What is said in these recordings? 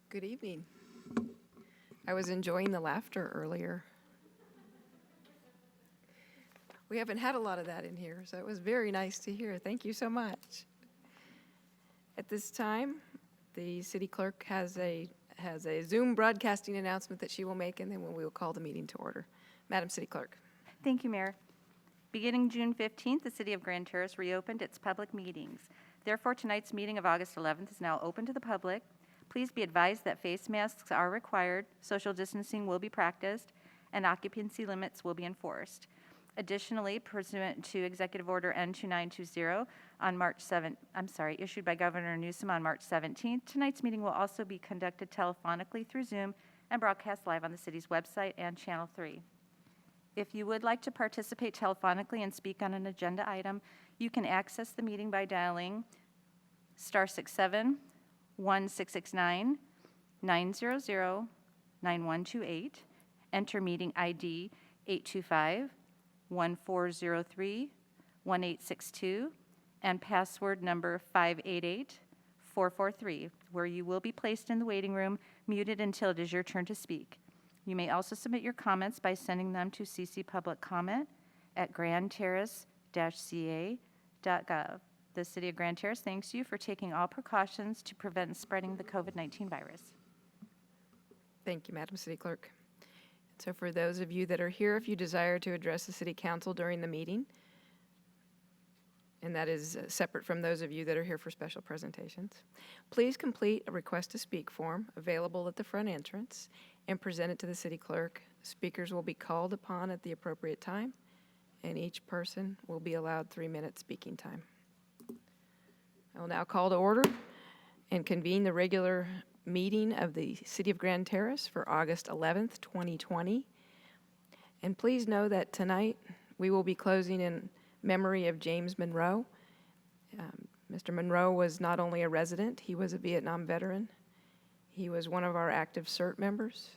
Good evening. I was enjoying the laughter earlier. We haven't had a lot of that in here, so it was very nice to hear. Thank you so much. At this time, the city clerk has a Zoom broadcasting announcement that she will make, and then we will call the meeting to order. Madam City Clerk. Thank you, Mayor. Beginning June 15th, the City of Grand Terrace reopened its public meetings. Therefore, tonight's meeting of August 11th is now open to the public. Please be advised that face masks are required, social distancing will be practiced, and occupancy limits will be enforced. Additionally, pursuant to Executive Order N2920 issued by Governor Newsom on March 17th, tonight's meeting will also be conducted telephonically through Zoom and broadcast live on the city's website and Channel 3. If you would like to participate telephonically and speak on an agenda item, you can access the meeting by dialing *67-1669-900-9128, enter meeting ID 825-1403-1862, and password number 588443, where you will be placed in the waiting room, muted until it is your turn to speak. You may also submit your comments by sending them to ccpubliccomment@grandterrace-ca.gov. The City of Grand Terrace thanks you for taking all precautions to prevent spreading the COVID-19 virus. Thank you, Madam City Clerk. So for those of you that are here, if you desire to address the City Council during the meeting, and that is separate from those of you that are here for special presentations, please complete a request to speak form available at the front entrance and present it to the City Clerk. Speakers will be called upon at the appropriate time, and each person will be allowed 3 minutes speaking time. I will now call to order and convene the regular meeting of the City of Grand Terrace for August 11th, 2020. And please know that tonight we will be closing in memory of James Monroe. Mr. Monroe was not only a resident, he was a Vietnam veteran. He was one of our active CERT members,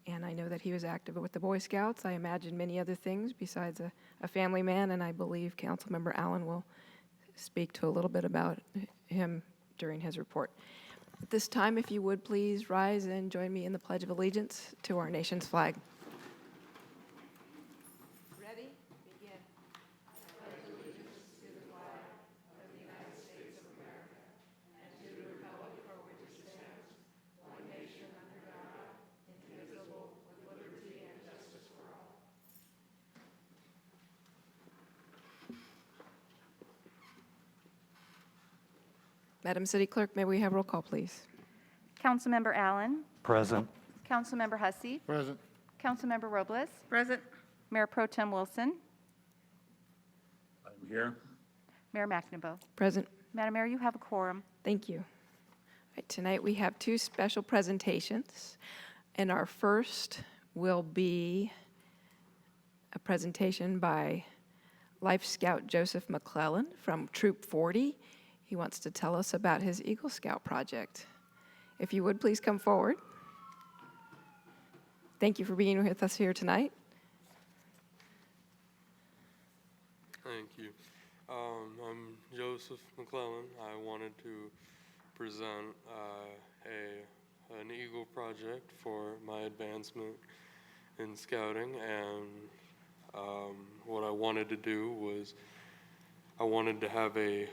and I know that he was active with the Boy Scouts. I imagine many other things besides a family man, and I believe Councilmember Allen will speak to a little bit about him during his report. At this time, if you would please rise and join me in the Pledge of Allegiance to our nation's flag. Ready? Begin. I pledge allegiance to the flag of the United States of America and to the republic for which it stands, one nation under God, indivisible, with liberty and justice for all. Madam City Clerk, may we have roll call, please? Councilmember Allen. Present. Councilmember Hussey. Present. Councilmember Robles. Present. Mayor Pro Tem Wilson. I'm here. Mayor McNabo. Present. Madam Mayor, you have a quorum. Thank you. All right, tonight we have two special presentations, and our first will be a presentation by Life Scout Joseph McClellan from Troop 40. He wants to tell us about his Eagle Scout project. If you would, please come forward. Thank you for being with us here tonight. Thank you. I'm Joseph McClellan. I wanted to present an Eagle project for my advancement in scouting, and what I wanted to do was I wanted to have a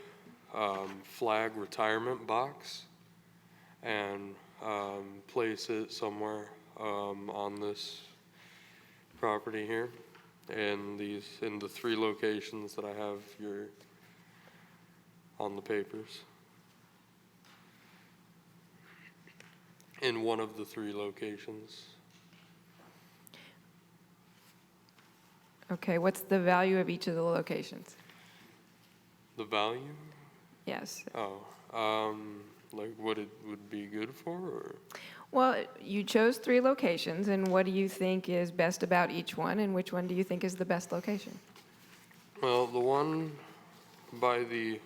flag retirement box and place it somewhere on this property here, and in the 3 locations that I have here on the papers. In one of the 3 locations. Okay, what's the value of each of the locations? The value? Yes. Oh, like what it would be good for, or? Well, you chose 3 locations, and what do you think is best about each one, and which one do you think is the best location? Well, the one by the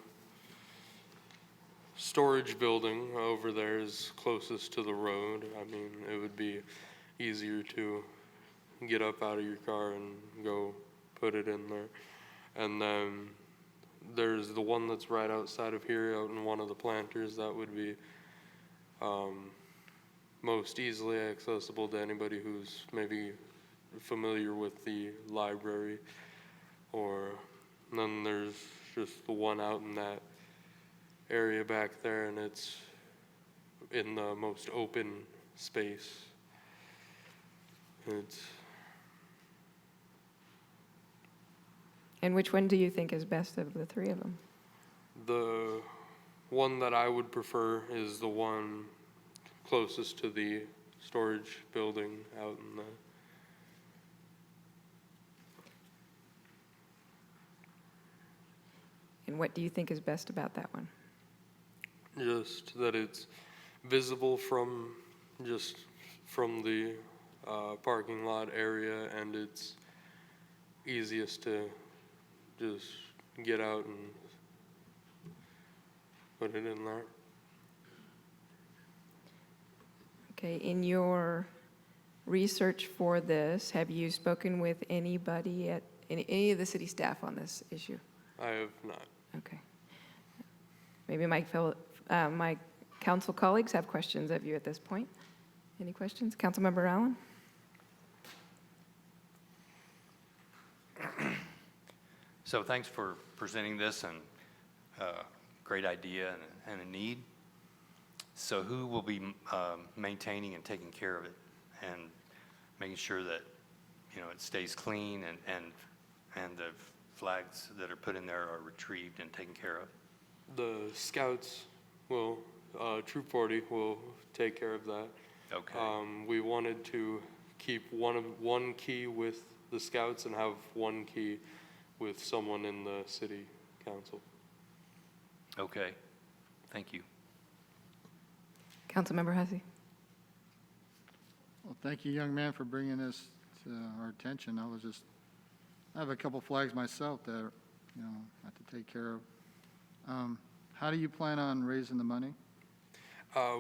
storage building over there is closest to the road. I mean, it would be easier to get up out of your car and go put it in there. And then there's the one that's right outside of here, out in one of the planters. That would be most easily accessible to anybody who's maybe familiar with the library. Or then there's just the one out in that area back there, and it's in the most open space. And which one do you think is best of the three of them? The one that I would prefer is the one closest to the storage building out in the. And what do you think is best about that one? Just that it's visible from the parking lot area, and it's easiest to just get out and put it in there. Okay, in your research for this, have you spoken with anybody any of the city staff on this issue? I have not. Okay. Maybe my council colleagues have questions of you at this point. Any questions? Councilmember Allen? So thanks for presenting this, and great idea and a need. So who will be maintaining and taking care of it and making sure that, it stays clean and the flags that are put in there are retrieved and taken care of? The scouts will, Troop 40 will take care of that. Okay. We wanted to keep one key with the scouts and have one key with someone in the city council. Okay. Thank you. Councilmember Hussey? Well, thank you, young man, for bringing this to our attention. I have a couple flags myself that, I have to take care of. How do you plan on raising the money?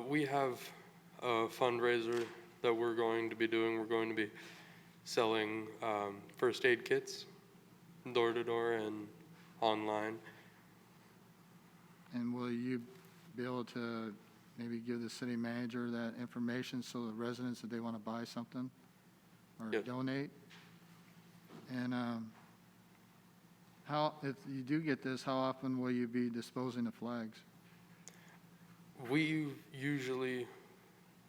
We have a fundraiser that we're going to be doing. We're going to be selling first aid kits door to door and online. And will you be able to maybe give the city manager that information so the residents, if they want to buy something or Yes. donate? And if you do get this, how often will you be disposing of flags? We usually,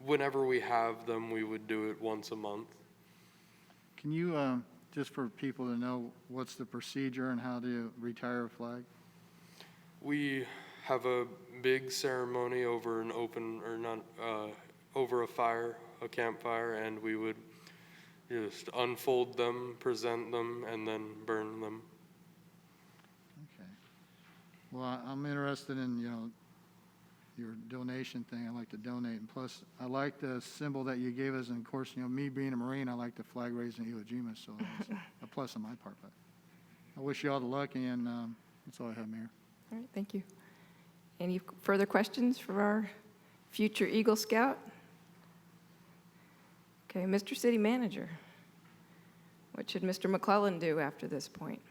whenever we have them, we would do it once a month. Can you, just for people to know, what's the procedure and how to retire a flag? We have a big ceremony over an over a campfire, and we would just unfold them, present them, and then burn them. Okay. Well, I'm interested in, your donation thing. I like to donate. And plus, I like the symbol that you gave us. And of course, me being a Marine, I like the flag raising at Iwo Jima. So that's a plus on my part. But I wish you all the luck, and that's all I have, Mayor. All right, thank you. Any further questions for our future Eagle Scout? Okay, Mr. City Manager, what should Mr. McClellan do after this point?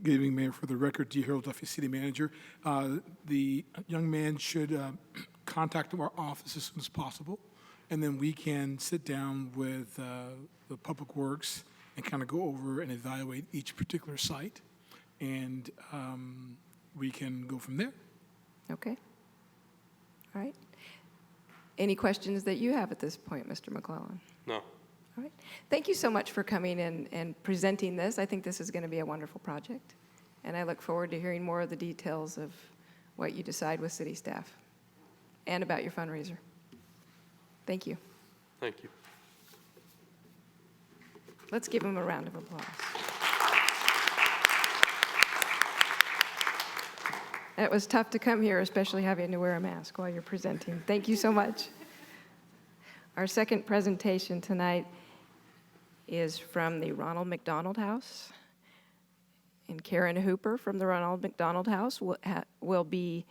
Good evening, Mayor. For the record, D. Harold Duffy, City Manager. The young man should contact our office as soon as possible, and then we can sit down with the Public Works and kind of go over and evaluate each particular site, and we can go from there. Okay. All right. Any questions that you have at this point, Mr. McClellan? No. All right. Thank you so much for coming in and presenting this. I think this is going to be a wonderful project, and I look forward to hearing more of the details of what you decide with city staff and about your fundraiser. Thank you. Thank you. Let's give him a round of applause. It was tough to come here, especially having to wear a mask while you're presenting. Thank you so much. Our second presentation tonight is from the Ronald McDonald House. And Karen Hooper from the Ronald McDonald House will be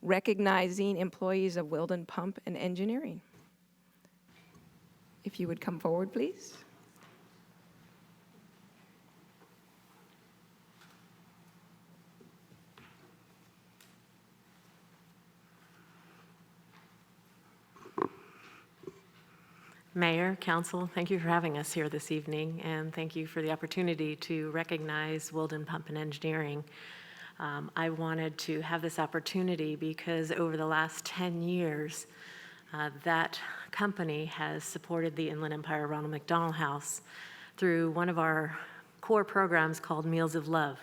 recognizing employees of Wilden Pump and Engineering. If you would come forward, please. Mayor, Council, thank you for having us here this evening, and thank you for the opportunity to recognize Wilden Pump and Engineering. I wanted to have this opportunity because over the last 10 years, that company has supported the Inland Empire Ronald McDonald House through one of our core programs called Meals of Love.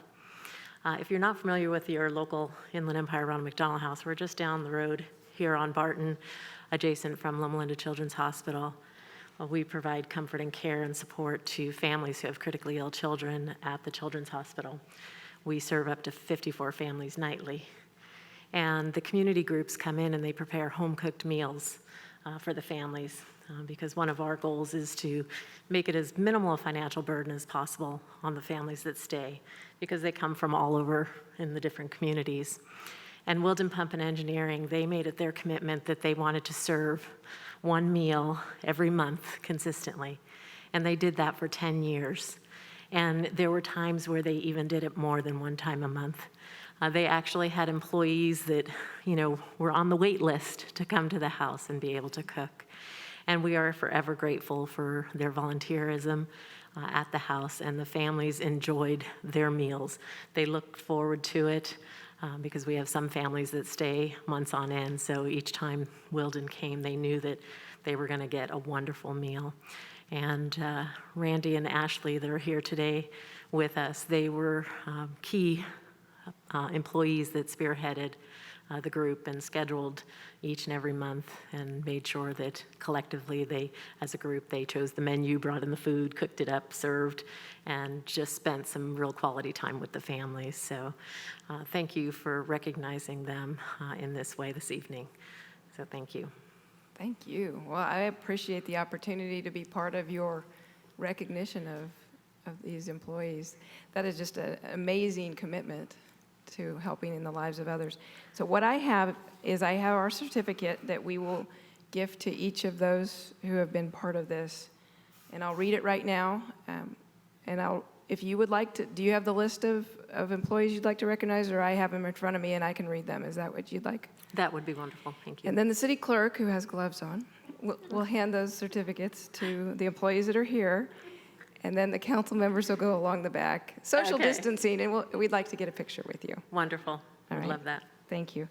If you're not familiar with your local Inland Empire Ronald McDonald House, we're just down the road here on Barton, adjacent from Loma Linda Children's Hospital. We provide comfort and care and support to families who have critically ill children at the Children's Hospital. We serve up to 54 families nightly. And the community groups come in and they prepare home-cooked meals for the families because one of our goals is to make it as minimal a financial burden as possible on the families that stay because they come from all over in the different communities. And Wilden Pump and Engineering, they made it their commitment that they wanted to serve one meal every month consistently. And they did that for 10 years. And there were times where they even did it more than one time a month. They actually had employees that, were on the wait list to come to the house and be able to cook. And we are forever grateful for their volunteerism at the house, and the families enjoyed their meals. They looked forward to it. Because we have some families that stay months on end, so each time Wilden came, they knew that they were going to get a wonderful meal. And Randy and Ashley that are here today with us, they were key employees that spearheaded the group and scheduled each and every month and made sure that collectively they, as a group, they chose the menu, brought in the food, cooked it up, served, and just spent some real quality time with the families. So thank you for recognizing them in this way this evening. So thank you. Thank you. Well, I appreciate the opportunity to be part of your recognition of these employees. That is just an amazing commitment to helping in the lives of others. So what I have is I have our certificate that we will gift to each of those who have been part of this. And I'll read it right now. And if you would like to, do you have the list of employees you'd like to recognize, or I have them in front of me and I can read them? Is that what you'd like? That would be wonderful. Thank you. And then the city clerk, who has gloves on, will hand those certificates to the employees that are here. And then the council members will go along the back. Social Okay. distancing, and we'd like to get a picture with you. Wonderful. All I'd right. love that. Thank you.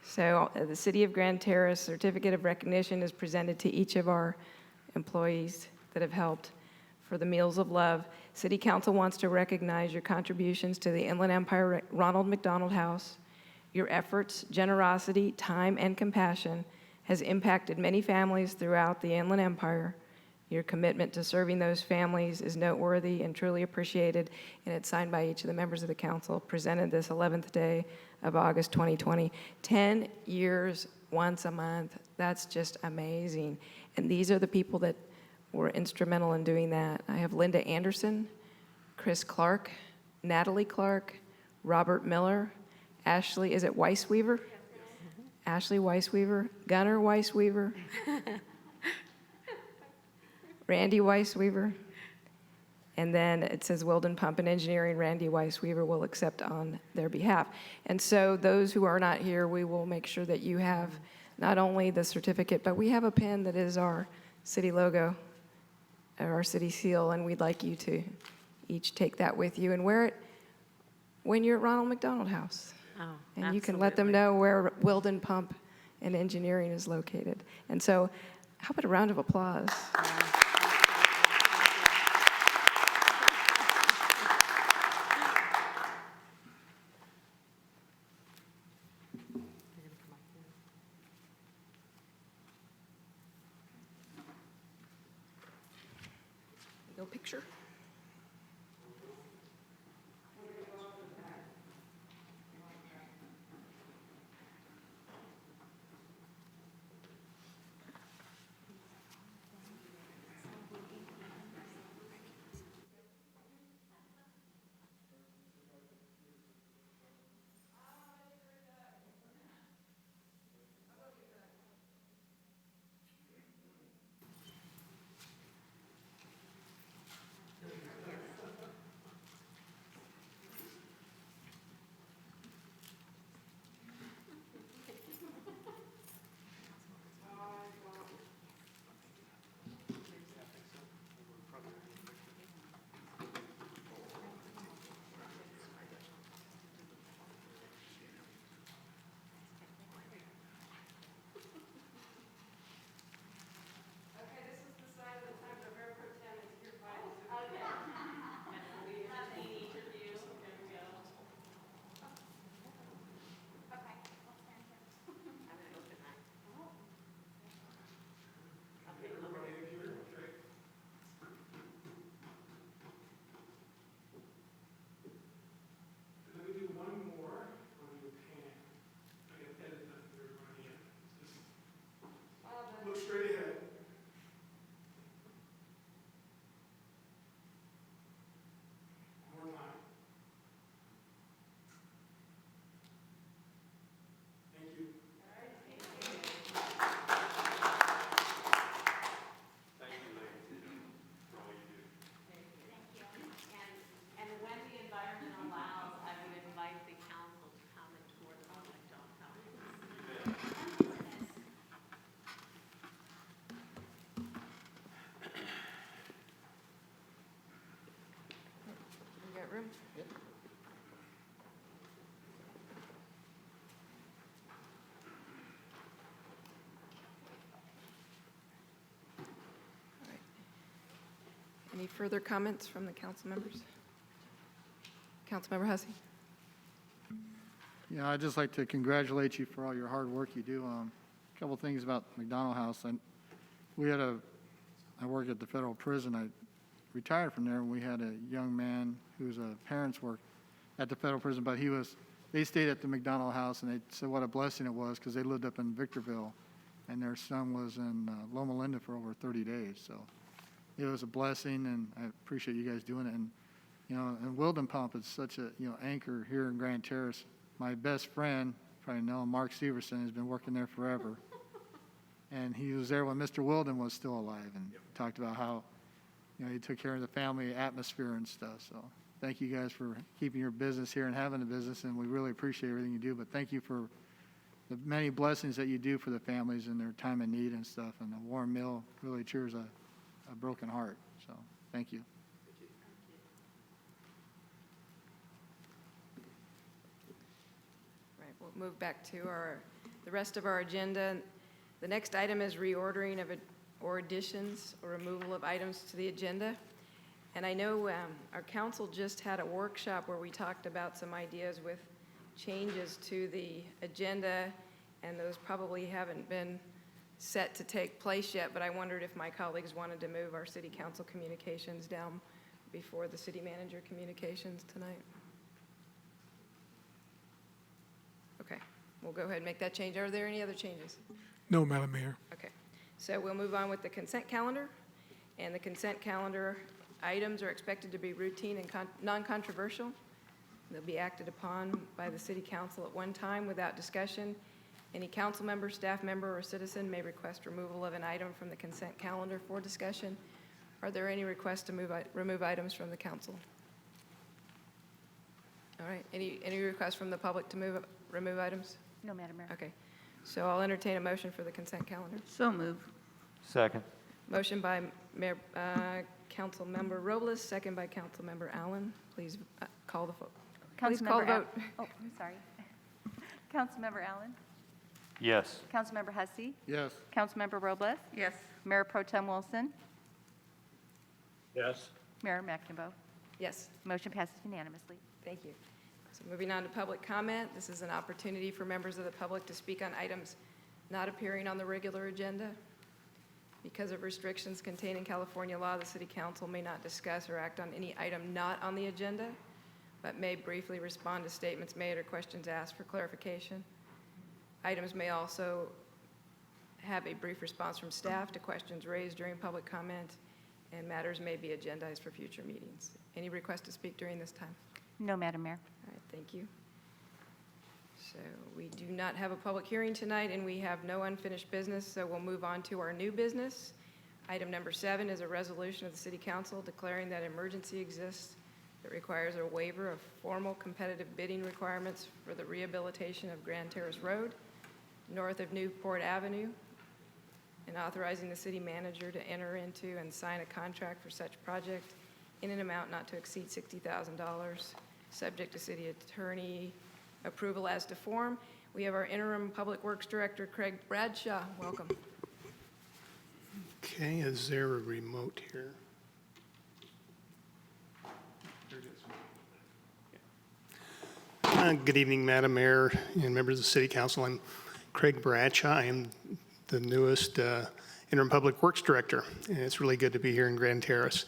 So the City of Grand Terrace Certificate of Recognition is presented to each of our employees that have helped for the Meals of Love. City Council wants to recognize your contributions to the Inland Empire Ronald McDonald House. Your efforts, generosity, time, and compassion has impacted many families throughout the Inland Empire. Your commitment to serving those families is noteworthy and truly appreciated, and it's signed by each of the members of the council, presented this 11th day of August 2020. 10 years, once a month, that's just amazing. And these are the people that were instrumental in doing that. I have Linda Anderson, Chris Clark, Natalie Clark, Robert Miller, Ashley, is it Weisweaver? Ashley Weisweaver, Gunnar Weisweaver, Randy Weisweaver, and then it says Wilden Pump and Engineering, Randy Weisweaver will accept on their behalf. And so those who are not here, we will make sure that you have not only the certificate, but we have a pin that is our city logo, or our city seal, and we'd like you to each take that with you and wear it when you're at Ronald McDonald House. Oh, And you can let them know where Wilden Pump and Engineering is located. And so how about a round of applause? No picture? Any further comments from the council members? Councilmember Hussey? Yeah, I'd just like to congratulate you for all your hard work you do. A couple things about McDonald House. I work at the federal prison. I retired from there, and we had a young man whose parents worked at the federal prison, but they stayed at the McDonald House, and they said what a blessing it was because they lived up in Victorville, and their son was in Loma Linda for over 30 days. So it was a blessing, and I appreciate you guys doing it. And and Wilden Pump is such a anchor here in Grand Terrace. My best friend, probably know him, Mark Severson, has been working there forever. And he was there when Mr. Wilden was still alive and talked about how, he took care of the family atmosphere and stuff. So thank you guys for keeping your business here and having a business, and we really appreciate everything you do. But thank you for the many blessings that you do for the families in their time of need and stuff. And a warm meal really cheers a broken heart. So thank you. Right, we'll move back to the rest of our agenda. The next item is reordering or additions or removal of items to the agenda. And I know our council just had a workshop where we talked about some ideas with changes to the agenda, and those probably haven't been set to take place yet, but I wondered if my colleagues wanted to move our city council communications down before the city manager communications tonight. Okay, we'll go ahead and make that change. Are there any other changes? No, Madam Mayor. Okay, so we'll move on with the consent calendar. And the consent calendar items are expected to be routine and non-controversial. They'll be acted upon by the city council at one time without discussion. Any council member, staff member, or citizen may request removal of an item from the consent calendar for discussion. Are there any requests to remove items from the council? All right, any requests from the public to remove items? No, Madam Mayor. Okay, so I'll entertain a motion for the consent calendar. So move. Second. Motion by Council Member Robles, second by Council Member Allen. Please call the vote. Please call the vote. Oh, I'm sorry. Councilmember Allen? Yes. Councilmember Hussey? Yes. Councilmember Robles? Yes. Mayor Pro Tem Wilson? Yes. Mayor McNamara? Yes, Motion passes unanimously. thank you. So moving on to public comment, this is an opportunity for members of the public to speak on items not appearing on the regular agenda. Because of restrictions contained in California law, the City Council may not discuss or act on any item not on the agenda, but may briefly respond to statements made or questions asked for clarification. Items may also have a brief response from staff to questions raised during public comment, and matters may be agendized for future meetings. Any request to speak during this time? No, Madam Mayor. All right, thank you. So we do not have a public hearing tonight, and we have no unfinished business, so we'll move on to our new business. Item number 7 is a resolution of the City Council declaring that emergency exists that requires a waiver of formal competitive bidding requirements for the rehabilitation of Grand Terrace Road, north of Newport Avenue, and authorizing the city manager to enter into and sign a contract for such project in an amount not to exceed $60,000, subject to city attorney approval as to form. We have our interim Public Works Director, Craig Bradshaw. Welcome. Okay, is there a remote here? There it is. Good evening, Madam Mayor and members of the City Council. I'm Craig Bradshaw. I am the newest interim Public Works Director, and it's really good to be here in Grand Terrace.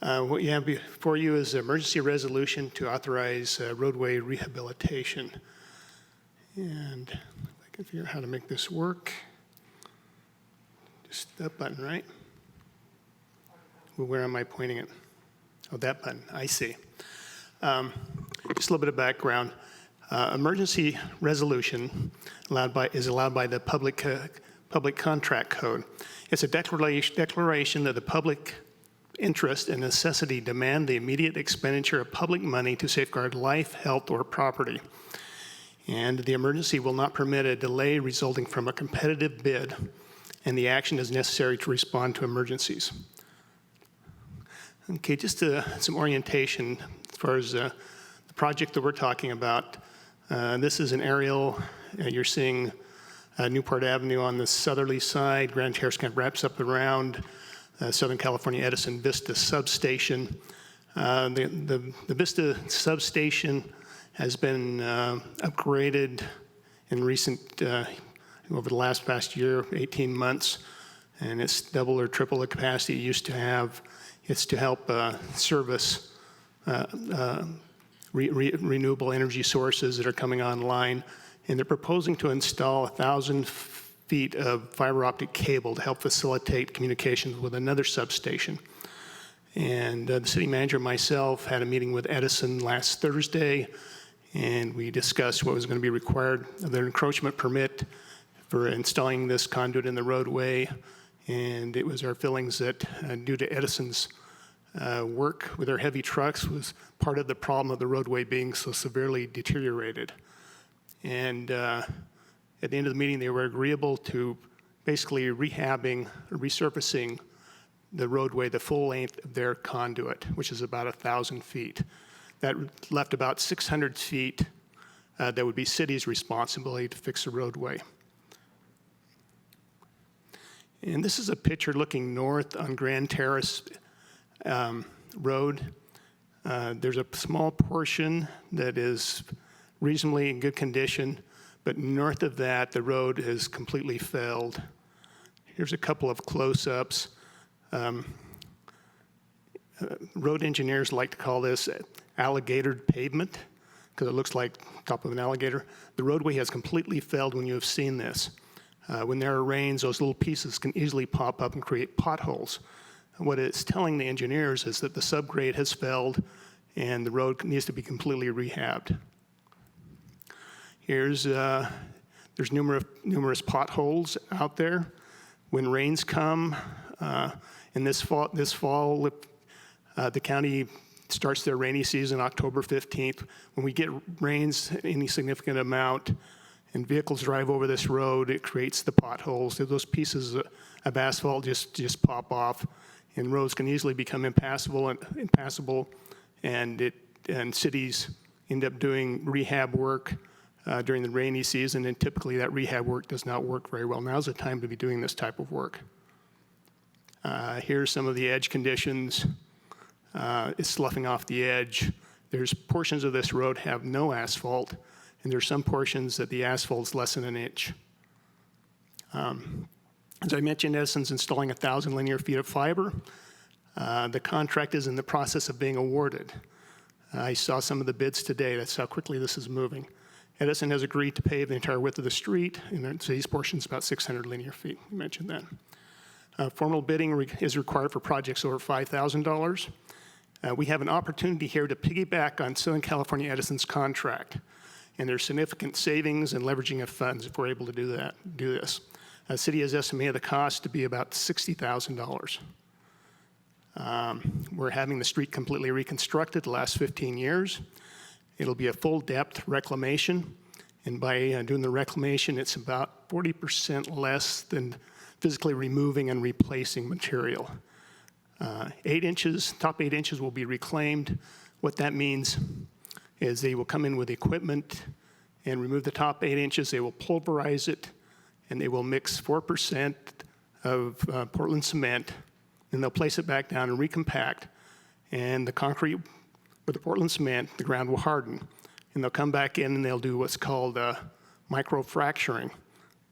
What you have before you is an emergency resolution to authorize roadway rehabilitation. And if I can figure out how to make this work. Just that button, right? Well, where am I pointing it? Oh, that button, I see. Just a little bit of background. Emergency resolution is allowed by the Public Contract Code. It's a declaration that the public interest and necessity demand the immediate expenditure of public money to safeguard life, health, or property. And the emergency will not permit a delay resulting from a competitive bid, and the action is necessary to respond to emergencies. Okay, just some orientation far as the project that we're talking about, this is an aerial. You're seeing Newport Avenue on the southerly side. Grand Terrace kind of wraps up around Southern California Edison Vista substation. The Vista substation has been upgraded in recent, over the past year, 18 months, and it's double or triple the capacity it used to have. It's to help service renewable energy sources that are coming online, and they're proposing to install 1,000 feet of fiber optic cable to help facilitate communications with another substation. And the city manager and myself had a meeting with Edison last Thursday, and we discussed what was going to be required of their encroachment permit for installing this conduit in the roadway. And it was our feelings that due to Edison's work with their heavy trucks was part of the problem of the roadway being so severely deteriorated. And at the end of the meeting, they were agreeable to basically resurfacing the roadway the full length of their conduit, which is about 1,000 feet. That left about 600 feet that would be city's responsibility to fix the roadway. And this is a picture looking north on Grand Terrace Road. There's a small portion that is reasonably in good condition, but north of that, the road is completely failed. Here's a couple of close-ups. Road engineers like to call this alligatored pavement because it looks like top of an alligator. The roadway has completely failed when you have seen this. When there are rains, those little pieces can easily pop up and create potholes. What it's telling the engineers is that the subgrade has failed and the road needs to be completely rehabbed. There's numerous potholes out there. When rains come, and this fall, the county starts their rainy season October 15th. When we get rains, any significant amount, and vehicles drive over this road, it creates the potholes. Those pieces of asphalt just pop off, and roads can easily become impassable, and cities end up doing rehab work during the rainy season, and typically that rehab work does not work very well. Now's the time to be doing this type of work. Here's some of the edge conditions. It's sloughing off the edge. There's portions of this road have no asphalt, and there's some portions that the asphalt's less than an inch. As I mentioned, Edison's installing 1,000 linear feet of fiber. The contract is in the process of being awarded. I saw some of the bids today. That's how quickly this is moving. Edison has agreed to pave the entire width of the street, and the city's portion is about 600 linear feet. You mentioned that. Formal bidding is required for projects over $5,000. We have an opportunity here to piggyback on Southern California Edison's contract, and there's significant savings and leveraging of funds if we're able to do this. The city has estimated the cost to be about $60,000. We're having the street completely reconstructed the last 15 years. It'll be a full-depth reclamation, and by doing the reclamation, it's about 40% less than physically removing and replacing material. 8 inches, top 8 inches will be reclaimed. What that means is they will come in with equipment and remove the top 8 inches. They will pulverize it, and they will mix 4% of Portland cement, and they'll place it back down and recompact. And the concrete with the Portland cement, the ground will harden. And they'll come back in and they'll do what's called microfracturing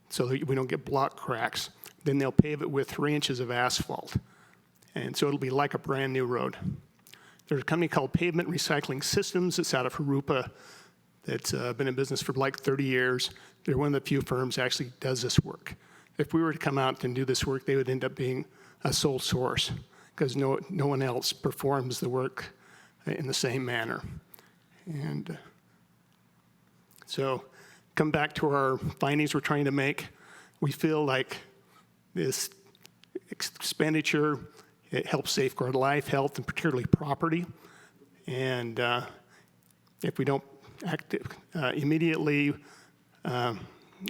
so that we don't get block cracks. Then they'll pave it with 3 inches of asphalt. And so it'll be like a brand new road. There's a company called Pavement Recycling Systems that's out of Harupa that's been in business for like 30 years. They're one of the few firms that actually does this work. If we were to come out and do this work, they would end up being a sole source because no one else performs the work in the same manner. And so come back to our findings we're trying to make. We feel like this expenditure, it helps safeguard life, health, and particularly property. And if we don't act immediately,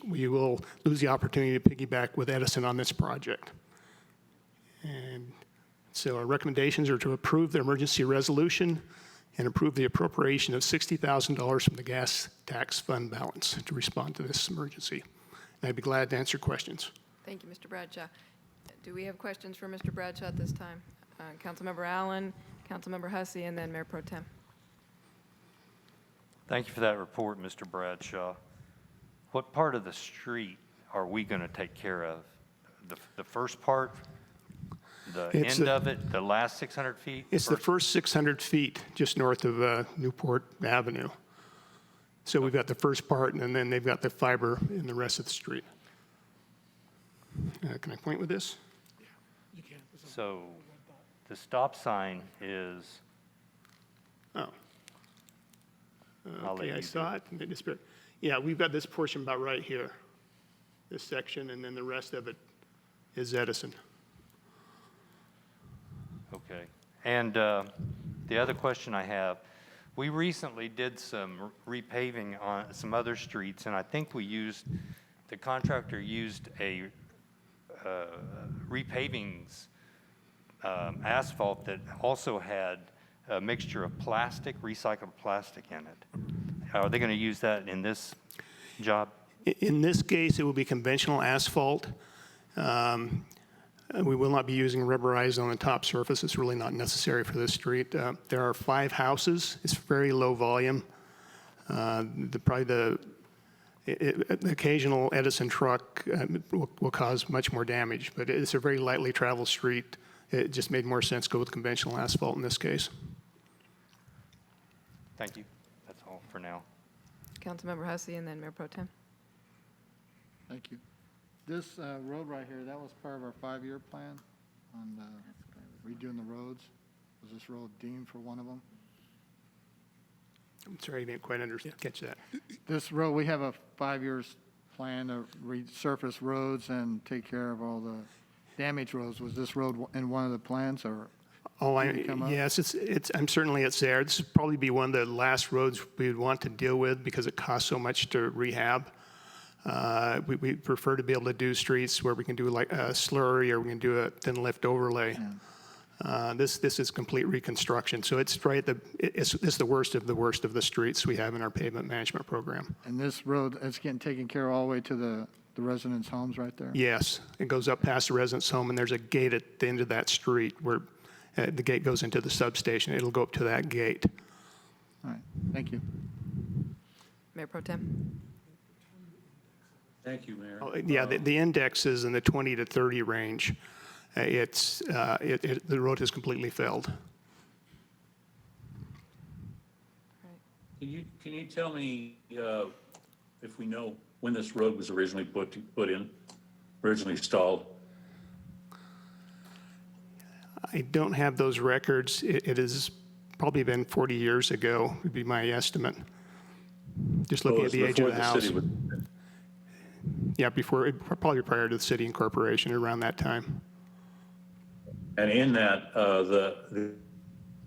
we will lose the opportunity to piggyback with Edison on this project. And so our recommendations are to approve the emergency resolution and approve the appropriation of $60,000 from the gas tax fund balance to respond to this emergency. And I'd be glad to answer questions. Thank you, Mr. Bradshaw. Do we have questions for Mr. Bradshaw at this time? Councilmember Allen, Councilmember Hussey, and then Mayor Pro Tem. Thank you for that report, Mr. Bradshaw. What part of the street are we going to take care of? The first part, the It's end a- of it, the last 600 feet? It's the first 600 feet just north of Newport Avenue. So we've got the first part, and then they've got the fiber in the rest of the street. Can I point with this? You can. So the stop sign is, Oh. I'll let Okay, I you saw it. and it disappeared. Yeah, we've got this portion about right here, this section, and then the rest of it is Edison. okay. And the other question I have, we recently did some repaving on some other streets, and I think the contractor used a repavings asphalt that also had a mixture of plastic, recycled plastic in it. Are they going to use that in this job? In this case, it will be conventional asphalt. We will not be using rubberized on the top surface. It's really not necessary for this street. There are 5 houses. It's very low volume. The occasional Edison truck will cause much more damage, but it's a very lightly traveled street. It just made more sense to go with conventional asphalt in this case. Thank you. That's all for now. Councilmember Hussey, and then Mayor Pro Tem. Thank you. This road right here, that was part of our 5-year plan on redoing the roads. Was this road deemed for one of them? I'm sorry, I didn't quite catch that. This road, we have a 5 years plan to resurface roads and take care of all the damaged roads. Was this road in one of the plans, or? Oh, Did it come up? yes, certainly it's there. This would probably be one of the last roads we would want to deal with because it costs so much to rehab. We prefer to be able to do streets where we can do like a slurry or we can do a thin lift overlay. This is complete reconstruction, so it's it's the worst of the streets we have in our pavement management program. And this road, it's getting taken care of all the way to the residents' homes right there? Yes, it goes up past the residence home, and there's a gate at the end of that street where the gate goes into the substation. It'll go up to that gate. All right, thank you. Mayor Pro Tem. Thank you, Mayor. Oh, yeah, the index is in the 20 to 30 range. The road has completely failed. Can you tell me if we know when this road was originally put in, originally installed? I don't have those records. It has probably been 40 years ago, would be my estimate. Just looking at the age of the house. Yeah, probably prior to the city incorporation, around that time. And in that,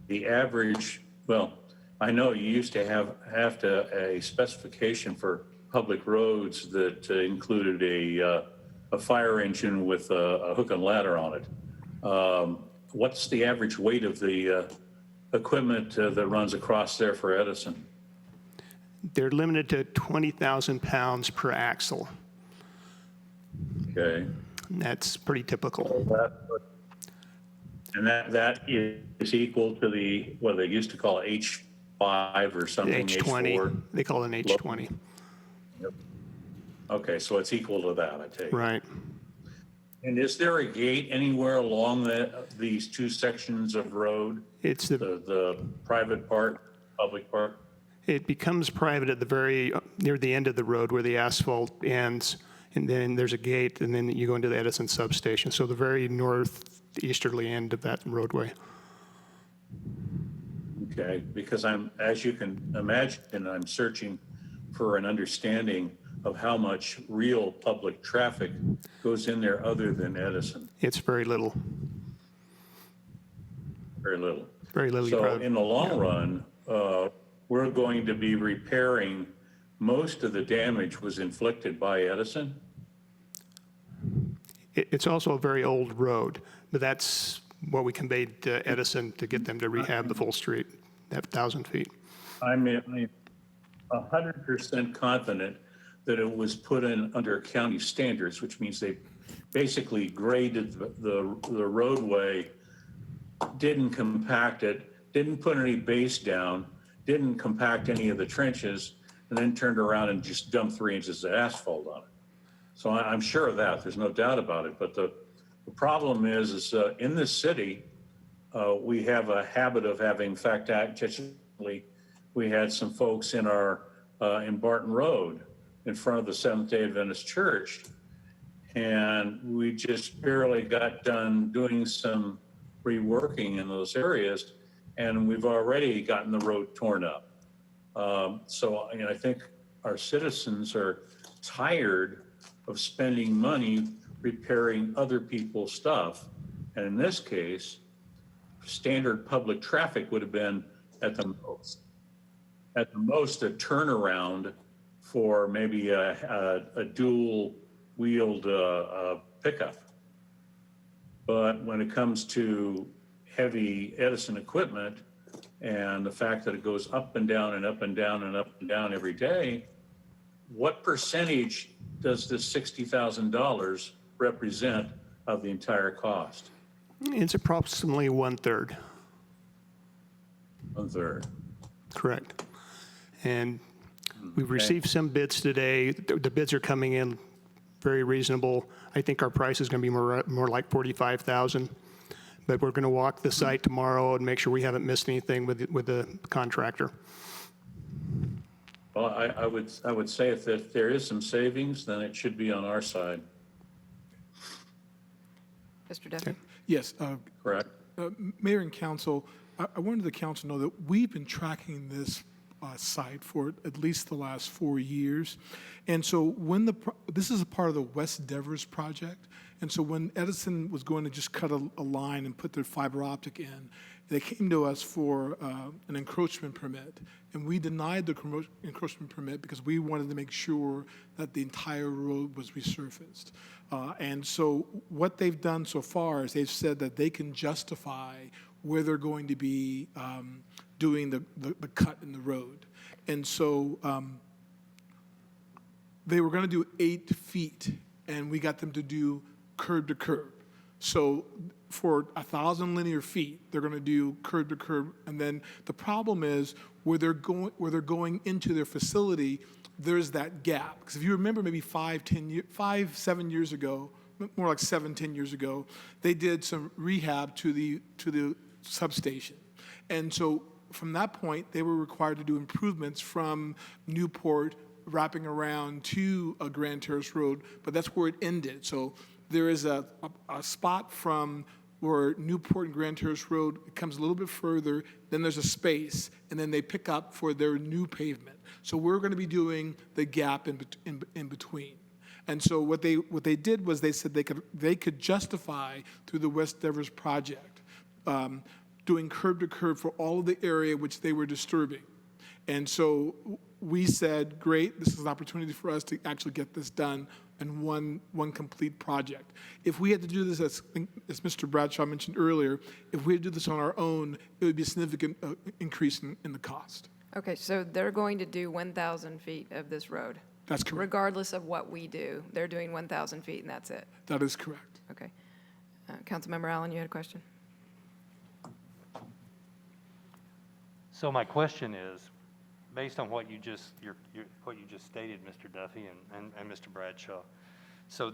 the average, well, I know you used to have a specification for public roads that included a fire engine with a hook and ladder on it. What's the average weight of the equipment that runs across there for Edison? They're limited to 20,000 pounds per axle. Okay. And that's pretty typical. And that is equal to what they used to call H5 or something, H20, H4? they call it an H20. Yep. Okay, so it's equal to that, I take it. Right. And is there a gate anywhere along these two sections of road? It's The private part, public part? It becomes private at near the end of the road where the asphalt ends, and then there's a gate, and then you go into the Edison substation. So the very northeasterly end of that roadway. Okay, because as you can imagine, I'm searching for an understanding of how much real public traffic goes in there other than Edison. It's very little. Very little. Very little. So in the long run, we're going to be repairing most of the damage was inflicted by Edison. It's also a very old road, but that's what we conveyed to Edison to get them to rehab the full street. that 1,000 feet. I'm 100% confident that it was put in under county standards, which means they basically graded the roadway, didn't compact it, didn't put any base down, didn't compact any of the trenches, and then turned around and just dumped 3 inches of asphalt on it. So I'm sure of that. There's no doubt about it. But the problem is in this city, we have a habit of having, in fact, actually, we had some folks in in Barton Road in front of the Seventh-day Adventist Church, and we just barely got done doing some reworking in those areas, and we've already gotten the road torn up. So I think our citizens are tired of spending money repairing other people's stuff. And in this case, standard public traffic would have been at the most a turnaround for maybe a dual-wheeled pickup. But when it comes to heavy Edison equipment and the fact that it goes up and down and up and down and up and down every day, what percentage does this $60,000 represent of the entire cost? It's approximately 1/3. 1/3. Correct. And we've received some bids today. The bids are coming in very reasonable. I think our price is going to be more like $45,000. But we're going to walk the site tomorrow and make sure we haven't missed anything with the contractor. Well, I would say if there is some savings, then it should be on our side, Mr. Duffy? Yes, correct? Mayor and council, I wanted the council to know that we've been tracking this site for at least the last 4 years. And so when this is a part of the West Devers project, and so when Edison was going to just cut a line and put their fiber optic in, they came to us for an encroachment permit, and we denied the encroachment permit because we wanted to make sure that the entire road was resurfaced. And so what they've done so far is they've said that they can justify where they're going to be doing the cut in the road. And so they were going to do 8 feet, and we got them to do curb to curb. So for 1,000 linear feet, they're going to do curb to curb. And then the problem is where they're going into their facility, there's that gap. Because if you remember maybe 7 years ago, more like 10 years ago, they did some rehab to the substation. And so from that point, they were required to do improvements from Newport wrapping around to Grand Terrace Road, but that's where it ended. So there is a spot from where Newport and Grand Terrace Road, it comes a little bit further, then there's a space, and then they pick up for their new pavement. So we're going to be doing the gap in between. And so what they did was they said they could justify through the West Devers project doing curb to curb for all of the area which they were disturbing. And so we said, great, this is an opportunity for us to actually get this done in one complete project. If we had to do this, as Mr. Bradshaw mentioned earlier, if we had to do this on our own, it would be a significant increase in the cost. Okay, so they're going to do 1,000 feet of this road? That's correct. Regardless of what we do, they're doing 1,000 feet and that's it? That is correct. Okay. Councilmember Allen, you had a question? So my question is, based on what you just stated, Mr. Duffy and Mr. Bradshaw, so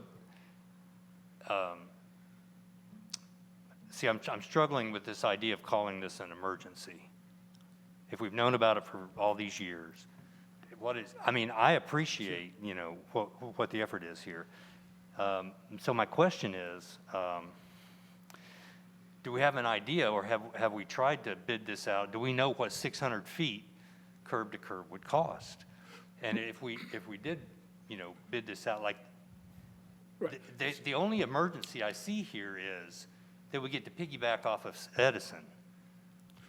see, I'm struggling with this idea of calling this an emergency. If we've known about it for all these years, I appreciate, what the effort is here. So my question is, do we have an idea, or have we tried to bid this out? Do we know what 600 feet curb to curb would cost? And if we did, bid this out, like, Right. the only emergency I see here is that we get to piggyback off of Edison,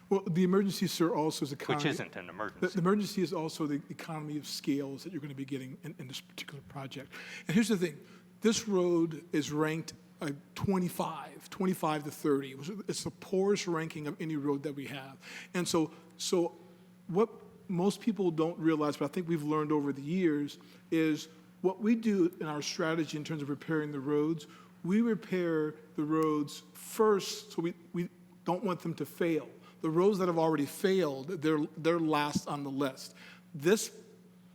Well, the emergency, sir, also is economy. which isn't an emergency. The emergency is also the economy of scales that you're going to be getting in this particular project. And here's the thing. This road is ranked 25 to 30. It's the poorest ranking of any road that we have. And so what most people don't realize, but I think we've learned over the years, is what we do in our strategy in terms of repairing the roads, we repair the roads first, so we don't want them to fail. The roads that have already failed, they're last on the list. This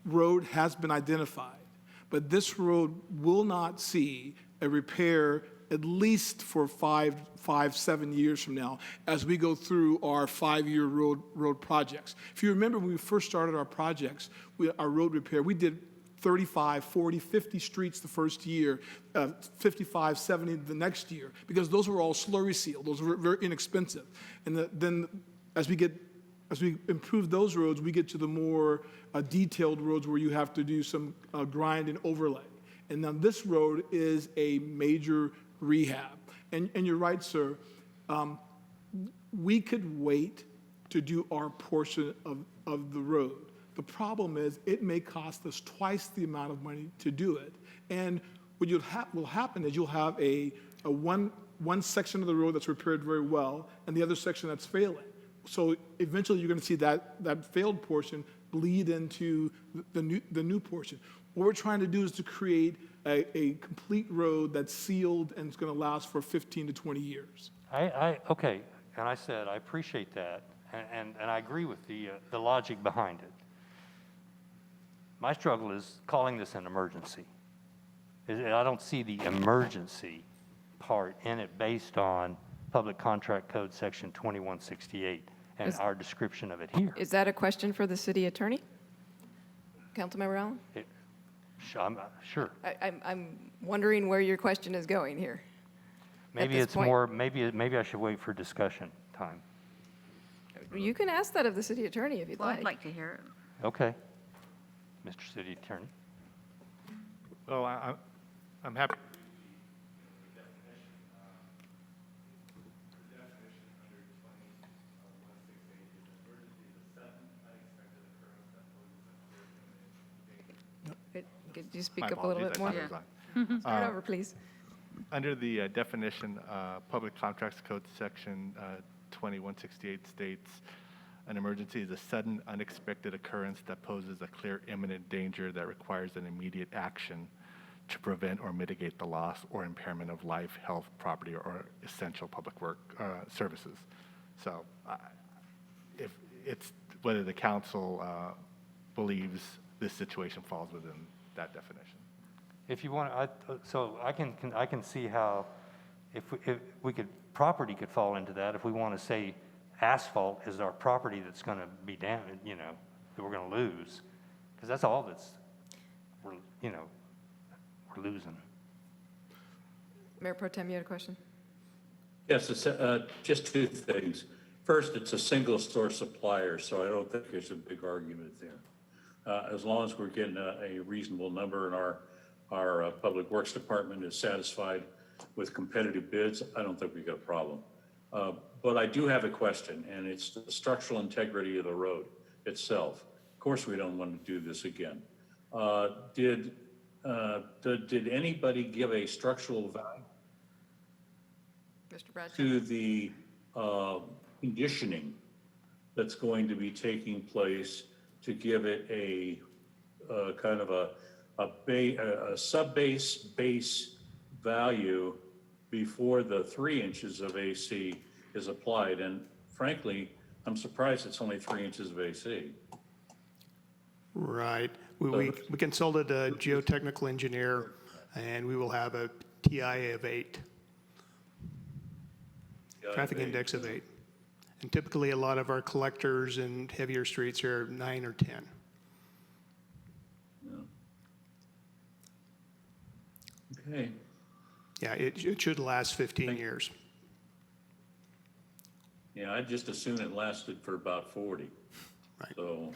road has been identified, but this road will not see a repair at least for 7 years from now as we go through our 5-year road projects. If you remember when we first started our projects, our road repair, we did 35, 40, 50 streets the first year, 55, 70 the next year, because those were all slurry sealed. Those were very inexpensive. And then as we improve those roads, we get to the more detailed roads where you have to do some grind and overlay. And now this road is a major rehab. And you're right, sir. We could wait to do our portion of the road. The problem is it may cost us twice the amount of money to do it. And what will happen is you'll have a one section of the road that's repaired very well and the other section that's failing. So eventually you're going to see that failed portion bleed into the new portion. What we're trying to do is to create a complete road that's sealed and it's going to last for 15 to 20 years. Okay, and I said, I appreciate that, and I agree with the logic behind it. My struggle is calling this an emergency. I don't see the emergency part in it based on Public Contract Code Section 2168 and our description of it here. Is that a question for the city attorney? Councilmember Allen? Sure. I'm wondering where your question is going here. Maybe this it's point. more, maybe I should wait for discussion time. You can ask that of the city attorney if you'd Well, like. I'd like to hear it. Okay. Mr. City Attorney. Well, I'm happy. Could you speak My up a little bit more? apologies, I thought it was on. Start over, please. Under the definition, Public Contracts Code Section 2168 states, an emergency is a sudden, unexpected occurrence that poses a clear imminent danger that requires an immediate action to prevent or mitigate the loss or impairment of life, health, property, or essential public work services. So if it's whether the council believes this situation falls within that definition. If you want, so I can see how if we could, property could fall into that. If we want to say asphalt is our property that's going to be damaged, that we're going to lose, because that's all we're losing. Mayor Pro Tem, you had a question? Yes, it's just two things. First, it's a single source supplier, so I don't think there's a big argument there. As long as we're getting a reasonable number and our Public Works Department is satisfied with competitive bids, I don't think we've got a problem. But I do have a question, and it's the structural integrity of the road itself. Of course, we don't want to do this again. Did anybody give a structural value Mr. Bradshaw? to the conditioning that's going to be taking place to give it a kind of a sub-base base value before the 3 inches of AC is applied? And frankly, I'm surprised it's only 3 inches of AC. Right. We consulted a geotechnical engineer, and we will have a TIA of 8, traffic index of 8. And typically, a lot of our collectors and heavier streets are 9 or 10. Okay. Yeah, it should last 15 years. Yeah, I just assumed it lasted for about 40. Right. So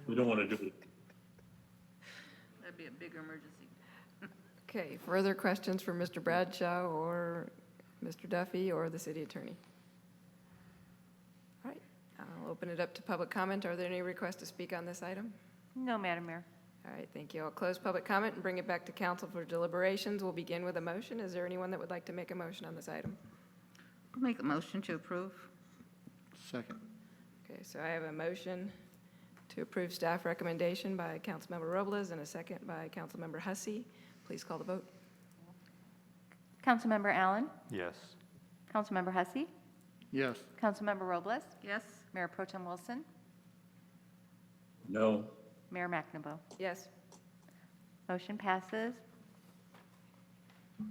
we don't want to do it. That'd be a bigger emergency. Okay, further questions for Mr. Bradshaw or Mr. Duffy or the city attorney? All right, I'll open it up to public comment. Are there any requests to speak on this item? No, Madam Mayor. All right, thank you. I'll close public comment and bring it back to council for deliberations. We'll begin with a motion. Is there anyone that would like to make a motion on this item? I'll make a motion to approve. Second. Okay, so I have a motion to approve staff recommendation by Councilmember Robles and a second by Councilmember Hussey. Please call the vote. Councilmember Allen? Yes. Councilmember Hussey? Yes. Councilmember Robles? Yes. Mayor Pro Tem Wilson? No. Mayor McNabo? Yes. Motion passes. All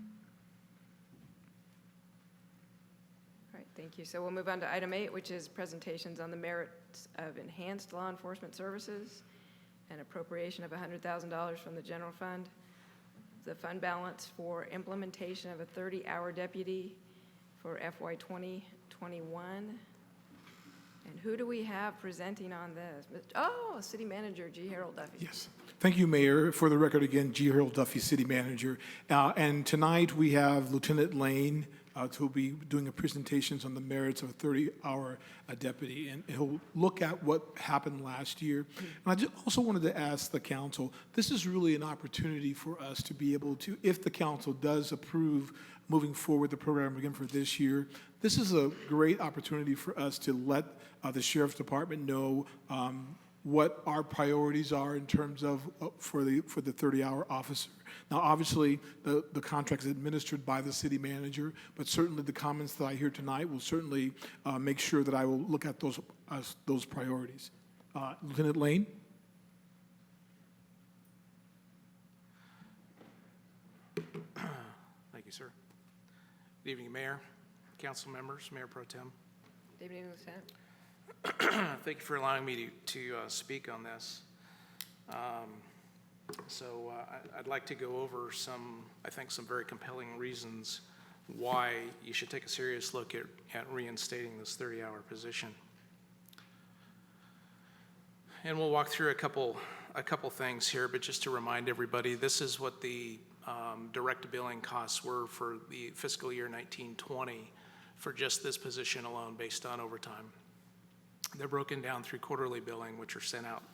right, thank you. So we'll move on to item 8, which is presentations on the merits of enhanced law enforcement services and appropriation of $100,000 from the general fund. The fund balance for implementation of a 30-hour deputy for FY 2021. And who do we have presenting on this? Oh, City Manager G. Harold Duffy. Yes. Thank you, Mayor. For the record, again, G. Harold Duffy, City Manager. And tonight we have Lieutenant Lane, who will be doing a presentations on the merits of a 30-hour deputy. And he'll look at what happened last year. And I just also wanted to ask the council, this is really an opportunity for us to be able to, if the council does approve moving forward the program again for this year, this is a great opportunity for us to let the Sheriff's Department know what our priorities are in terms of for the 30-hour officer. Now, obviously, the contract is administered by the city manager, but certainly the comments that I hear tonight will certainly make sure that I will look at those priorities. Lieutenant Lane? Thank you, sir. Good evening, Mayor, council members, Mayor Pro Tem. Good evening, Lieutenant. Thank you for allowing me to speak on this. I'd like to go over some very compelling reasons why you should take a serious look at reinstating this 30-hour position. And we'll walk through a couple things here, but just to remind everybody, this is what the direct billing costs were for the fiscal year 1920 for just this position alone based on overtime. They're broken down through quarterly billing, which are sent out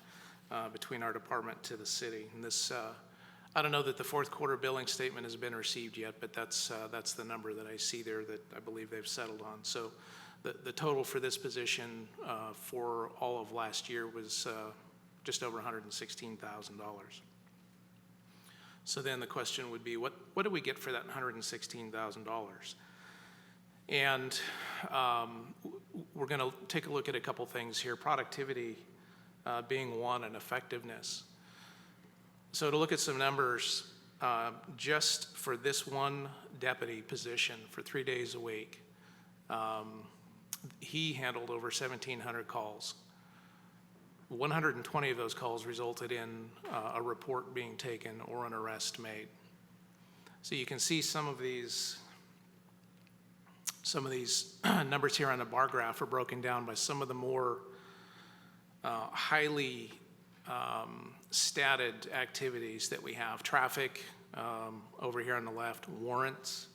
between our department to the city. And this, I don't know that the fourth quarter billing statement has been received yet, but that's the number that I see there that I believe they've settled on. So the total for this position for all of last year was just over $116,000. So then the question would be, what do we get for that $116,000? And we're going to take a look at a couple things here, productivity being one and effectiveness. So to look at some numbers, just for this one deputy position for 3 days a week, he handled over 1,700 calls. 120 of those calls resulted in a report being taken or an arrest made. So you can see some of these numbers here on the bar graph are broken down by some of the more highly statted activities that we have. Traffic over here on the left, warrants.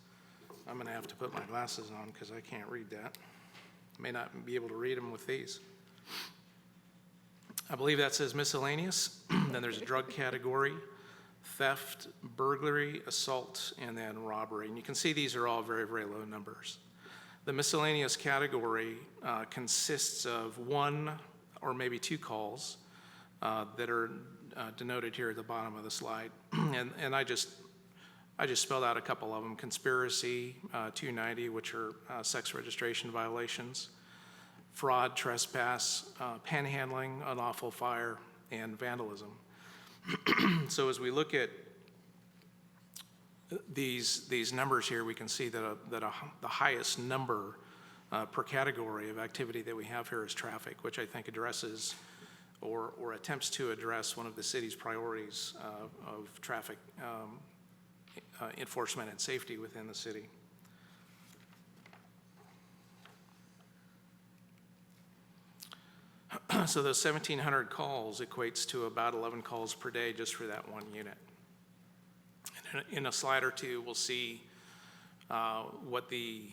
I'm going to have to put my glasses on because I can't read that. I may not be able to read them with these. I believe that says miscellaneous. Then there's a drug category, theft, burglary, assault, and then robbery. And you can see these are all very, very low numbers. The miscellaneous category consists of one or maybe two calls that are denoted here at the bottom of the slide. And I just spelled out a couple of them. Conspiracy, 290, which are sex registration violations, fraud, trespass, panhandling, unlawful fire, and vandalism. So as we look at these numbers here, we can see that the highest number per category of activity that we have here is traffic, which I think addresses or attempts to address one of the city's priorities of traffic enforcement and safety within the city. So those 1,700 calls equates to about 11 calls per day just for that one unit. And in a slide or two, we'll see what the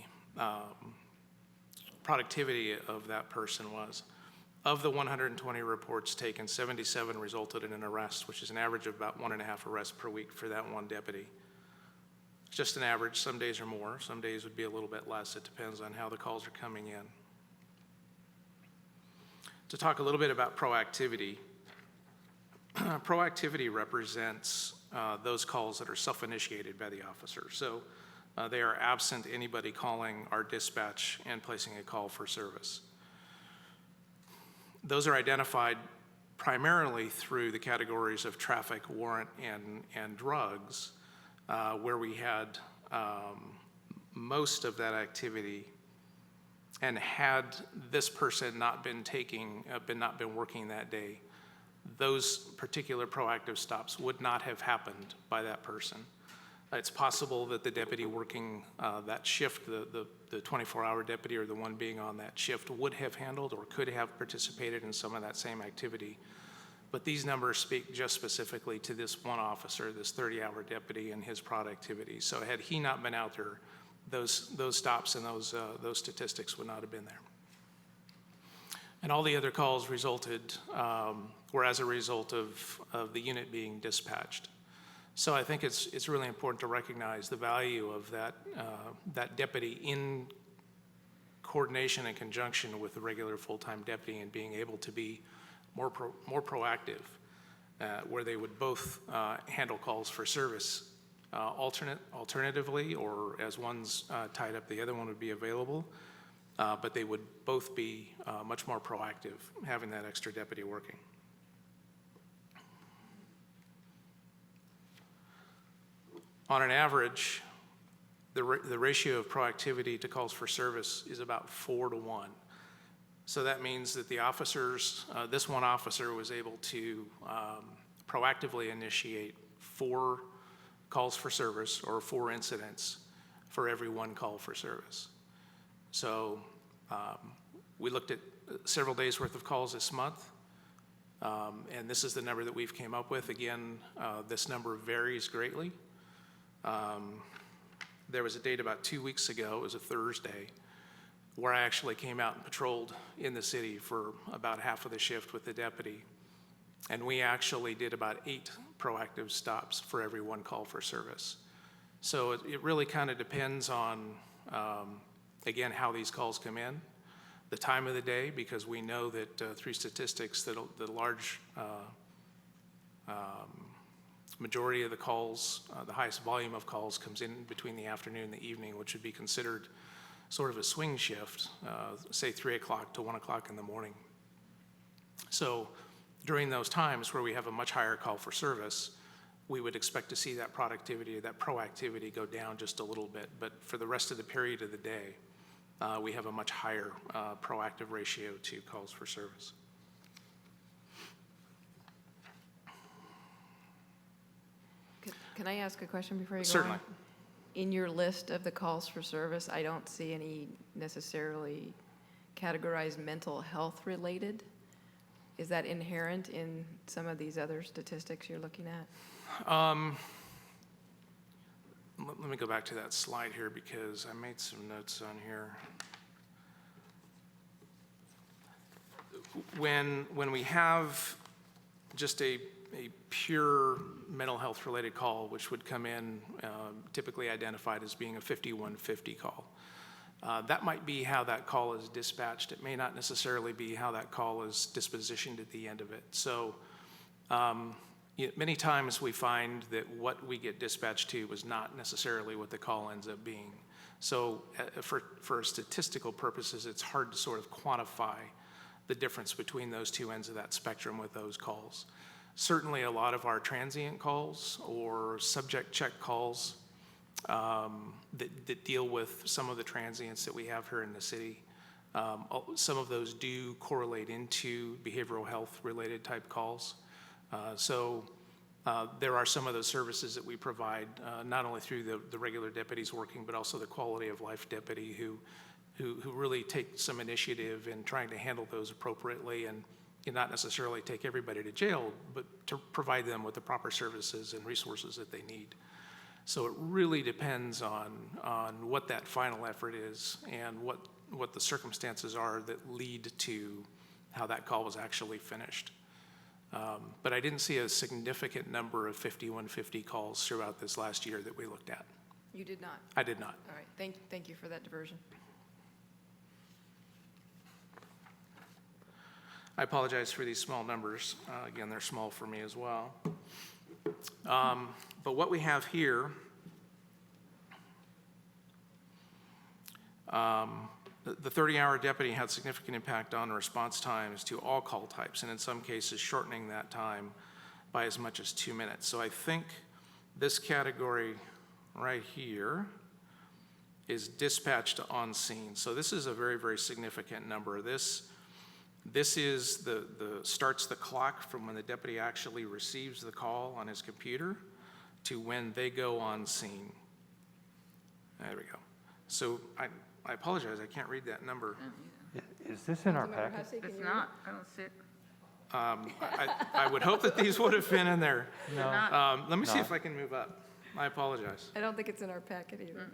productivity of that person was. Of the 120 reports taken, 77 resulted in an arrest, which is an average of about 1.5 arrests per week for that one deputy. It's just an average. Some days are more. Some days would be a little bit less. It depends on how the calls are coming in. To talk a little bit about proactivity, proactivity represents those calls that are self-initiated by the officer. So they are absent anybody calling our dispatch and placing a call for service. Those are identified primarily through the categories of traffic, warrant, and drugs, where we had most of that activity. And had this person not been working that day, those particular proactive stops would not have happened by that person. It's possible that the deputy working that shift, the 24-hour deputy or the one being on that shift would have handled or could have participated in some of that same activity. But these numbers speak just specifically to this one officer, this 30-hour deputy, and his productivity. So had he not been out there, those stops and those statistics would not have been there. And all the other calls were as a result of the unit being dispatched. So I think it's really important to recognize the value of that deputy in coordination and conjunction with the regular full-time deputy and being able to be more proactive, where they would both handle calls for service alternatively, or as one's tied up, the other one would be available, but they would both be much more proactive, having that extra deputy working. On an average, the ratio of proactivity to calls for service is about 4 to 1. So that means that the officers, this one officer was able to proactively initiate 4 calls for service or 4 incidents for every 1 call for service. So we looked at several days worth of calls this month, and this is the number that we've came up with. Again, this number varies greatly. There was a date about 2 weeks ago, it was a Thursday, where I actually came out and patrolled in the city for about half of the shift with the deputy. And we actually did about 8 proactive stops for every 1 call for service. So it really kind of depends on, again, how these calls come in, the time of the day, because we know that through statistics that the large majority of the calls, the highest volume of calls comes in between the afternoon and the evening, which would be considered sort of a swing shift, say 3 o'clock to 1 o'clock in the morning. So during those times where we have a much higher call for service, we would expect to see that productivity, that proactivity go down just a little bit. But for the rest of the period of the day, we have a much higher proactive ratio to calls for service. Can I ask a question before you go on? Certainly. In your list of the calls for service, I don't see any necessarily categorized mental health related. Is that inherent in some of these other statistics you're looking at? Let me go back to that slide here because I made some notes on here. When we have just a pure mental health related call, which would come in typically identified as being a 5150 call, that might be how that call is dispatched. It may not necessarily be how that call is dispositioned at the end of it. So many times we find that what we get dispatched to was not necessarily what the call ends up being. So for statistical purposes, it's hard to sort of quantify the difference between those two ends of that spectrum with those calls. Certainly a lot of our transient calls or subject check calls that deal with some of the transients that we have here in the city, some of those do correlate into behavioral health related type calls. So there are some of those services that we provide, not only through the regular deputies working, but also the quality of life deputy who really take some initiative in trying to handle those appropriately and not necessarily take everybody to jail, but to provide them with the proper services and resources that they need. So it really depends on what that final effort is and what the circumstances are that lead to how that call was actually finished. But I didn't see a significant number of 5150 calls throughout this last year that we looked at. You did not? I did not. All right, thank you for that diversion. I apologize for these small numbers. Again, they're small for me as well. But what we have here, the 30-hour deputy had significant impact on response times to all call types, and in some cases shortening that time by as much as 2 minutes. So I think this category right here is dispatch to on scene. So this is a very, very significant number. This is the starts the clock from when the deputy actually receives the call on his computer to when they go on scene. There we go. So I apologize, I can't read that number. Is this in our Councilmember packet? Hussey, can It's you not, I don't see it. I would hope that these would have been in there. Not, Let me see if I can move up. I apologize. I don't think it's in our packet either.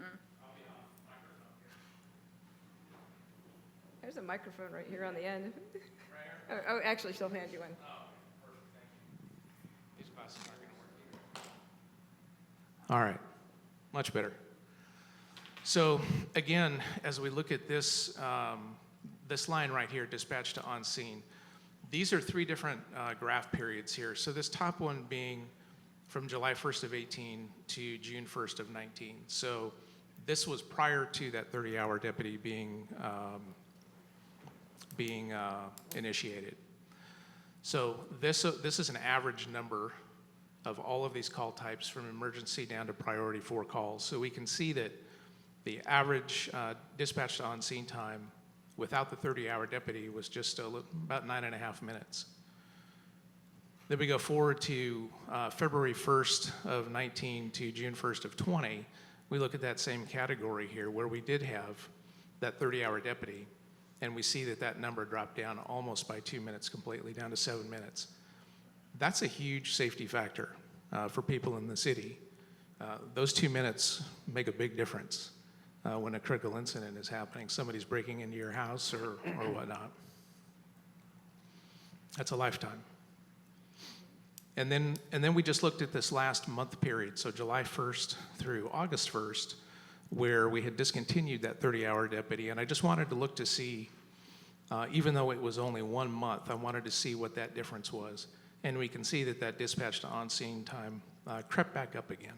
There's a microphone right here on the end. Oh, actually, she'll hand you one. These glasses aren't going to work either. All right, much better. So again, as we look at this, this line right here, dispatch to on scene, these are three different graph periods here. So this top one being from July 1st of 18 to June 1st of 19. So this was prior to that 30-hour deputy being initiated. So this is an average number of all of these call types from emergency down to priority 4 calls. So we can see that the average dispatch to on-scene time without the 30-hour deputy was just about 9.5 minutes. Then we go forward to February 1st of 19 to June 1st of 20. We look at that same category here where we did have that 30-hour deputy, and we see that that number dropped down almost by 2 minutes completely, down to 7 minutes. That's a huge safety factor for people in the city. Those 2 minutes make a big difference when a critical incident is happening. Somebody's breaking into your house or whatnot. That's a lifetime. And then we just looked at this last month period, so July 1st through August 1st, where we had discontinued that 30-hour deputy. And I just wanted to look to see, even though it was only 1 month, I wanted to see what that difference was. And we can see that that dispatch to on-scene time crept back up again.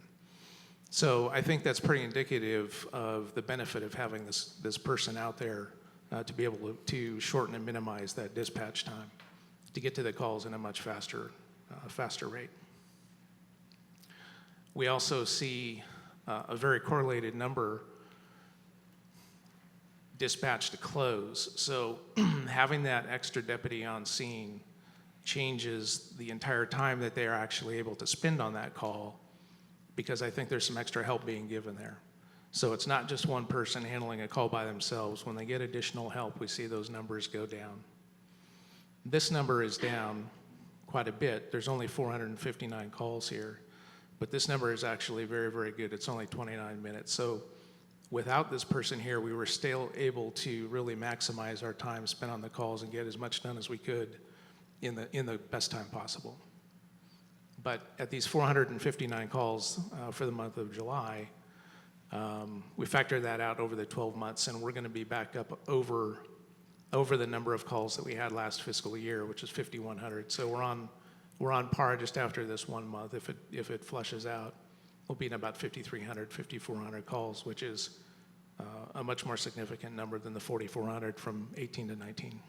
So I think that's pretty indicative of the benefit of having this person out there to be able to shorten and minimize that dispatch time to get to the calls in a much faster rate. We also see a very correlated number dispatched to close. So having that extra deputy on scene changes the entire time that they are actually able to spend on that call, because I think there's some extra help being given there. So it's not just one person handling a call by themselves. When they get additional help, we see those numbers go down. This number is down quite a bit. There's only 459 calls here, but this number is actually very, very good. It's only 29 minutes. So without this person here, we were still able to really maximize our time spent on the calls and get as much done as we could in the best time possible. But at these 459 calls for the month of July, we factor that out over the 12 months, and we're going to be back up over the number of calls that we had last fiscal year, which is 5,100. So we're on par just after this 1 month. If it flushes out, we'll be in about 5,300, 5,400 calls, which is a much more significant number than the 4,400 from 18 to 19.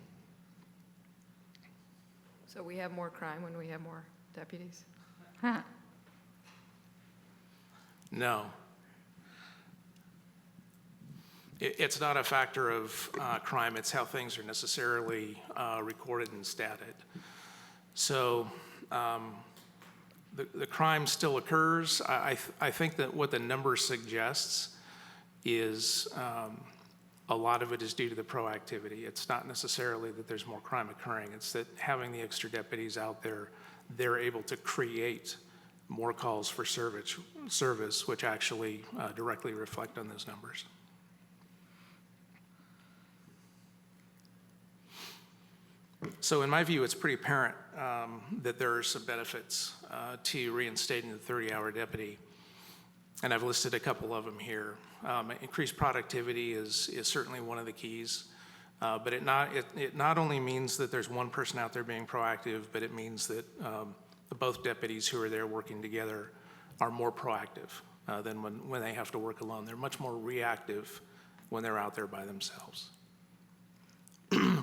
So we have more crime when we have more deputies? No. It's not a factor of crime, it's how things are necessarily recorded and statted. So the crime still occurs. I think that what the number suggests is a lot of it is due to the proactivity. It's not necessarily that there's more crime occurring. It's that having the extra deputies out there, they're able to create more calls for service, which actually directly reflect on those numbers. So in my view, it's pretty apparent that there are some benefits to reinstating the 30-hour deputy, and I've listed a couple of them here. Increased productivity is certainly one of the keys, but it not only means that there's one person out there being proactive, but it means that both deputies who are there working together are more proactive than when they have to work alone. They're much more reactive when they're out there by themselves.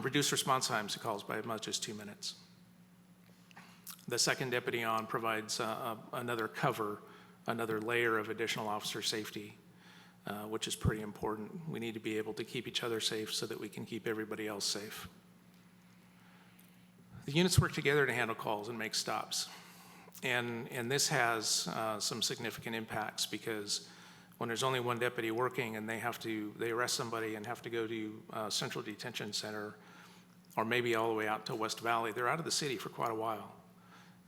Reduce response times to calls by as much as 2 minutes. The second deputy on provides another cover, another layer of additional officer safety, which is pretty important. We need to be able to keep each other safe so that we can keep everybody else safe. The units work together to handle calls and make stops. And this has some significant impacts because when there's only one deputy working and they arrest somebody and have to go to Central Detention Center or maybe all the way out to West Valley, they're out of the city for quite a while.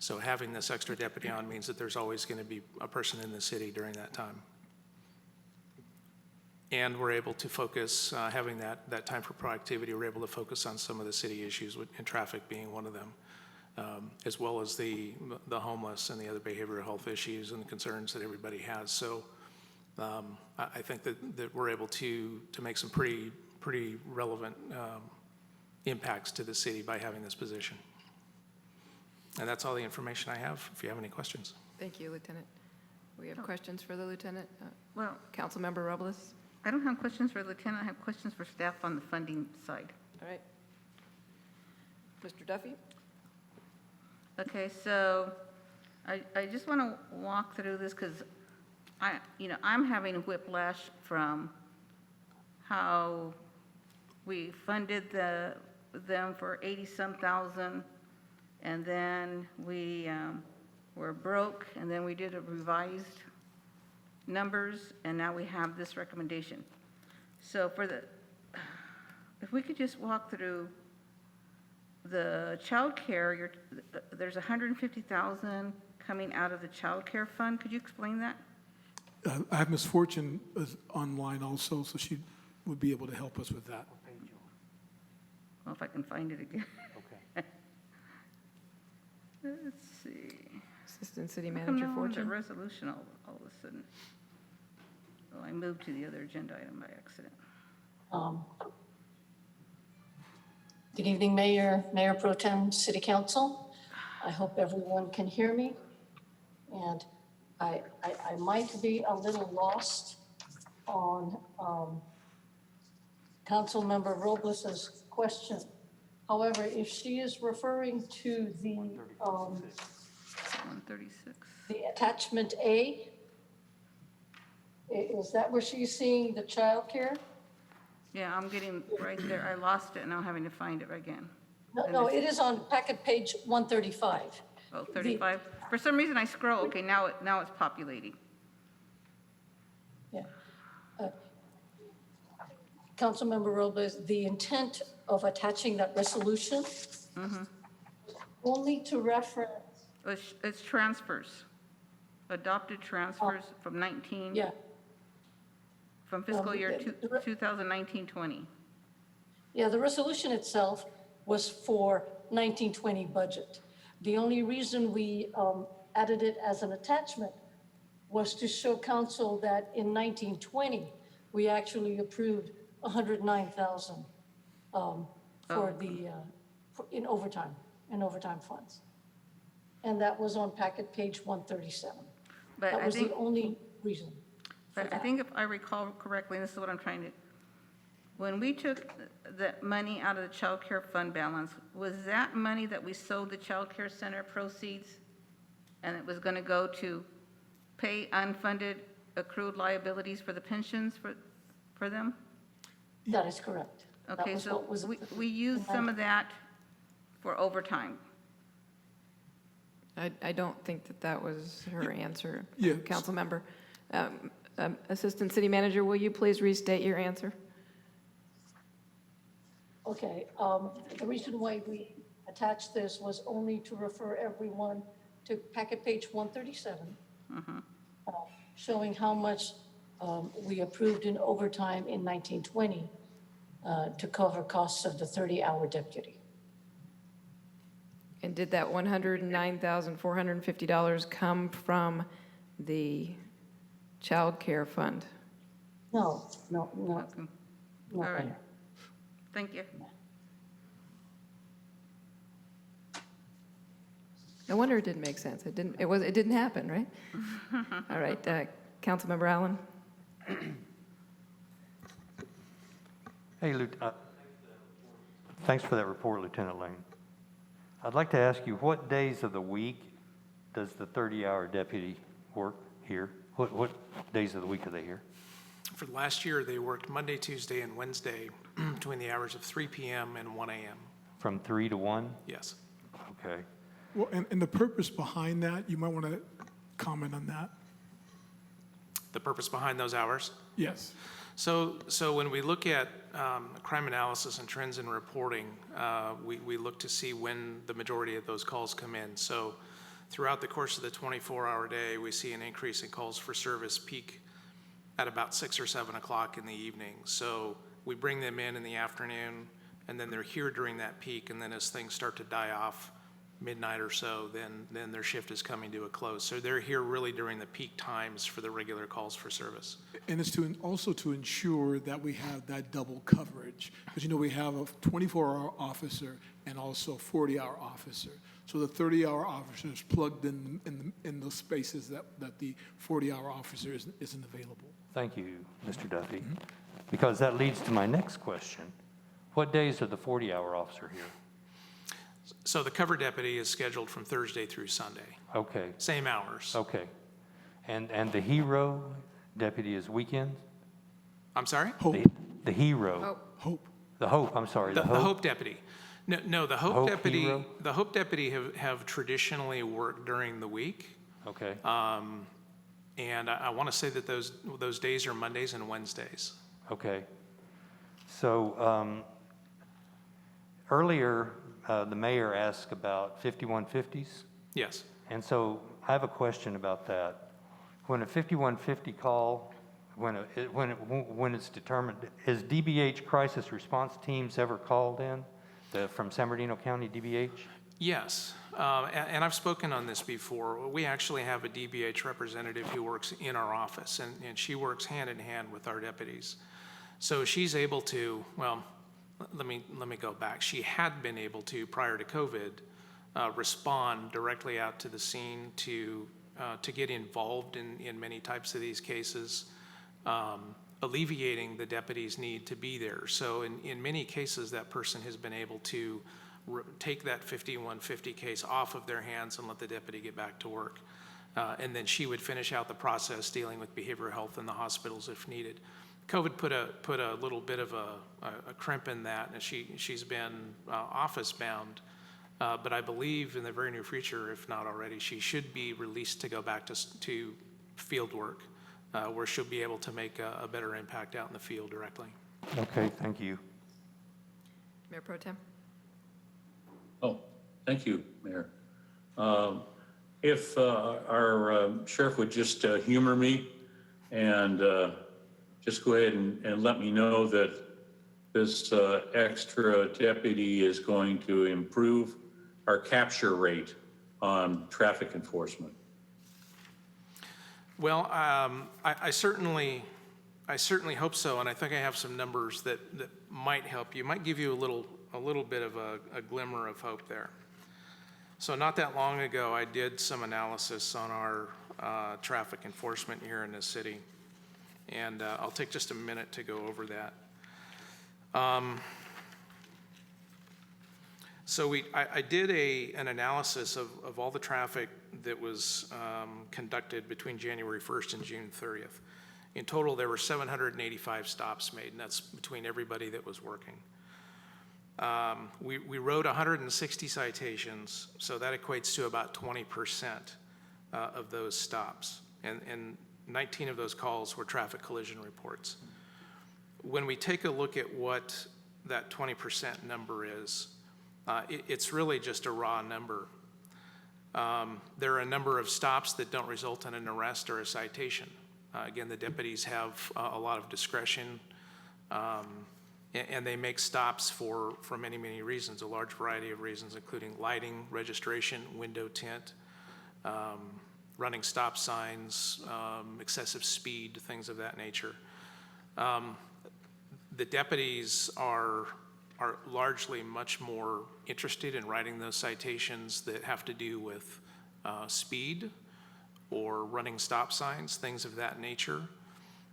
So having this extra deputy on means that there's always going to be a person in the city during that time. And we're able to focus, having that time for productivity, we're able to focus on some of the city issues, and traffic being one of them, as well as the homeless and the other behavioral health issues and the concerns that everybody has. So I think that we're able to make some pretty relevant impacts to the city by having this position. And that's all the information I have, if you have any questions. Thank you, Lieutenant. We have questions for the Lieutenant. Well, Councilmember Robles? I don't have questions for the Lieutenant. I have questions for staff on the funding side. All right. Mr. Duffy? Okay, so I just want to walk through this because I'm having a whiplash from how we funded them for 80-some thousand, and then we were broke, and then we did a revised numbers, and now we have this recommendation. So if we could just walk through the child care, there's 150,000 coming out of the child care fund. Could you explain that? I have Ms. Fortune online also, so she would be able to help us with that. Well, if I can find it again. Okay. Let's see. Assistant City How come Manager no one's a Fortune? resolution all of a sudden? Oh, I moved to the other agenda item by accident. Good evening, Mayor, Mayor Pro Tem, City Council. I hope everyone can hear me. And I might be a little lost on Councilmember Robles's question. However, if she is referring to the 136. the attachment A, is that where she's seeing the childcare? Yeah, I'm getting right there. I lost it, and I'm having to find it again. No, it is on packet page 135. Oh, 35. For some reason, I scroll. Okay, now it's populating. Yeah. Councilmember Robles, the intent of attaching that resolution only to reference, It's transfers, adopted transfers from 19. yeah, From fiscal year the- 2019-20. yeah, the resolution itself was for 1920 budget. The only reason we added it as an attachment was to show council that in 1920, we actually approved 109,000 for in overtime funds. And that was on packet page 137. But That I was the think, only reason. but I think if I recall correctly, and this is what I'm trying to, when we took the money out of the child care fund balance, was that money that we sold the child care center proceeds? And it was going to go to pay unfunded accrued liabilities for the pensions for them? That is correct. That Okay, was so what was- we used some of that for overtime. I don't think that was her answer, Yeah. Councilmember. Assistant City Manager, will you please restate your answer? Okay, the reason why we attached this was only to refer everyone to packet page 137, showing how much we approved in overtime in 1920 to cover costs of the 30-hour deputy. And did that $109,450 come from the child care fund? No, no, no. Okay. no. All right. Thank you. No wonder it didn't make sense. It didn't happen, right? All right, Councilmember Allen? Hey, thanks for that report, Lieutenant Lane. I'd like to ask you, what days of the week does the 30-hour deputy work here? What days of the week are they here? For last year, they worked Monday, Tuesday, and Wednesday between the hours of 3 p.m. and 1 a.m. From 3 to 1? Yes. Okay. Well, and the purpose behind that, you might want to comment on that. The purpose behind those hours? Yes. So when we look at crime analysis and trends in reporting, we look to see when the majority of those calls come in. So throughout the course of the 24-hour day, we see an increase in calls for service peak at about 6 or 7 o'clock in the evening. So we bring them in the afternoon, and then they're here during that peak, and then as things start to die off, midnight or so, then their shift is coming to a close. So they're here really during the peak times for the regular calls for service. And it's also to ensure that we have that double coverage. Because, we have a 24-hour officer and also a 40-hour officer. So the 30-hour officer is plugged in those spaces that the 40-hour officer isn't available. Thank you, Mr. Duffy. Because that leads to my next question. What days are the 40-hour officer here? So the cover deputy is scheduled from Thursday through Sunday. Okay. Same hours. Okay. And the hero deputy is weekends? I'm sorry? Hope. The hero. Oh, Hope. The Hope, I'm sorry. The Hope deputy. No, the Hope Hope deputy. hero? The Hope deputy have traditionally worked during the week, Okay. and I want to say that those days are Mondays and Wednesdays. Okay. So earlier, the mayor asked about 5150s. Yes. And so I have a question about that. When a 5150 call, when it's determined, is DBH crisis response teams ever called in from San Bernardino County DBH? Yes, and I've spoken on this before. We actually have a DBH representative who works in our office, and she works hand in hand with our deputies. So she's able to, well, let me go back. She had been able to, prior to COVID, respond directly out to the scene to get involved in many types of these cases, alleviating the deputy's need to be there. So in many cases, that person has been able to take that 5150 case off of their hands and let the deputy get back to work. And then she would finish out the process dealing with behavioral health in the hospitals if needed. COVID put a little bit of a crimp in that, and she's been office bound. But I believe in the very near future, if not already, she should be released to go back to field work, where she'll be able to make a better impact out in the field directly. Okay, thank you. Mayor Pro Tem? Oh, thank you, Mayor. If our sheriff would just humor me and just go ahead and let me know that this extra deputy is going to improve our capture rate on traffic enforcement. Well, I certainly hope so, and I think I have some numbers that might help you, might give you a little bit of a glimmer of hope there. So not that long ago, I did some analysis on our traffic enforcement here in the city, and I'll take just a minute to go over that. So I did an analysis of all the traffic that was conducted between January 1st and June 30th. In total, there were 785 stops made, and that's between everybody that was working. We wrote 160 citations, so that equates to about 20% of those stops, and 19 of those calls were traffic collision reports. When we take a look at what that 20% number is, it's really just a raw number. There are a number of stops that don't result in an arrest or a citation. Again, the deputies have a lot of discretion And they make stops for many, many reasons, a large variety of reasons, including lighting, registration, window tint, running stop signs, excessive speed, things of that nature. The deputies are largely much more interested in writing those citations that have to do with speed or running stop signs, things of that nature.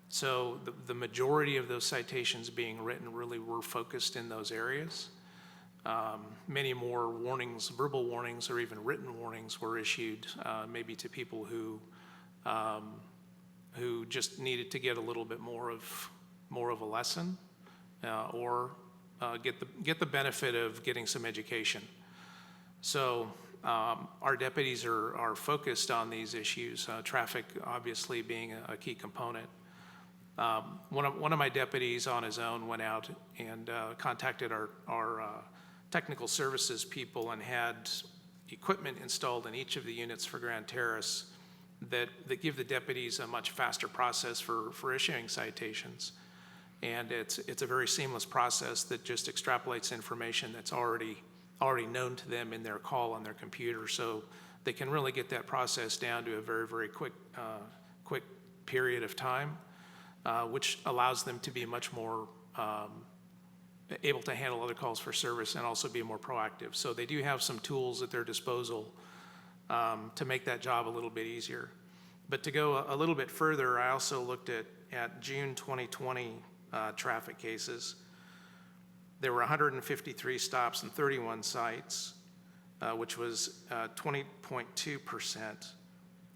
So the majority of those citations being written really were focused in those areas. Many more warnings, verbal warnings or even written warnings were issued maybe to people who just needed to get a little bit more of a lesson or get the benefit of getting some education. So our deputies are focused on these issues, traffic obviously being a key component. One of my deputies on his own went out and contacted our technical services people and had equipment installed in each of the units for Grand Terrace that give the deputies a much faster process for issuing citations. And it's a very seamless process that just extrapolates information that's already known to them in their call on their computer. So they can really get that process down to a very, very quick period of time. Which allows them to be much more able to handle other calls for service and also be more proactive. So they do have some tools at their disposal to make that job a little bit easier. But to go a little bit further, I also looked at June 2020 traffic cases. There were 153 stops and 31 sites, which was 20.2%.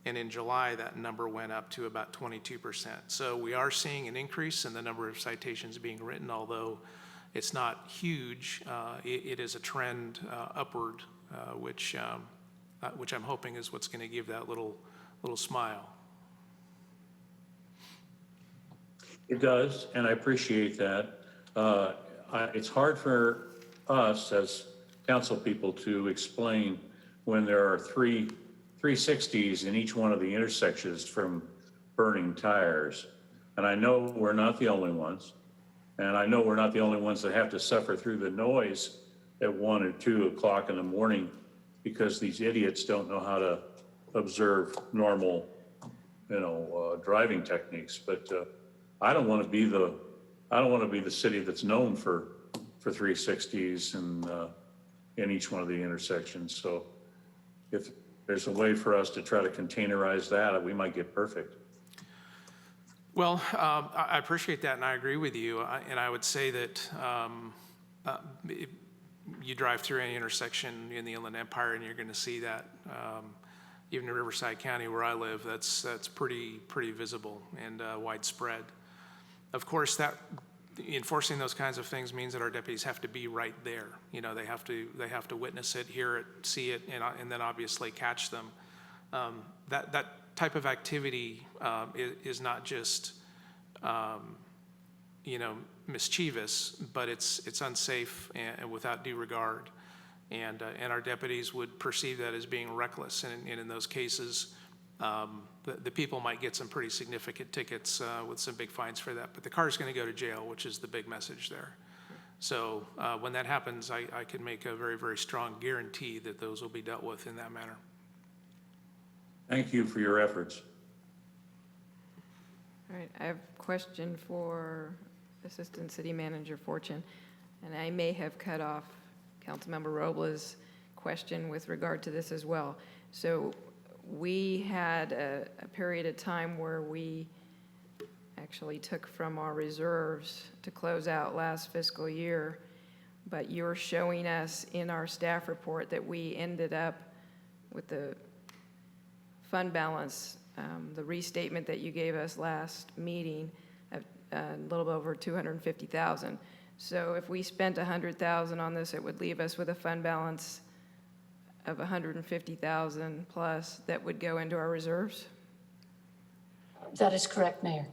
And in July, that number went up to about 22%. So we are seeing an increase in the number of citations being written, although it's not huge. It is a trend upward, which I'm hoping is what's going to give that little smile. It does, and I appreciate that. It's hard for us as council people to explain when there are 360s in each one of the intersections from burning tires. And I know we're not the only ones. And I know we're not the only ones that have to suffer through the noise at 1 or 2 o'clock in the morning because these idiots don't know how to observe normal, driving techniques. But I don't want to be the city that's known for 360s and in each one of the intersections. So if there's a way for us to try to containerize that, we might get perfect. Well, I appreciate that, and I agree with you. And I would say that if you drive through any intersection in the Inland Empire, and you're going to see that. Even in Riverside County, where I live, that's pretty visible and widespread. Of course, that enforcing those kinds of things means that our deputies have to be right there. They have to witness it, hear it, see it, and then obviously catch them. That type of activity is not just mischievous, but it's unsafe and without due regard. And our deputies would perceive that as being reckless. And in those cases, the people might get some pretty significant tickets with some big fines for that. But the car is going to go to jail, which is the big message there. So when that happens, I can make a very, very strong guarantee that those will be dealt with in that manner. Thank you for your efforts. All right, I have a question for Assistant City Manager Fortune, and I may have cut off Councilmember Robles' question with regard to this as well. So we had a period of time where we actually took from our reserves to close out last fiscal year, but you're showing us in our staff report that we ended up with the fund balance, the restatement that you gave us last meeting, a little over $250,000. So if we spent $100,000 on this, it would leave us with a fund balance of $150,000 plus that would go into our reserves? That is correct, Mayor.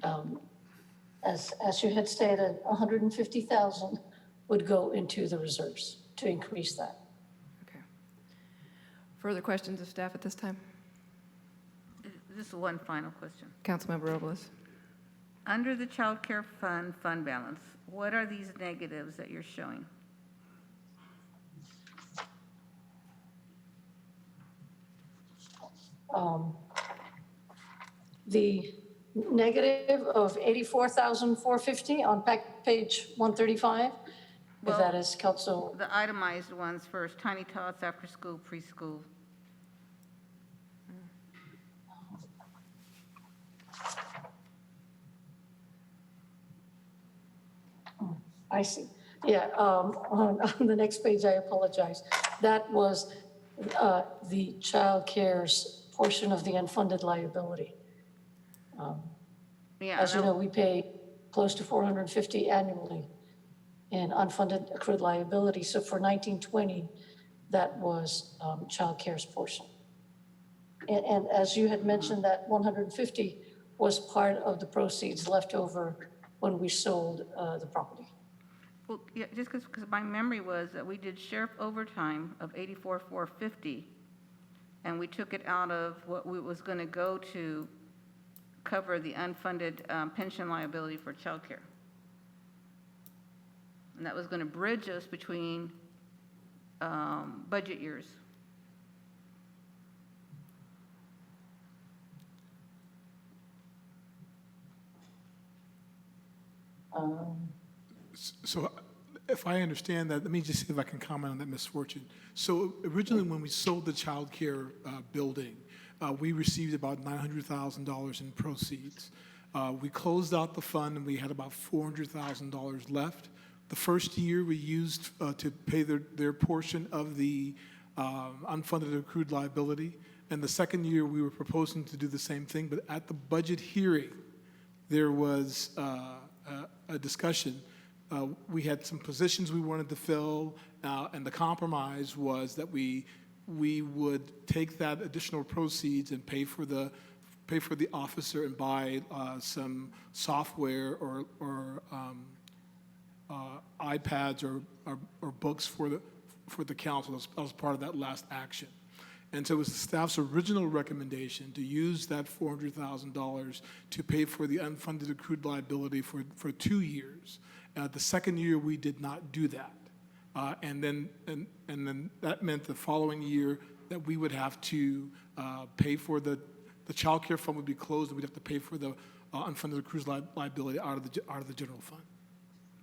Okay. As you had stated, 150,000 would go into the reserves to increase that. Okay. Further questions of staff at this time? Just one final question. Councilmember Robles. under the child care fund balance, what are these negatives that you're showing? The negative of 84,450 on page 135, if that Well, is council. The itemized ones first, tiny tots, after school, preschool. I see. Yeah, on the next page, I apologize. That was the child care's portion of the unfunded liability. Yeah, As you and know, we pay close to 450 annually in unfunded accrued liability. So for 1920, that was child care's portion. And as you had mentioned, that 150 was part of the proceeds left over when we sold the property. well, yeah, just because my memory was that we did sheriff overtime of 84,450, and we took it out of what we was going to go to cover the unfunded pension liability for childcare. And that was going to bridge us between budget years. So if I understand that, let me just see if I can comment on that misfortune. So originally, when we sold the child care building, we received about $900,000 in proceeds. We closed out the fund and we had about $400,000 left. The first year we used to pay their portion of the unfunded accrued liability. And the second year we were proposing to do the same thing, but at the budget hearing, there was a discussion. We had some positions we wanted to fill, and the compromise was that we would take that additional proceeds and pay for the officer and buy some software or iPads or books for the council. That was part of that last action. And so it was the staff's original recommendation to use that $400,000 to pay for the unfunded accrued liability for 2 years. The second year, we did not do that. And then that meant the following year that we would have to pay for the child care fund would be closed, and we'd have to pay for the unfunded accrued liability out of the general fund.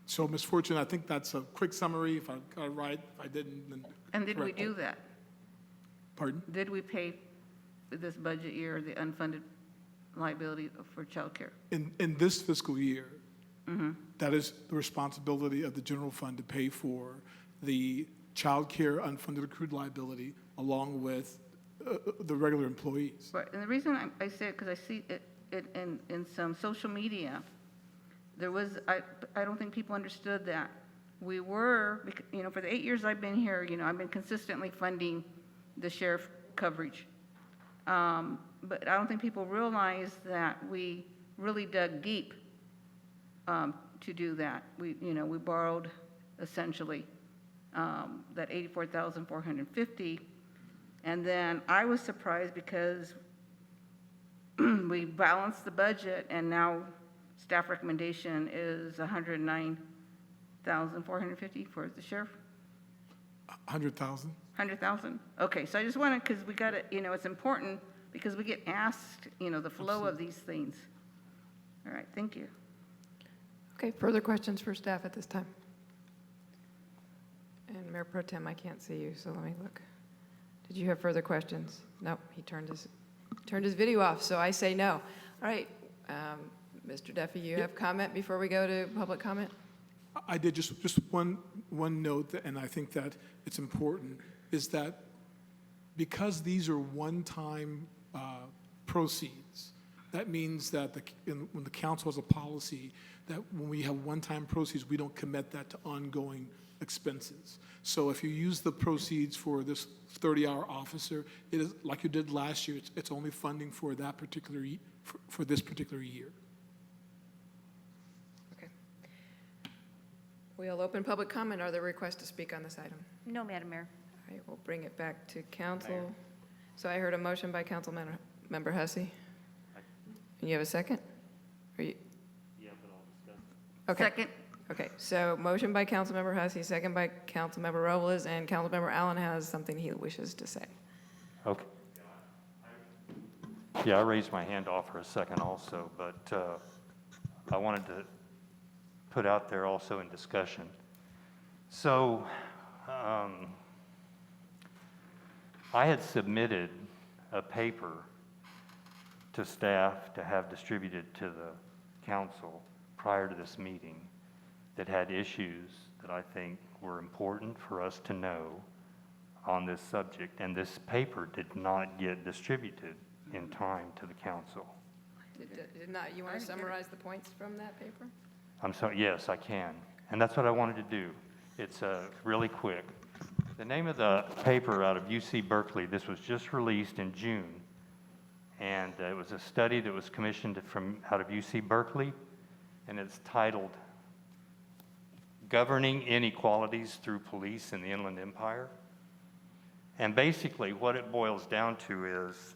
So, Ms. Fortune, I think that's a quick summary. If I got it right, if I didn't, then And did we correct do me. that? Pardon? Did we pay this budget year the unfunded liability for childcare? In this fiscal year, that is the responsibility of the general fund to pay for the child care unfunded accrued liability along with the regular employees. Right, and the reason I say it, because I see it in some social media, there was, I don't think people understood that. We were, for the 8 years I've been here, I've been consistently funding the sheriff coverage. But I don't think people realize that we really dug deep to do that. We borrowed essentially that 84,450. And then I was surprised because we balanced the budget and now staff recommendation is 109,450 for the sheriff. 100,000? 100,000? Okay, so I just wanted, because we got to, it's important because we get asked, the flow of these things. All right, thank you. Okay, further questions for staff at this time? And Mayor Pro Tem, I can't see you, so let me look. Did you have further questions? No, he turned his video off, so I say no. All right, Mr. Duffy, you have comment before we go to public comment? I did just one note, and I think that it's important, is that because these are one-time proceeds, that means that when the council has a policy that when we have one-time proceeds, we don't commit that to ongoing expenses. So if you use the proceeds for this 30-hour officer, it is like you did last year. It's only funding for that particular for this particular year. Okay. We'll open public comment. Are there requests to speak on this item? No, Madam Mayor. All right, we'll bring it back to council. So I heard a motion by Councilmember Hussey. And you have a second? Or you? Okay. Second. Okay, so motion by Councilmember Hussey, second by Councilmember Robles, and Councilmember Allen has something he wishes to say. Okay. Yeah, I raised my hand off for a second also, but I wanted to put out there also in discussion. So I had submitted a paper to staff to have distributed to the council prior to this meeting that had issues that I think were important for us to know on this subject, and this paper did not get distributed in time to the council. Did not, you want to summarize the points from that paper? I'm sorry, yes, I can. And that's what I wanted to do. It's really quick. The name of the paper out of UC Berkeley, this was just released in June, and it was a study that was commissioned from out of UC Berkeley, and it's titled Governing Inequalities Through Police in the Inland Empire. And basically what it boils down to is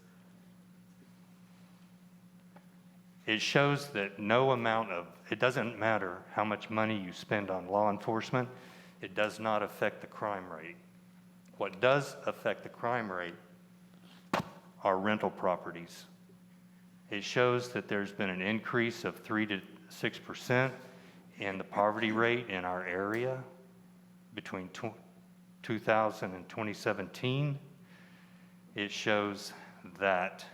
it shows that no amount of, it doesn't matter how much money you spend on law enforcement, it does not affect the crime rate. What does affect the crime rate are rental properties. It shows that there's been an increase of 3 to 6% in the poverty rate in our area between 2000 and 2017. It shows that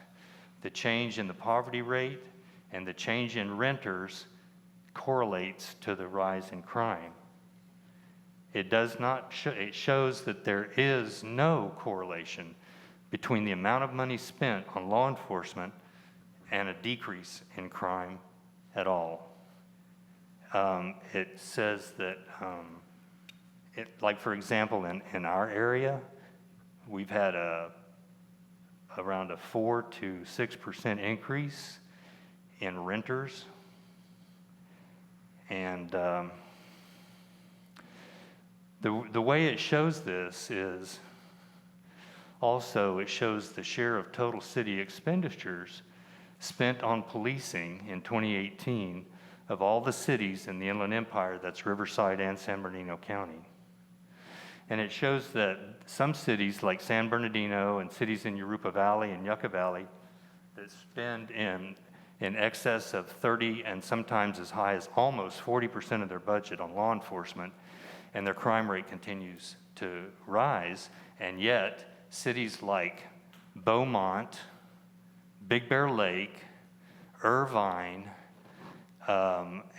the change in the poverty rate and the change in renters correlates to the rise in crime. It does not it shows that there is no correlation between the amount of money spent on law enforcement and a decrease in crime at all. It says that, like for example, in our area, we've had around a 4 to 6% increase in renters, and the way it shows this is also it shows the share of total city expenditures spent on policing in 2018 of all the cities in the Inland Empire, that's Riverside and San Bernardino County. And it shows that some cities like San Bernardino and cities in Yucca Valley and Yucca Valley that spend in excess of 30 and sometimes as high as almost 40% of their budget on law enforcement, and their crime rate continues to rise. And yet, cities like Beaumont, Big Bear Lake, Irvine,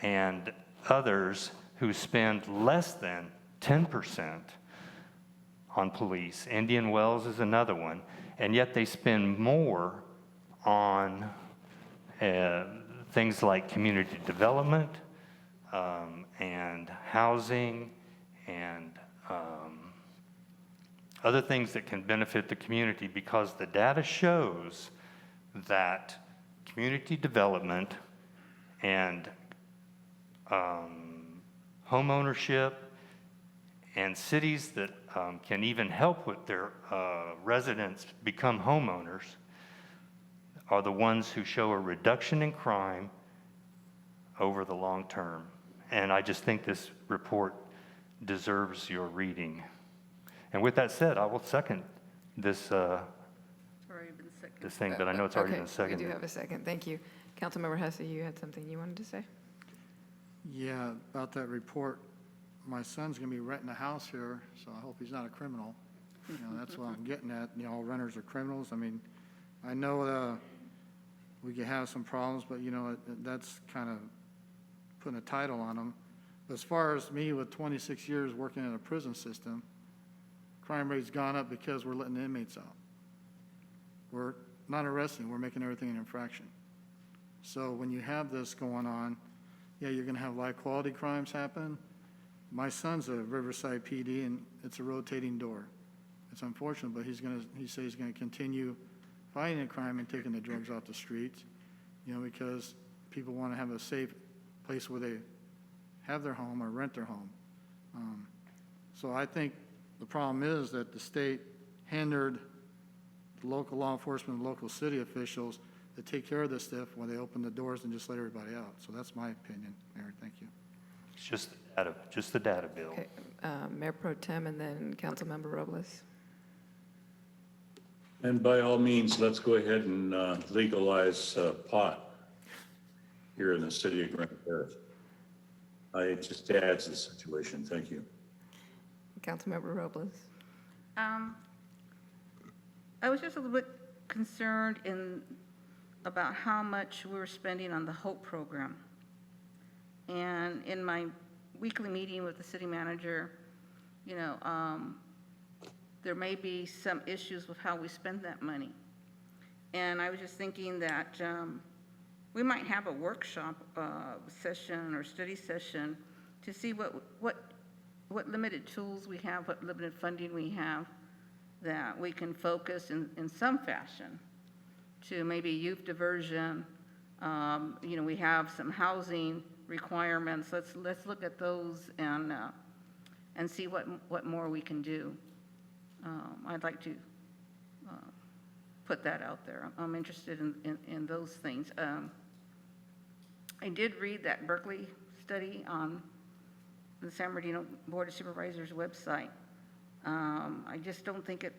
and others who spend less than 10% on police. Indian Wells is another one, and yet they spend more on things like community development and housing and other things that can benefit the community, because the data shows that community development and home ownership and cities that can even help with their residents become homeowners are the ones who show a reduction in crime over the long term. And I just think this report deserves your reading. And with that said, I will second this this thing, but I know it's already been seconded. We do have a second. Thank you. Councilmember Hussey, you had something you wanted to say? Yeah, about that report, my son's gonna be renting a house here, so I hope he's not a criminal. You know, that's what I'm getting at, you know, all renters are criminals. I mean, I know we could have some problems, but you know, that's kind of putting a title on them. But as far as me, with 26 years working in a prison system, crime rate's gone up because we're letting the inmates out. We're not arresting, we're making everything an infraction. So when you have this going on, yeah, you're gonna have life-quality crimes happen. My son's a Riverside PD, and it's a rotating door. It's unfortunate, but he says he's gonna continue fighting the crime and taking the drugs off the streets, you know, because people wanna have a safe place where they have their home or rent their home. So I think the problem is that the state hindered the local law enforcement and local city officials to take care of this stuff when they open the doors and just let everybody out. So that's my opinion, Mayor. Thank you. Just the data bill. Okay, Mayor Pro Tem and then Councilmember Robles. And by all means, let's go ahead and legalize pot here in the city of Grand Terrace. It just adds to the situation. Thank you. Councilmember Robles. I was just a little bit concerned about how much we were spending on the HOPE program. And in my weekly meeting with the city manager, there may be some issues with how we spend that money. And I was just thinking that we might have a workshop session or study session to see what limited tools we have, what limited funding we have, that we can focus in some fashion to maybe youth diversion. We have some housing requirements. Let's look at those and see what more we can do. I'd like to put that out there. I'm interested in those things. I did read that Berkeley study on the San Bernardino Board of Supervisors website. I just don't think it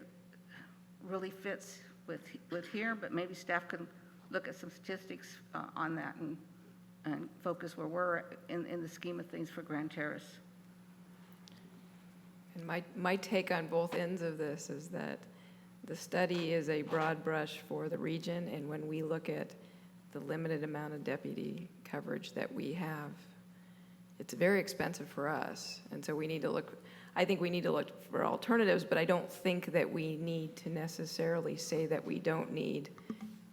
really fits with here, but maybe staff can look at some statistics on that and focus where we're in the scheme of things for Grand Terrace. And my take on both ends of this is that the study is a broad brush for the region, and when we look at the limited amount of deputy coverage that we have, it's very expensive for us. And so I think we need to look for alternatives, but I don't think that we need to necessarily say that we don't need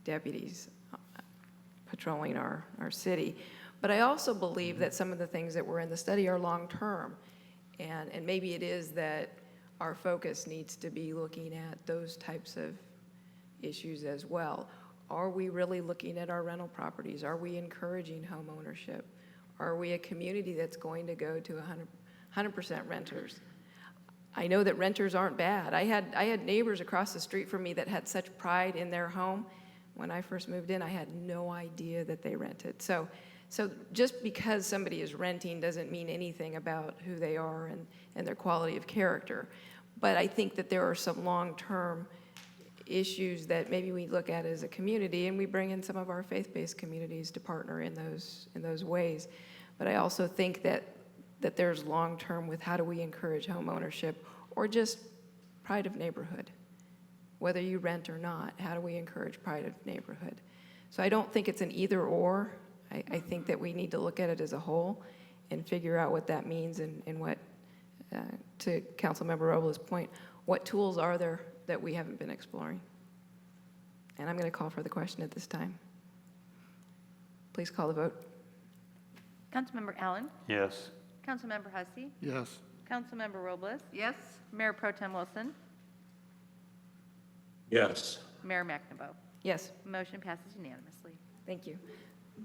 deputies patrolling our city. But I also believe that some of the things that were in the study are long-term. And maybe it is that our focus needs to be looking at those types of issues as well. Are we really looking at our rental properties? Are we encouraging home ownership? Are we a community that's going to go to 100% renters? I know that renters aren't bad. I had neighbors across the street from me that had such pride in their home. When I first moved in, I had no idea that they rented. So just because somebody is renting doesn't mean anything about who they are and their quality of character. But I think that there are some long-term issues that maybe we look at as a community, and we bring in some of our faith-based communities to partner in those ways. But I also think that there's long-term with how do we encourage home ownership or just pride of neighborhood. Whether you rent or not, how do we encourage pride of neighborhood? So I don't think it's an either or. I think that we need to look at it as a whole and figure out what that means and what, to Councilmember Robles' point, what tools are there that we haven't been exploring? And I'm going to call for the question at this time. Please call the vote. Councilmember Allen? Yes. Councilmember Hussey? Yes. Councilmember Robles? Yes? Mayor Pro Tem Wilson? Yes. Mayor McNabo? Yes. Motion passes unanimously. Thank you.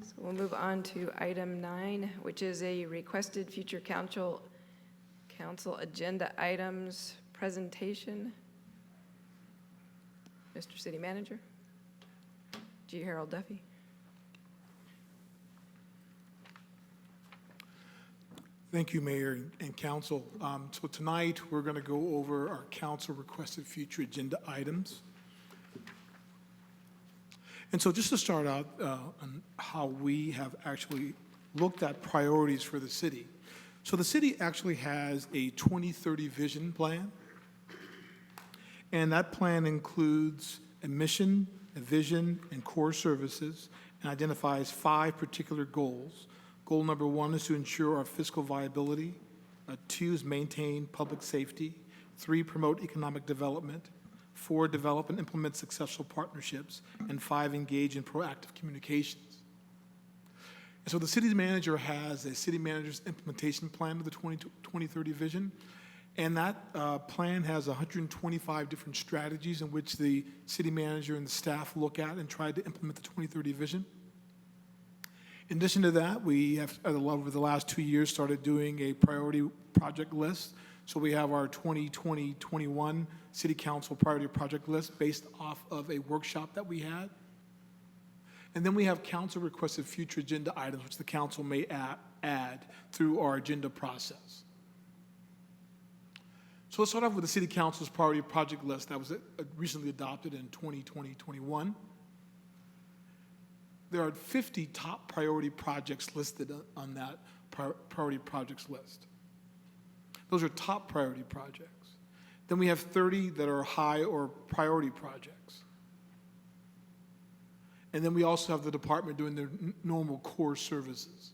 So we'll move on to item 9, which is a requested future council agenda items presentation. Mr. City Manager. G. Harold Duffy. Thank you, Mayor and Council. So tonight, we're going to go over our council requested future agenda items. And so just to start out on how we have actually looked at priorities for the city. So the city actually has a 2030 vision plan. And that plan includes a mission, a vision, and core services, and identifies 5 particular goals. Goal number 1 is to ensure our fiscal viability. 2 is maintain public safety. 3, promote economic development. 4, develop and implement successful partnerships. And 5, engage in proactive communications. And so the city manager has a city manager's implementation plan of the 2030 vision. And that plan has 125 different strategies in which the city manager and the staff look at and try to implement the 2030 vision. In addition to that, we have, over the last 2 years, started doing a priority project list. So we have our 2020-21 City Council priority project list based off of a workshop that we had. And then we have council requested future agenda items, which the council may add through our agenda process. So let's start off with the City Council's priority project list that was recently adopted in 2020-21. There are 50 top priority projects listed on that priority projects list. Those are top priority projects. Then we have 30 that are high or priority projects. And then we also have the department doing their normal core services.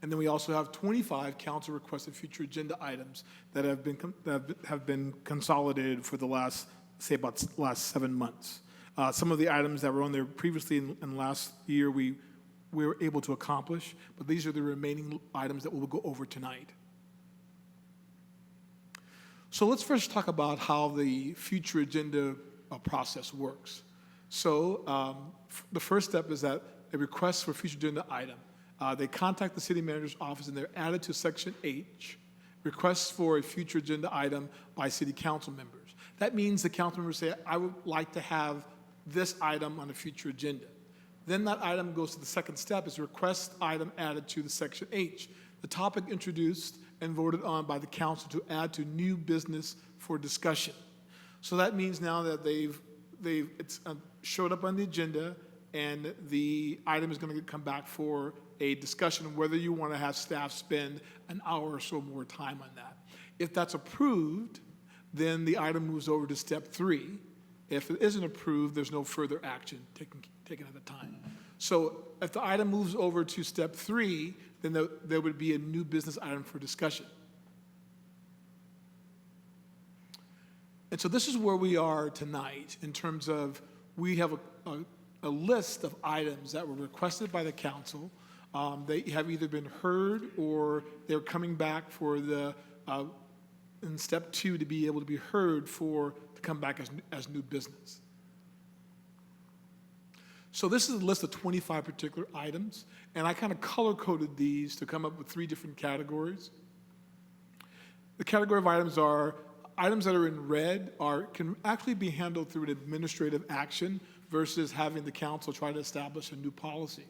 And then we also have 25 council requested future agenda items that have been consolidated for the last 7 months. Some of the items that were on there previously in last year we were able to accomplish, but these are the remaining items that we'll go over tonight. So let's first talk about how the future agenda process works. So the first step is that a request for future agenda item. They contact the city manager's office and they're added to section H, requests for a future agenda item by city council members. That means the council members say, I would like to have this item on a future agenda. Then that item goes to the second step, is a request item added to the section H. The topic introduced and voted on by the council to add to new business for discussion. So that means now that it's showed up on the agenda and the item is going to come back for a discussion of whether you want to have staff spend an hour or so more time on that. If that's approved, then the item moves over to step 3. If it isn't approved, there's no further action taken at the time. So if the item moves over to step 3, then there would be a new business item for discussion. And so this is where we are tonight in terms of we have a list of items that were requested by the council. They have either been heard or they're coming back for in step 2 to be able to be heard to come back as new business. So this is a list of 25 particular items, and I kind of color-coded these to come up with 3 different categories. The category of items are items that are in red can actually be handled through an administrative action versus having the council try to establish a new policy.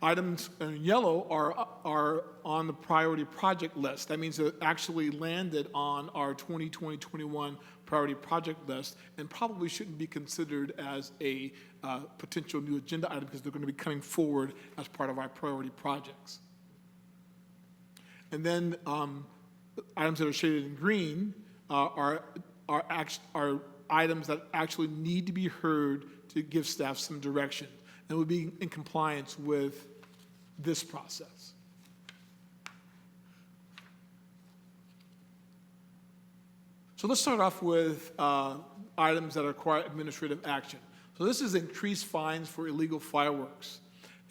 Items in yellow are on the priority project list. That means it actually landed on our 2020-21 priority project list and probably shouldn't be considered as a potential new agenda item because they're going to be coming forward as part of our priority projects. And then items that are shaded in green are items that actually need to be heard to give staff some direction and would be in compliance with this process. So let's start off with items that require administrative action. So this is increased fines for illegal fireworks.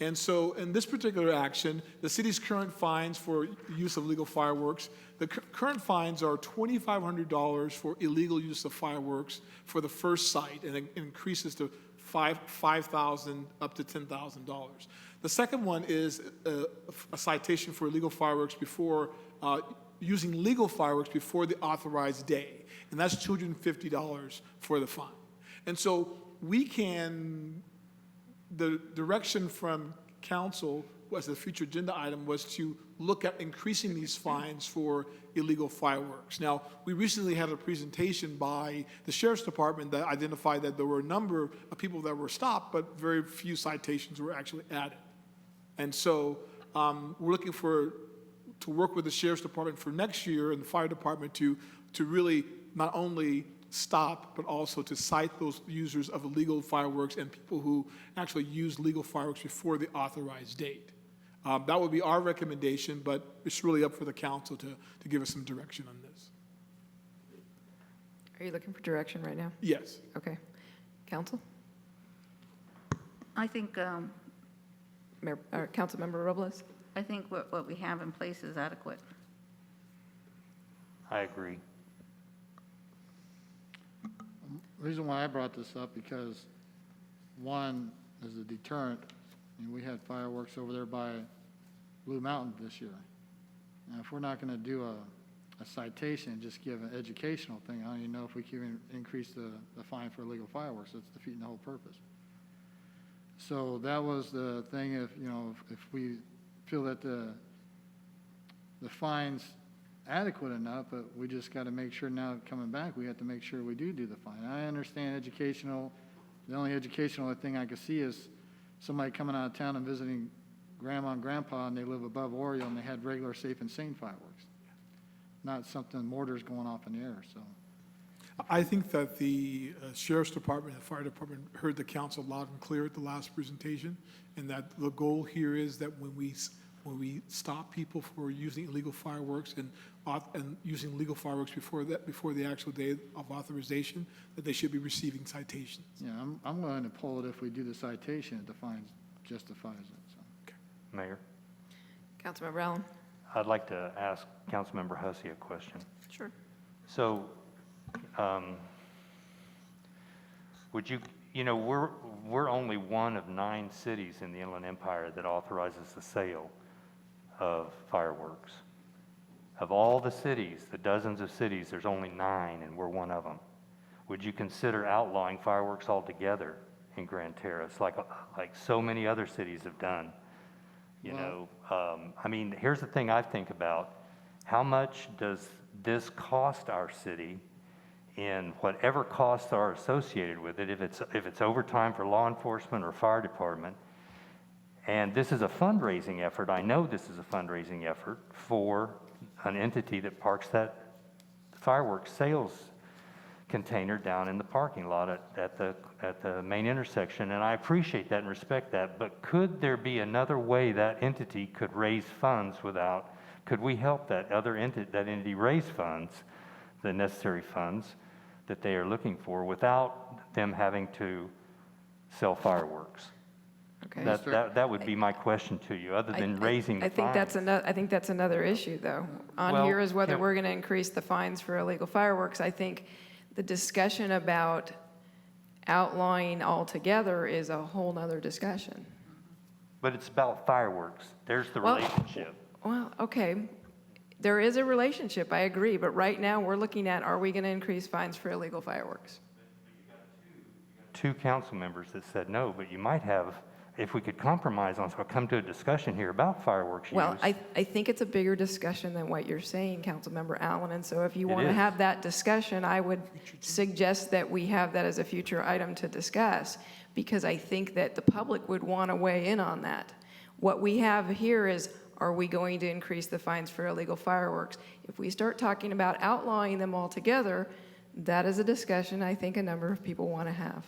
And so in this particular action, the city's current fines for use of illegal fireworks, the current fines are $2,500 for illegal use of fireworks for the first site, and it increases to $5,000 up to $10,000. The second one is a citation for illegal fireworks before using legal fireworks before the authorized day, and that's $250 for the fine. And so the direction from council as a future agenda item was to look at increasing these fines for illegal fireworks. Now, we recently had a presentation by the Sheriff's Department that identified that there were a number of people that were stopped, but very few citations were actually added. And so we're looking to work with the Sheriff's Department for next year and the Fire Department to really not only stop, but also to cite those users of illegal fireworks and people who actually use legal fireworks before the authorized date. That would be our recommendation, but it's really up for the council to give us some direction on this. Are you looking for direction right now? Yes. Okay. Council? I think, Councilmember Robles? I think what we have in place is adequate. I agree. The reason why I brought this up because, one, as a deterrent, we had fireworks over there by Blue Mountain this year. Now, if we're not going to do a citation, just give an educational thing, I don't even know if we can even increase the fine for illegal fireworks. That's defeating the whole purpose. So that was the thing, if, you know, if we feel that the fine's adequate enough, but we just got to make sure now coming back, we have to make sure we do the fine. I understand educational, the only educational thing I could see is somebody coming out of town and visiting grandma and grandpa, and they live above Oriole, and they had regular safe and sane fireworks. Not something, mortars going off in the air, so. I think that the Sheriff's Department and the Fire Department heard the council loud and clear at the last presentation, and that the goal here is that when we stop people for using illegal fireworks and using legal fireworks before the actual day of authorization, that they should be receiving citations. Yeah, I'm willing to pull it if we do the citation, if the fine justifies it, so. Mayor, Councilmember Allen? I'd like to ask Councilmember Hussey a question. Sure. So, would you, you know, we're only one of 9 cities in the Inland Empire that authorizes the sale of fireworks. Of all the cities, the dozens of cities, there's only 9, and we're one of them. Would you consider outlawing fireworks altogether in Grand Terrace, like so many other cities have done? You know, I mean, here's the thing I think about. How much does this cost our city in whatever costs are associated with it, if it's overtime for law enforcement or fire department? And this is a fundraising effort. I know this is a fundraising effort for an entity that parks that fireworks sales container down in the parking lot at the main intersection, and I appreciate that and respect that, but could there be another way that entity could raise funds without, could we help that entity raise funds, the necessary funds that they are looking for, without them having to sell fireworks? Okay. That would be my question to you, other than raising I think fines. I think that's another issue, though. On Well, here is whether can- we're going to increase the fines for illegal fireworks. I think the discussion about outlawing altogether is a whole nother discussion. But it's about fireworks. There's the Well- relationship. Well, okay, there is a relationship, I agree, but right now, we're looking at, are we going to increase fines for illegal fireworks? 2 council members that said no, but you might have, if we could compromise on, so come to a discussion here about fireworks use. Well, I think it's a bigger discussion than what you're saying, Councilmember Allen, and so if you It want to is. have that discussion, I would suggest that we have that as a future item to discuss, because I think that the public would want to weigh in on that. What we have here is, are we going to increase the fines for illegal fireworks? If we start talking about outlawing them altogether, that is a discussion I think a number of people want to have.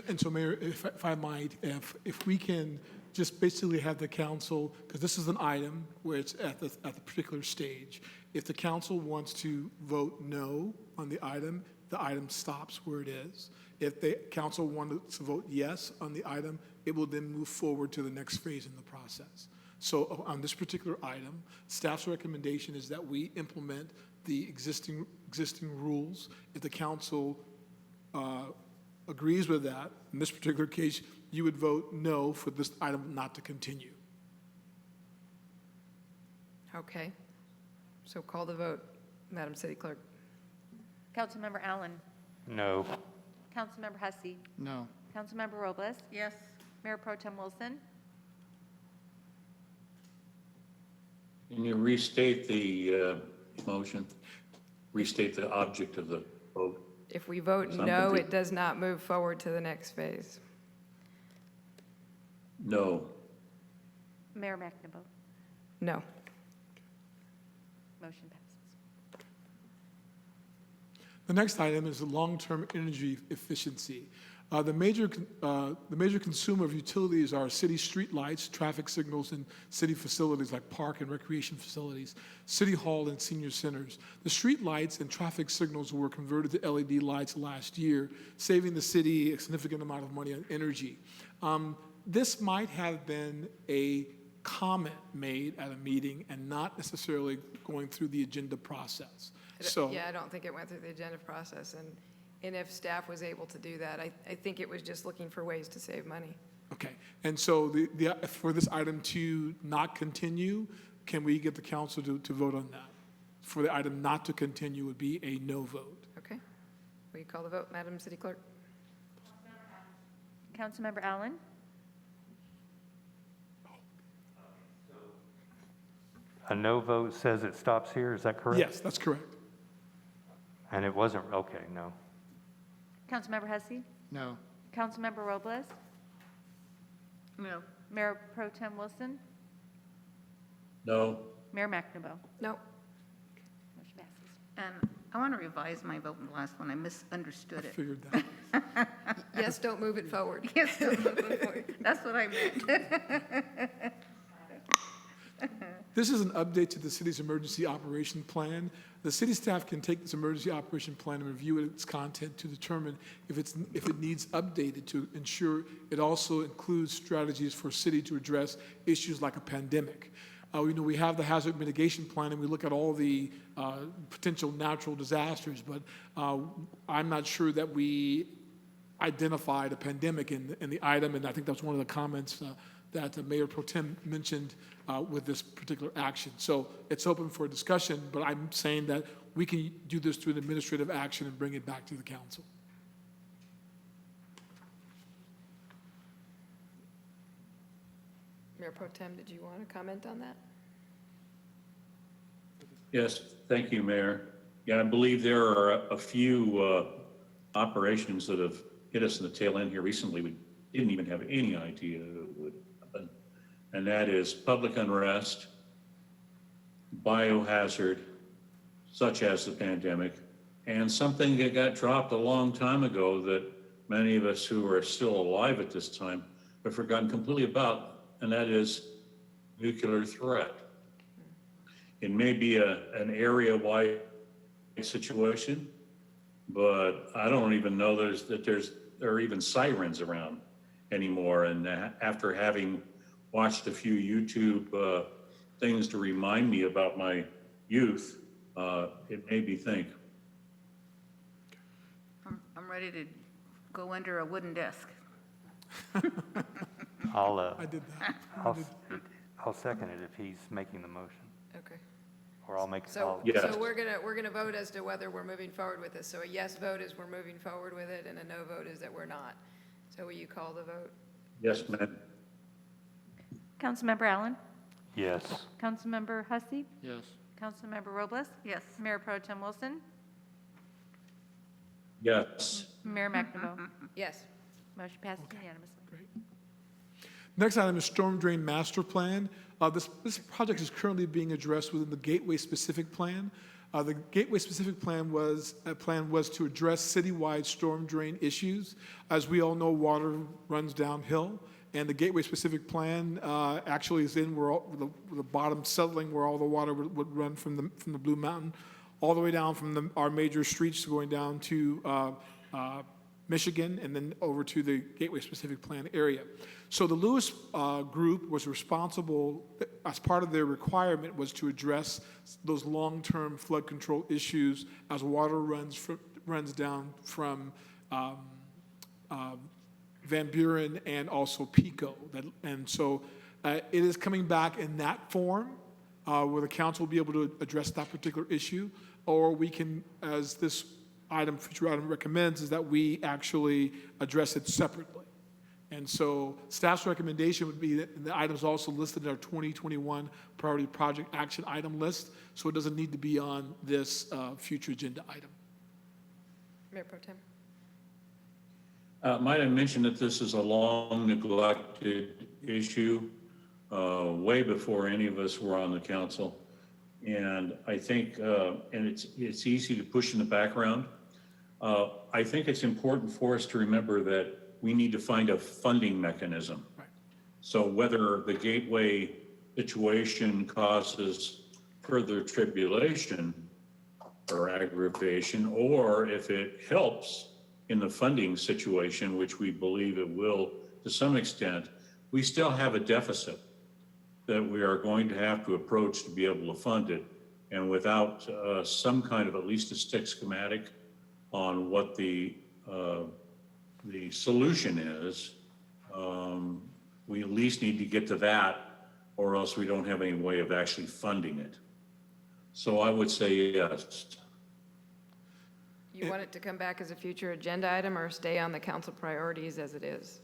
And so, Mayor, if I might, if we can just basically have the council, because this is an item where it's at the particular stage. If the council wants to vote no on the item stops where it is. If the council wanted to vote yes on the item, it will then move forward to the next phase in the process. So on this particular item, staff's recommendation is that we implement the existing rules. If the council agrees with that, in this particular case, you would vote no for this item not to continue. Okay, so call the vote, Madam City Clerk. Councilmember Allen. No. Councilmember Hussey. No. Councilmember Robles. Yes. Mayor Pro Tem Wilson. Can you restate the motion? Restate the object of the vote? If we vote Something no, to- it does not move forward to the next phase. No. Mayor McNabo. No. Motion passes. The next item is the long-term energy efficiency. The major consumer of utilities are city streetlights, traffic signals, and city facilities like park and recreation facilities, city hall, and senior centers. The streetlights and traffic signals were converted to LED lights last year, saving the city a significant amount of money on energy. This might have been a comment made at a meeting and not necessarily going through the agenda process. So, Yeah, I don't think it went through the agenda process, and if staff was able to do that, I think it was just looking for ways to save money. okay. And so for this item to not continue, can we get the council to vote on that? For the item not to continue would be a no vote. Okay? Will you call the vote, Madam City Clerk? Councilmember Allen? A no vote says it stops here, is that correct? Yes, that's correct. And it wasn't, okay, no. Councilmember Hussey? No. Councilmember Robles? No. Mayor Pro Tem Wilson? No. Mayor McNamara? No. Motion passes. And I want to revise my vote in the last one. I misunderstood it. Figured that. Yes, don't move it forward. Yes, that's what I meant. This is an update to the city's emergency operation plan. The city staff can take this emergency operation plan and review its content to determine if it needs updated to ensure it also includes strategies for city to address issues like a pandemic. We have the hazard mitigation plan, and we look at all the potential natural disasters, but I'm not sure that we identified a pandemic in the item, and I think that's one of the comments that Mayor Pro Tem mentioned with this particular action. So it's open for discussion, but I'm saying that we can do this through an administrative action and bring it back to the council. Mayor Pro Tem, did you want to comment on that? Yes, thank you, Mayor. Yeah, I believe there are a few operations that have hit us in the tail end here recently. We didn't even have any idea it would happen. And that is public unrest, biohazard, such as the pandemic, and something that got dropped a long time ago that many of us who are still alive at this time have forgotten completely about, and that is nuclear threat. It may be an area-wide situation, but I don't even know there are even sirens around anymore. And after having watched a few YouTube things to remind me about my youth, it made me think. I'm ready to go under a wooden desk. I did that. I'll second it if he's making the motion, Okay. or I'll make, So, Yes. so we're gonna vote as to whether we're moving forward with this. So a yes vote is we're moving forward with it, and a no vote is that we're not. So will you call the vote? Yes, ma'am. Councilmember Allen? yes. Councilmember Hussey? Yes. Councilmember Robles? Yes. Mayor Pro Tem Wilson? Yes. Mayor McNamara? Yes. Motion passes unanimously. Great. Next item is Storm Drain Master Plan. This project is currently being addressed within the Gateway Specific Plan. The Gateway Specific Plan was to address citywide storm drain issues. As we all know, water runs downhill, and the Gateway Specific Plan actually is in where the bottom settling where all the water would run from the Blue Mountain, all the way down from our major streets going down to Michigan, and then over to the Gateway Specific Plan area. So the Lewis group was responsible, as part of their requirement, was to address those long-term flood control issues as water runs down from Van Buren and also Pico. And so it is coming back in that form where the council will be able to address that particular issue, or we can, as this future item recommends, is that we actually address it separately. And so staff's recommendation would be that the item's also listed in our 2021 priority project action item list, so it doesn't need to be on this future agenda item. Mayor Pro Tem. Might I mention that this is a long neglected issue, way before any of us were on the council. And I think, and it's easy to push in the background. I think it's important for us to remember that we need to find a funding mechanism. Right. So whether the Gateway situation causes further tribulation or aggravation, or if it helps in the funding situation, which we believe it will to some extent, we still have a deficit that we are going to have to approach to be able to fund it. And without some kind of at least a stick schematic on what the solution is, we at least need to get to that, or else we don't have any way of actually funding it. So I would say yes. You want it to come back as a future agenda item or stay on the council priorities as it is?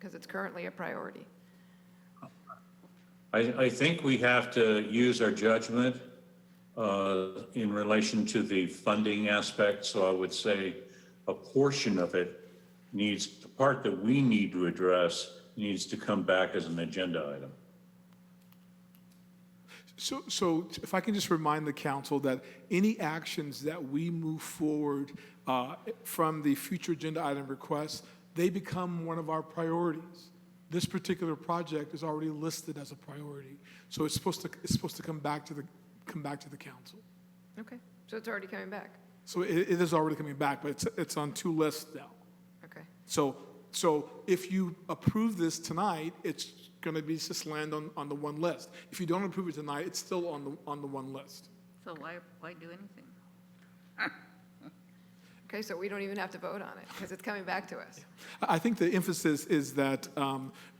because it's currently a priority. I think we have to use our judgment in relation to the funding aspect. So I would say a portion of it needs, the part that we need to address needs to come back as an agenda item. So if I can just remind the council that any actions that we move forward from the future agenda item requests, they become one of our priorities. This particular project is already listed as a priority, so it's supposed to come back to the council. Okay, so it's already coming back. So it is already coming back, but it's on 2 lists now. Okay, So if you approve this tonight, it's going to be just land on the 1 list. If you don't approve it tonight, it's still on the 1 list. So why do anything? okay, so we don't even have to vote on it, because it's coming back to us. I think the emphasis is that,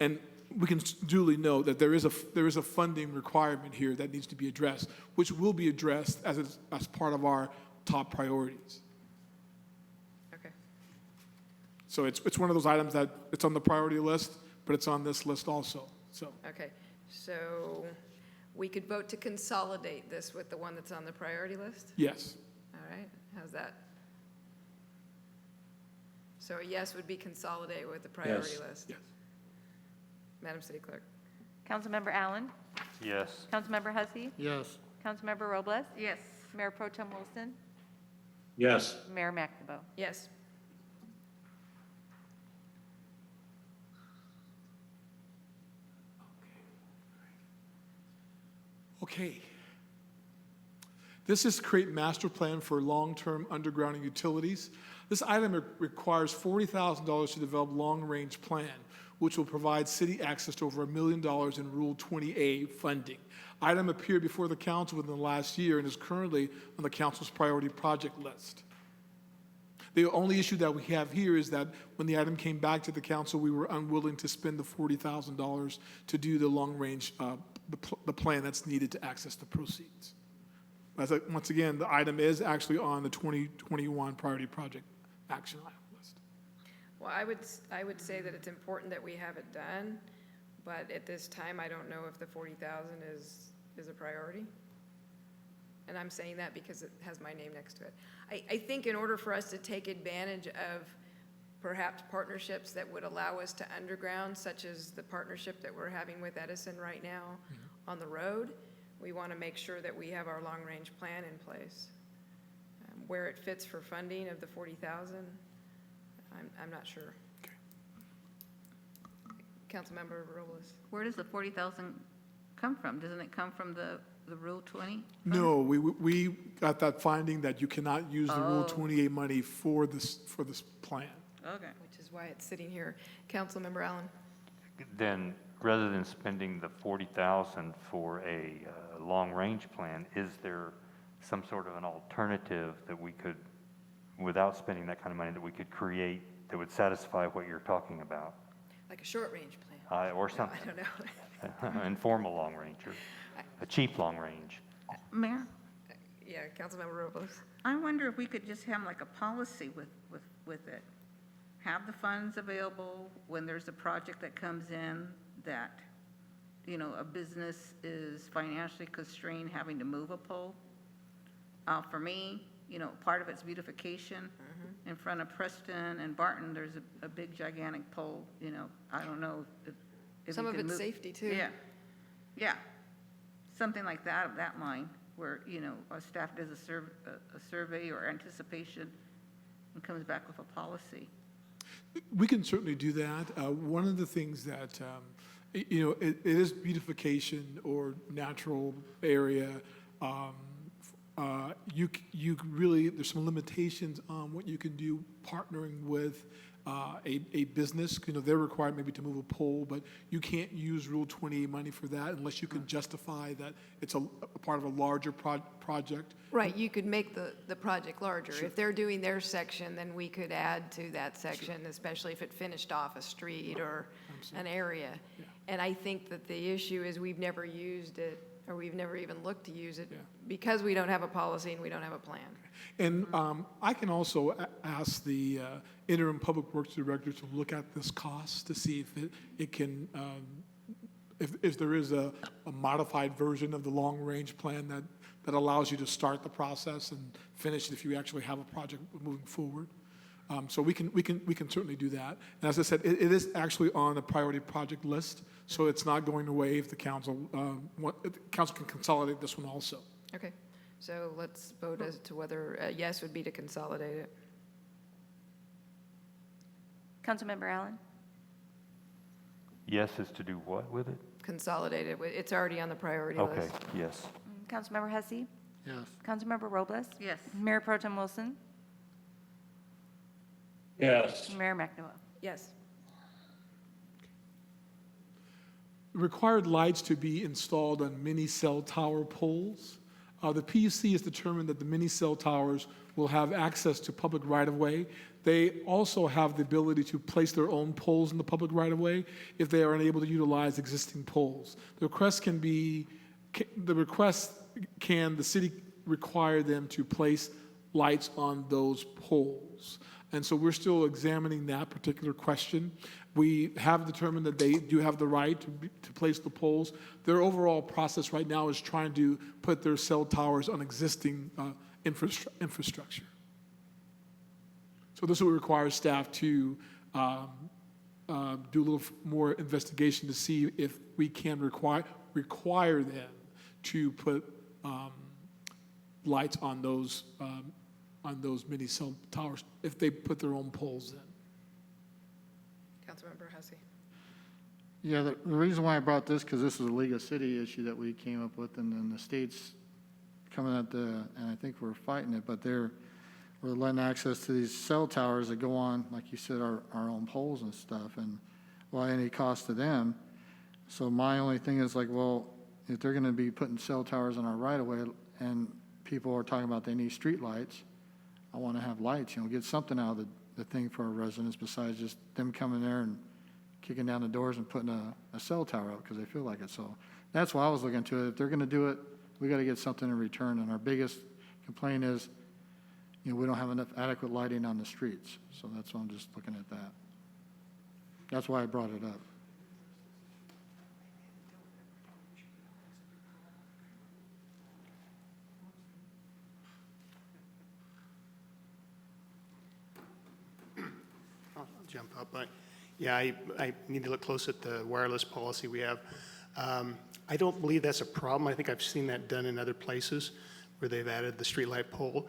and we can duly note that there is a funding requirement here that needs to be addressed, which will be addressed as part of our top priorities. Okay, So it's one of those items that it's on the priority list, but it's on this list also. So okay, so we could vote to consolidate this with the one that's on the priority list? yes, All right, how's that? So a yes would be consolidate with the priority Yes. list? yes. Madam City Clerk? Councilmember Allen? Yes. Councilmember Hussey? Yes. Councilmember Robles? Yes. Mayor Pro Tem Wilson? Yes. Mayor McNamara? Yes. Okay. This is create master plan for long-term undergrounding utilities. This item requires $40,000 to develop long-range plan, which will provide city access to over $1 million in Rule 20A funding. Item appeared before the council within the last year and is currently on the council's priority project list. The only issue that we have here is that when the item came back to the council, we were unwilling to spend the $40,000 to do the long-range, the plan that's needed to access the proceeds. Once again, the item is actually on the 2021 priority project action item list. Well, I would say that it's important that we have it done, but at this time, I don't know if the 40,000 is a priority. And I'm saying that because it has my name next to it. I think in order for us to take advantage of perhaps partnerships that would allow us to underground, such as the partnership that we're having with Edison right now on the road, we want to make sure that we have our long-range plan in place. Where it fits for funding of the 40,000, I'm not sure. Okay. Councilmember Robles. Where does the 40,000 come from? Doesn't it come from the Rule 20? No, we got that finding that you cannot use the Rule Oh. 28 money for this plan. Okay. Which is why it's sitting here. Councilmember Allen. Then, rather than spending the 40,000 for a long-range plan, is there some sort of an alternative that we could, without spending that kind of money, that we could create that would satisfy what you're talking about? Like a short-range plan? Or No, something, I don't know. informal long-range, or a cheap long-range. Mayor, Yeah, Councilmember Robles. I wonder if we could just have like a policy with it. Have the funds available when there's a project that comes in that, a business is financially constrained having to move a pole. For me, part of it's beautification. In front of Preston and Barton, there's a big gigantic pole, I don't know if Some you of can it's move- safety, too. Yeah. Something like that, of that line, where, a staff does a survey or anticipation and comes back with a policy. We can certainly do that. One of the things that, it is beautification or natural area. You really, there's some limitations on what you can do partnering with a business. They're required maybe to move a pole, but you can't use Rule 28 money for that unless you can justify that it's a part of a larger project. Right, you could make the project larger. If they're doing their section, then we could add to that section, especially if it finished off a street or an area. And I think that the issue is we've never used it, or we've never even looked to use it Yeah. because we don't have a policy and we don't have a plan. And I can also ask the interim public works director to look at this cost to see if it can, if there is a modified version of the long-range plan that allows you to start the process and finish it if you actually have a project moving forward. So we can certainly do that. And as I said, it is actually on the priority project list, so it's not going away if the council, if the council can consolidate this one also. Okay, so let's vote as to whether a yes would be to consolidate it. Councilmember Allen? Yes is to do what with it? Consolidate it, it's already on the priority Okay, list. yes. Councilmember Hussey? Yes. Councilmember Robles? Yes. Mayor Pro Tem Wilson? Yes. Mayor McNamara? Yes. Required lights to be installed on mini cell tower poles. The PUC has determined that the mini cell towers will have access to public right-of-way. They also have the ability to place their own poles in the public right-of-way if they are unable to utilize existing poles. The city require them to place lights on those poles? And so we're still examining that particular question. We have determined that they do have the right to place the poles. Their overall process right now is trying to put their cell towers on existing infrastructure. So this will require staff to do a little more investigation to see if we can require them to put lights on those mini cell towers if they put their own poles in. Councilmember Hussey. Yeah, the reason why I brought this, because this is a League of City issue that we came up with, and then the state's coming at and I think we're fighting it, but we're letting access to these cell towers that go on, like you said, our own poles and stuff, and without any cost to them. So my only thing is like, well, if they're gonna be putting cell towers on our right-of-way, and people are talking about they need street lights, I wanna have lights, get something out of the thing for our residents besides just them coming there and kicking down the doors and putting a cell tower out because they feel like it. So that's why I was looking to it. If they're gonna do it, we gotta get something in return. And our biggest complaint is, we don't have enough adequate lighting on the streets. So that's why I'm just looking at that. That's why I brought it up. I'll jump up. I need to look close at the wireless policy we have. I don't believe that's a problem. I think I've seen that done in other places where they've added the streetlight pole.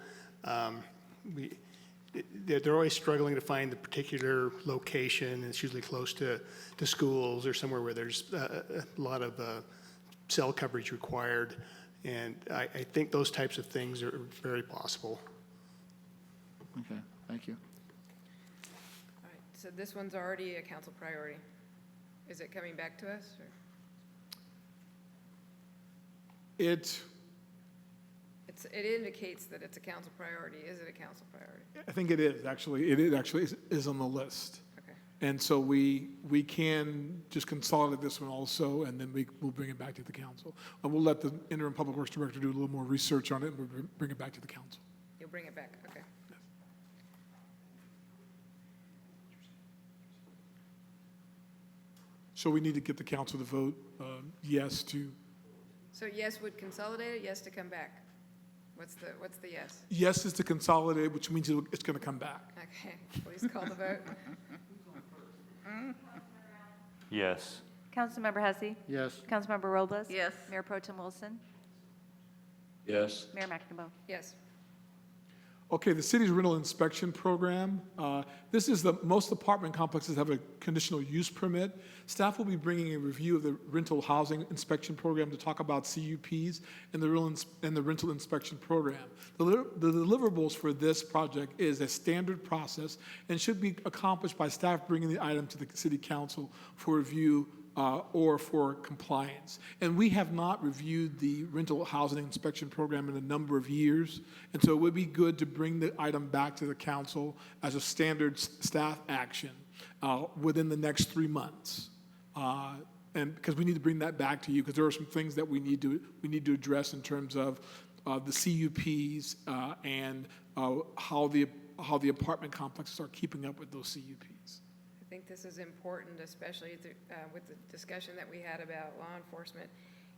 They're always struggling to find the particular location. It's usually close to schools or somewhere where there's a lot of cell coverage required. And I think those types of things are very possible. Okay, thank you. All right, so this one's already a council priority. Is it coming back to us? Or? It indicates that it's a council priority. Is it a council priority? I think it is, actually. It actually is on the list. Okay. And so we can just consolidate this one also, and then we'll bring it back to the council. And we'll let the interim public works director do a little more research on it, and we'll bring it back to the council. You'll bring it back, okay. So we need to get the council to vote yes to. So yes would consolidate it, yes to come back? What's the yes? Yes is to consolidate, which means it's going to come back. Okay, please call the vote. Yes. Councilmember Hussey? Yes. Councilmember Robles? Yes. Mayor Pro Tem Wilson? Yes. Mayor McNamara? Yes. Okay, the city's rental inspection program. This is most apartment complexes have a conditional use permit. Staff will be bringing a review of the rental housing inspection program to talk about CUPs and the rental inspection program. The deliverables for this project is a standard process and should be accomplished by staff bringing the item to the city council for review or for compliance. And we have not reviewed the rental housing inspection program in a number of years, and so it would be good to bring the item back to the council as a standard staff action within the next 3 months. And because we need to bring that back to you, because there are some things that we need to address in terms of the CUPs and how the apartment complexes are keeping up with those CUPs. I think this is important, especially with the discussion that we had about law enforcement.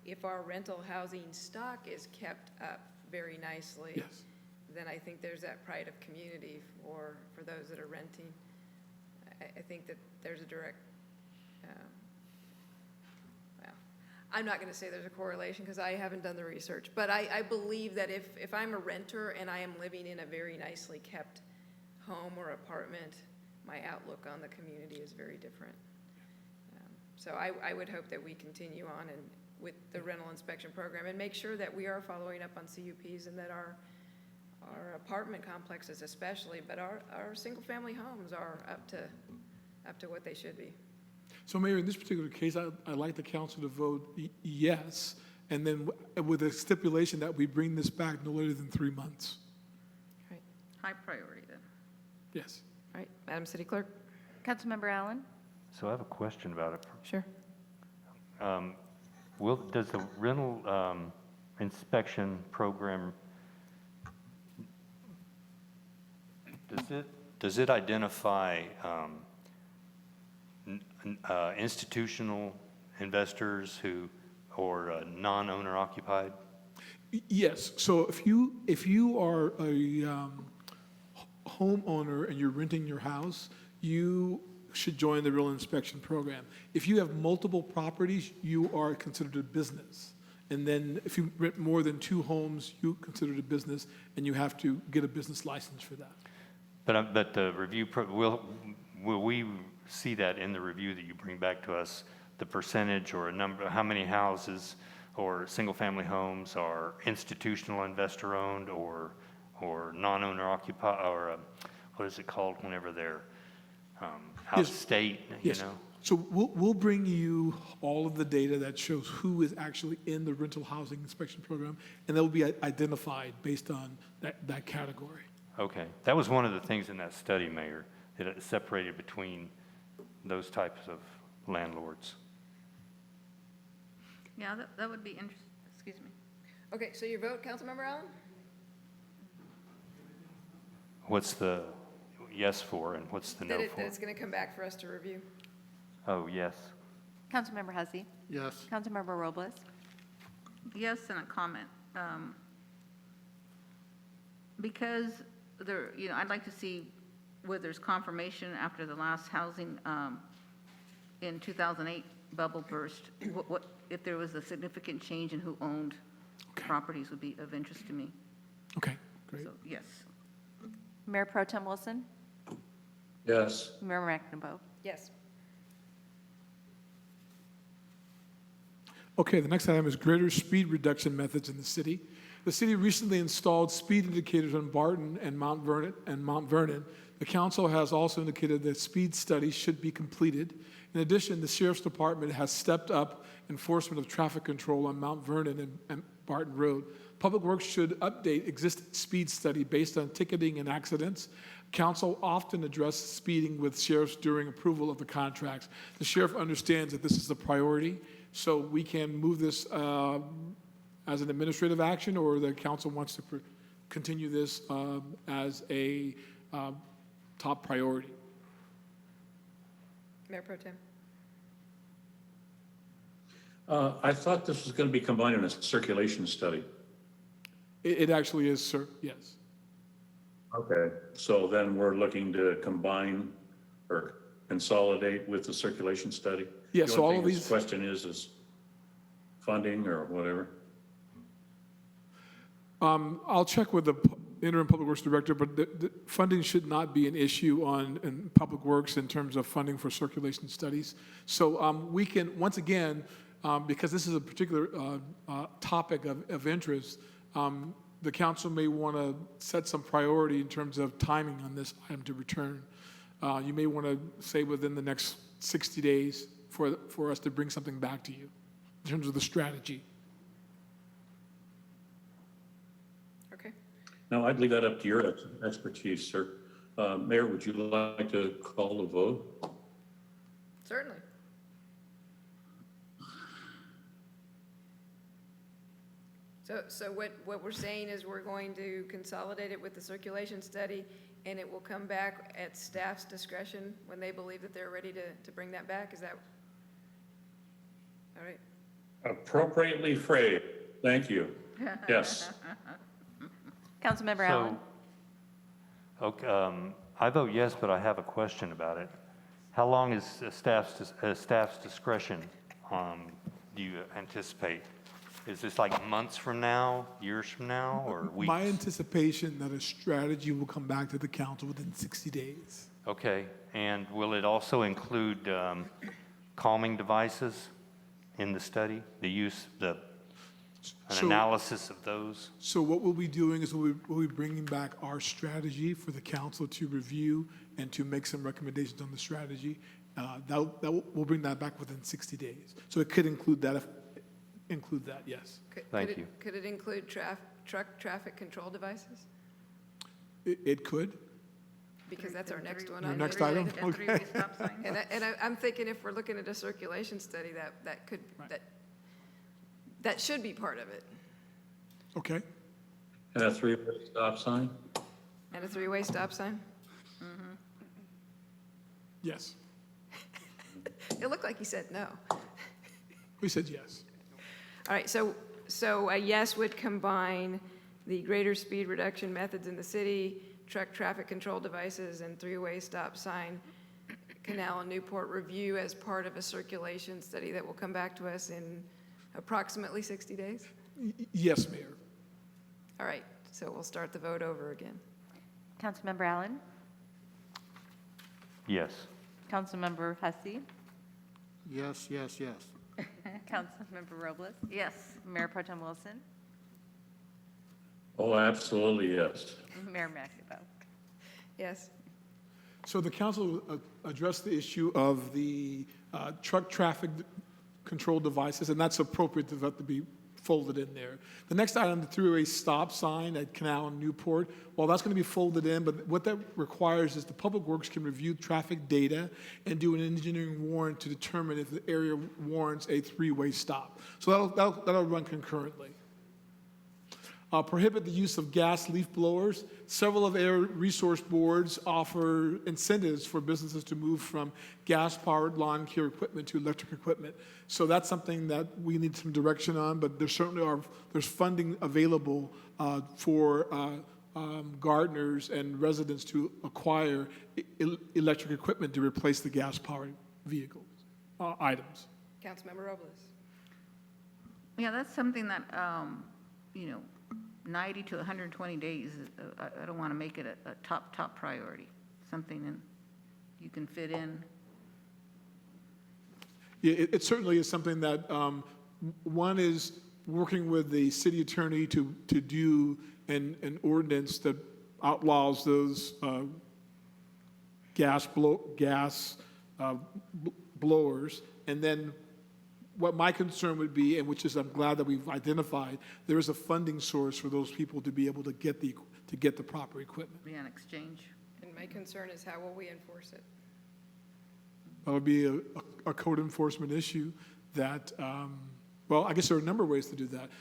If our rental housing stock is kept up very nicely, Yes. then I think there's that pride of community for those that are renting. I think that there's a direct, well, I'm not going to say there's a correlation because I haven't done the research, but I believe that if I'm a renter and I am living in a very nicely kept home or apartment, my outlook on the community is very different. So I would hope that we continue on and with the rental inspection program and make sure that we are following up on CUPs and that our apartment complexes especially, but our single-family homes are up to what they should be. So, Mayor, in this particular case, I'd like the council to vote yes, and then with a stipulation that we bring this back no later than 3 months. Right. High priority then. Yes. All right, Madam City Clerk? Councilmember Allen? So I have a question about it. Sure. Does the rental inspection program, does it identify institutional investors or non-owner occupied? Yes. So if you are a homeowner and you're renting your house, you should join the real inspection program. If you have multiple properties, you are considered a business. And then if you rent more than 2 homes, you consider it a business, and you have to get a business license for that. But the review, will we see that in the review that you bring back to us, the percentage or a number, how many houses or single-family homes are institutional investor-owned or non-owner occupied, or what is it called whenever they're out of state, you know? So we'll bring you all of the data that shows who is actually in the rental housing inspection program, and they'll be identified based on that category. Okay. That was one of the things in that study, Mayor, that it separated between those types of landlords. Yeah, that would be interesting. Excuse me. Okay, so your vote, Councilmember Allen? What's the yes for and what's the no for? That it's going to come back for us to review. Oh, yes. Councilmember Hussey? Yes. Councilmember Robles? Yes, and a comment. Because I'd like to see whether there's confirmation after the last housing in 2008 bubble burst, what if there was a significant change in who owned properties would be of interest to me. Okay, great. So, yes. Mayor Pro Tem Wilson? Yes. Mayor McNamara? Yes. Okay, the next item is greater speed reduction methods in the city. The city recently installed speed indicators on Barton and Mount Vernon. The council has also indicated that speed studies should be completed. In addition, the Sheriff's Department has stepped up enforcement of traffic control on Mount Vernon and Barton Road. Public Works should update existing speed study based on ticketing and accidents. Council often addresses speeding with sheriffs during approval of the contracts. The sheriff understands that this is a priority, so we can move this as an administrative action, or the council wants to continue this as a top priority. Mayor Pro Tem? I thought this was going to be combined in a circulation study. It actually is, sir, yes. Okay. So then we're looking to combine or consolidate with the circulation study? Yeah, The so only all of thing these. this question is funding or whatever? I'll check with the interim public works director, but the funding should not be an issue in public works in terms of funding for circulation studies. So we can, once again, because this is a particular topic of interest, the council may want to set some priority in terms of timing on this item to return. You may want to say within the next 60 days for us to bring something back to you in terms of the strategy. Okay. No, I'd leave that up to your expertise, sir. Mayor, would you like to call the vote? Certainly. So what we're saying is we're going to consolidate it with the circulation study, and it will come back at staff's discretion when they believe that they're ready to bring that back? Is that, all right? Appropriately phrased. Thank you. Yes. Councilmember Allen? Okay, I vote yes, but I have a question about it. How long is staff's discretion do you anticipate? Is this like months from now, years from now, or weeks? My anticipation that a strategy will come back to the council within 60 days. Okay, and will it also include calming devices in the study? An So- analysis of those? So what we'll be doing is we'll be bringing back our strategy for the council to review and to make some recommendations on the strategy. We'll bring that back within 60 days. So it could include that, yes. Thank you. Could it include truck traffic control devices? It could. Because that's our next one. Your on next the- item? And three-way stop signs. And I'm thinking if we're looking at a circulation study, that should be part of it. Okay. And a three-way stop sign? And a three-way stop sign? Yes. It looked like he said no. We said yes. All right, so a yes would combine the greater speed reduction methods in the city, truck traffic control devices, and three-way stop sign, Canal and Newport review as part of a circulation study that will come back to us in approximately 60 days? Yes, Mayor. All right, so we'll start the vote over again. Councilmember Allen? Yes. Councilmember Hussey? Yes, yes, yes. Councilmember Robles? Yes. Mayor Pro Tem Wilson? Oh, absolutely, yes. Mayor McAdoo? Yes? So the council addressed the issue of the truck traffic control devices, and that's appropriate for that to be folded in there. The next item, the three-way stop sign at Canal and Newport, well, that's going to be folded in, but what that requires is the Public Works can review traffic data and do an engineering warrant to determine if the area warrants a three-way stop. So that'll run concurrently. Prohibit the use of gas leaf blowers. Several of air resource boards offer incentives for businesses to move from gas-powered lawn care equipment to electric equipment. So that's something that we need some direction on, but there's funding available for gardeners and residents to acquire electric equipment to replace the gas-powered vehicles, items. Councilmember Robles? Yeah, that's something that, 90 to 120 days, I don't want to make it a top priority, something you can fit in. Yeah, it certainly is something that, one is working with the city attorney to do an ordinance that outlaws those gas blowers, and then what my concern would be, and which is I'm glad that we've identified, there is a funding source for those people to be able to get the proper equipment. Be an exchange. And my concern is how will we enforce it? That would be a code enforcement issue that, well, I guess there are a number of ways to do that.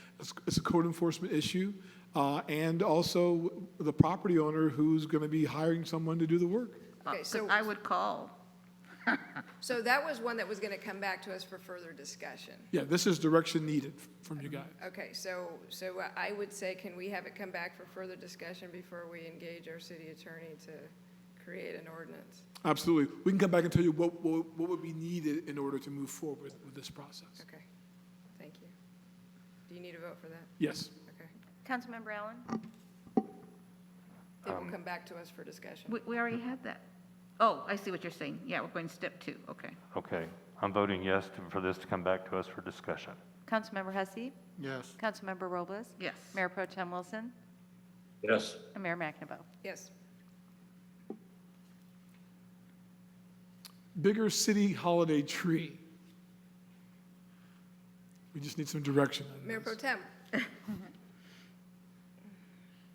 It's a code enforcement issue, and also the property owner who's going to be hiring someone to do the work. Okay, so I would call. So that was one that was going to come back to us for further discussion. Yeah, this is direction needed from you guys. Okay, so I would say, can we have it come back for further discussion before we engage our city attorney to create an ordinance? Absolutely. We can come back and tell you what would be needed in order to move forward with this process. Okay, thank you. Do you need a vote for that? Yes. Okay. Councilmember Allen? It will come back to us for discussion. We already had that. Oh, I see what you're saying. Yeah, we're going step 2, okay. Okay, I'm voting yes for this to come back to us for discussion. Councilmember Hussey? Yes. Councilmember Robles? Yes. Mayor Pro Tem Wilson? Yes. And Mayor McAdoo? Yes. Bigger city holiday tree. We just need some direction on Mayor Pro this. Tem?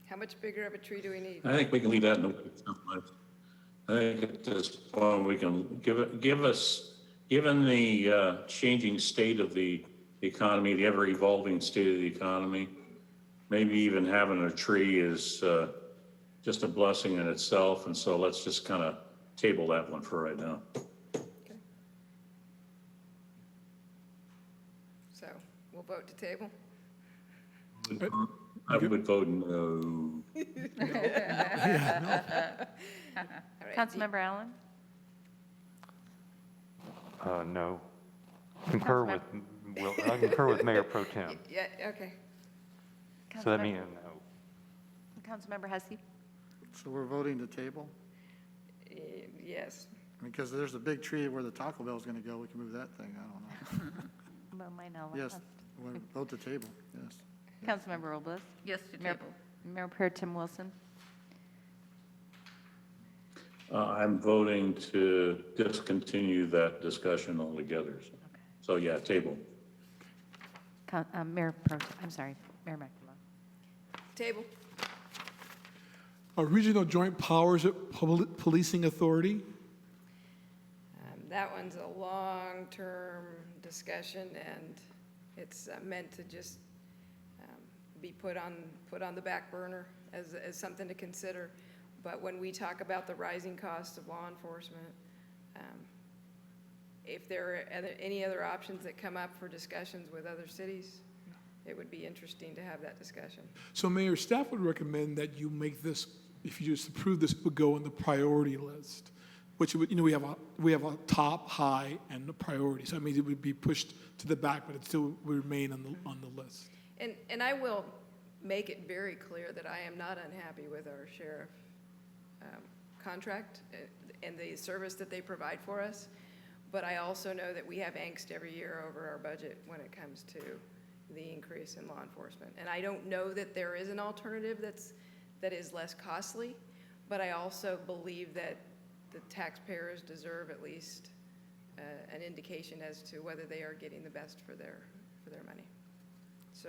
How much bigger of a tree do we need? I think we can leave that in the way. I think at this point, we can given the changing state of the economy, the ever-evolving state of the economy, maybe even having a tree is just a blessing in itself, and so let's just kind of table that one for right now. So we'll vote to table. I would vote no. All right. Councilmember Allen? No. Concur with, I concur with Mayor Pro Tem. Yeah, okay. So that means no. Councilmember Hussey? So we're voting to table? Yes. Because there's a big tree where the Taco Bell's gonna go, we can move that thing, I don't know. Well, mine no. Yes, we'll vote to table, yes. Councilmember Robles? Yes, to Mayor- table. Mayor Pro Tem Wilson? I'm voting to discontinue that discussion altogether. So yeah, table. Mayor Pro Tem, I'm sorry, Mayor McNamara. Table. A Regional Joint Powers Policing Authority. That one's a long-term discussion, and it's meant to just be put on the back burner as something to consider. But when we talk about the rising cost of law enforcement, if there are any other options that come up for discussions with other cities, it would be interesting to have that discussion. So Mayor, staff would recommend that you make this, if you just approve this, it would go on the priority list, which would, we have a top, high, and a priority. So that means it would be pushed to the back, but it still would remain on the list. And I will make it very clear that I am not unhappy with our sheriff contract and the service that they provide for us. But I also know that we have angst every year over our budget when it comes to the increase in law enforcement. And I don't know that there is an alternative that is less costly, but I also believe that the taxpayers deserve at least an indication as to whether they are getting the best for their money. So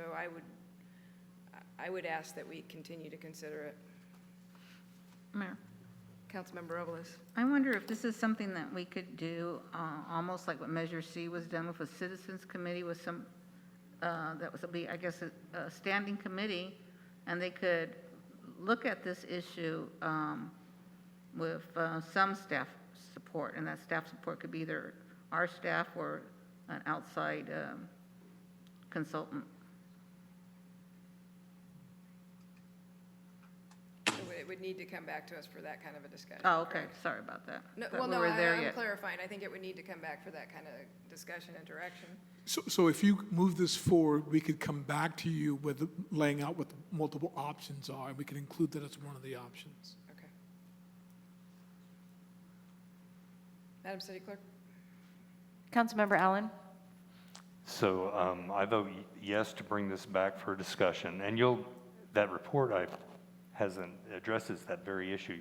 I would ask that we continue to consider it. Mayor, Councilmember Robles. I wonder if this is something that we could do, almost like what Measure C was done with a citizens committee with some, that was, I guess, a standing committee, and they could look at this issue with some staff support, and that staff support could be either our staff or an outside consultant. It would need to come back to us for that kind of a discussion. Oh, okay, correct? sorry about that. No, Thought well, we no, were there I'm yet. clarifying. I think it would need to come back for that kind of discussion and direction. So if you move this forward, we could come back to you with laying out what the multiple options are, and we can include that as one of the options. Okay. Madam City Clerk? Councilmember Allen? So I vote yes to bring this back for discussion. And that report addresses that very issue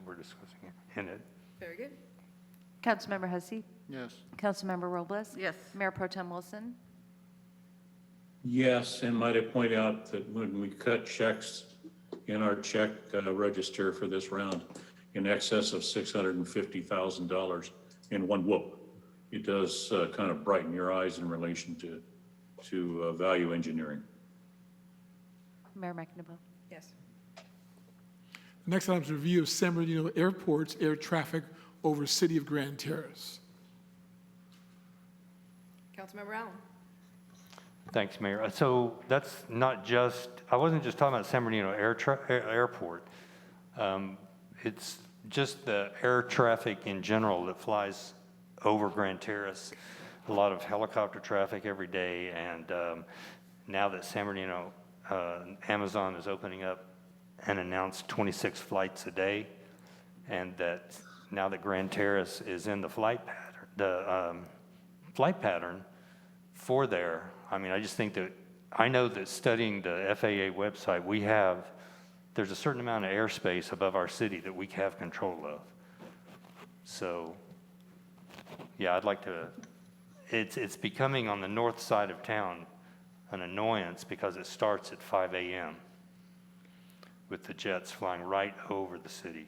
we're discussing in it. Very good. Councilmember Hussey? Yes. Councilmember Robles? Yes. Mayor Pro Tem Wilson? Yes, and might I point out that when we cut checks in our check register for this round in excess of $650,000 in one whoop, it does kind of brighten your eyes in relation to value engineering. Mayor McNamara? Yes. The next item is review of San Bernardino Airport's air traffic over City of Grand Terrace. Councilmember Allen? Thanks, Mayor. So that's not just, I wasn't just talking about San Bernardino Airport. It's just the air traffic in general that flies over Grand Terrace. A lot of helicopter traffic every day, and now that San Bernardino Amazon is opening up and announced 26 flights a day, and that now that Grand Terrace is in the flight pattern for there, I mean, I just think that, I know that studying the FAA website, there's a certain amount of airspace above our city that we have control of. So, yeah, I'd like to, it's becoming on the north side of town an annoyance because it starts at 5 a.m. with the jets flying right over the city.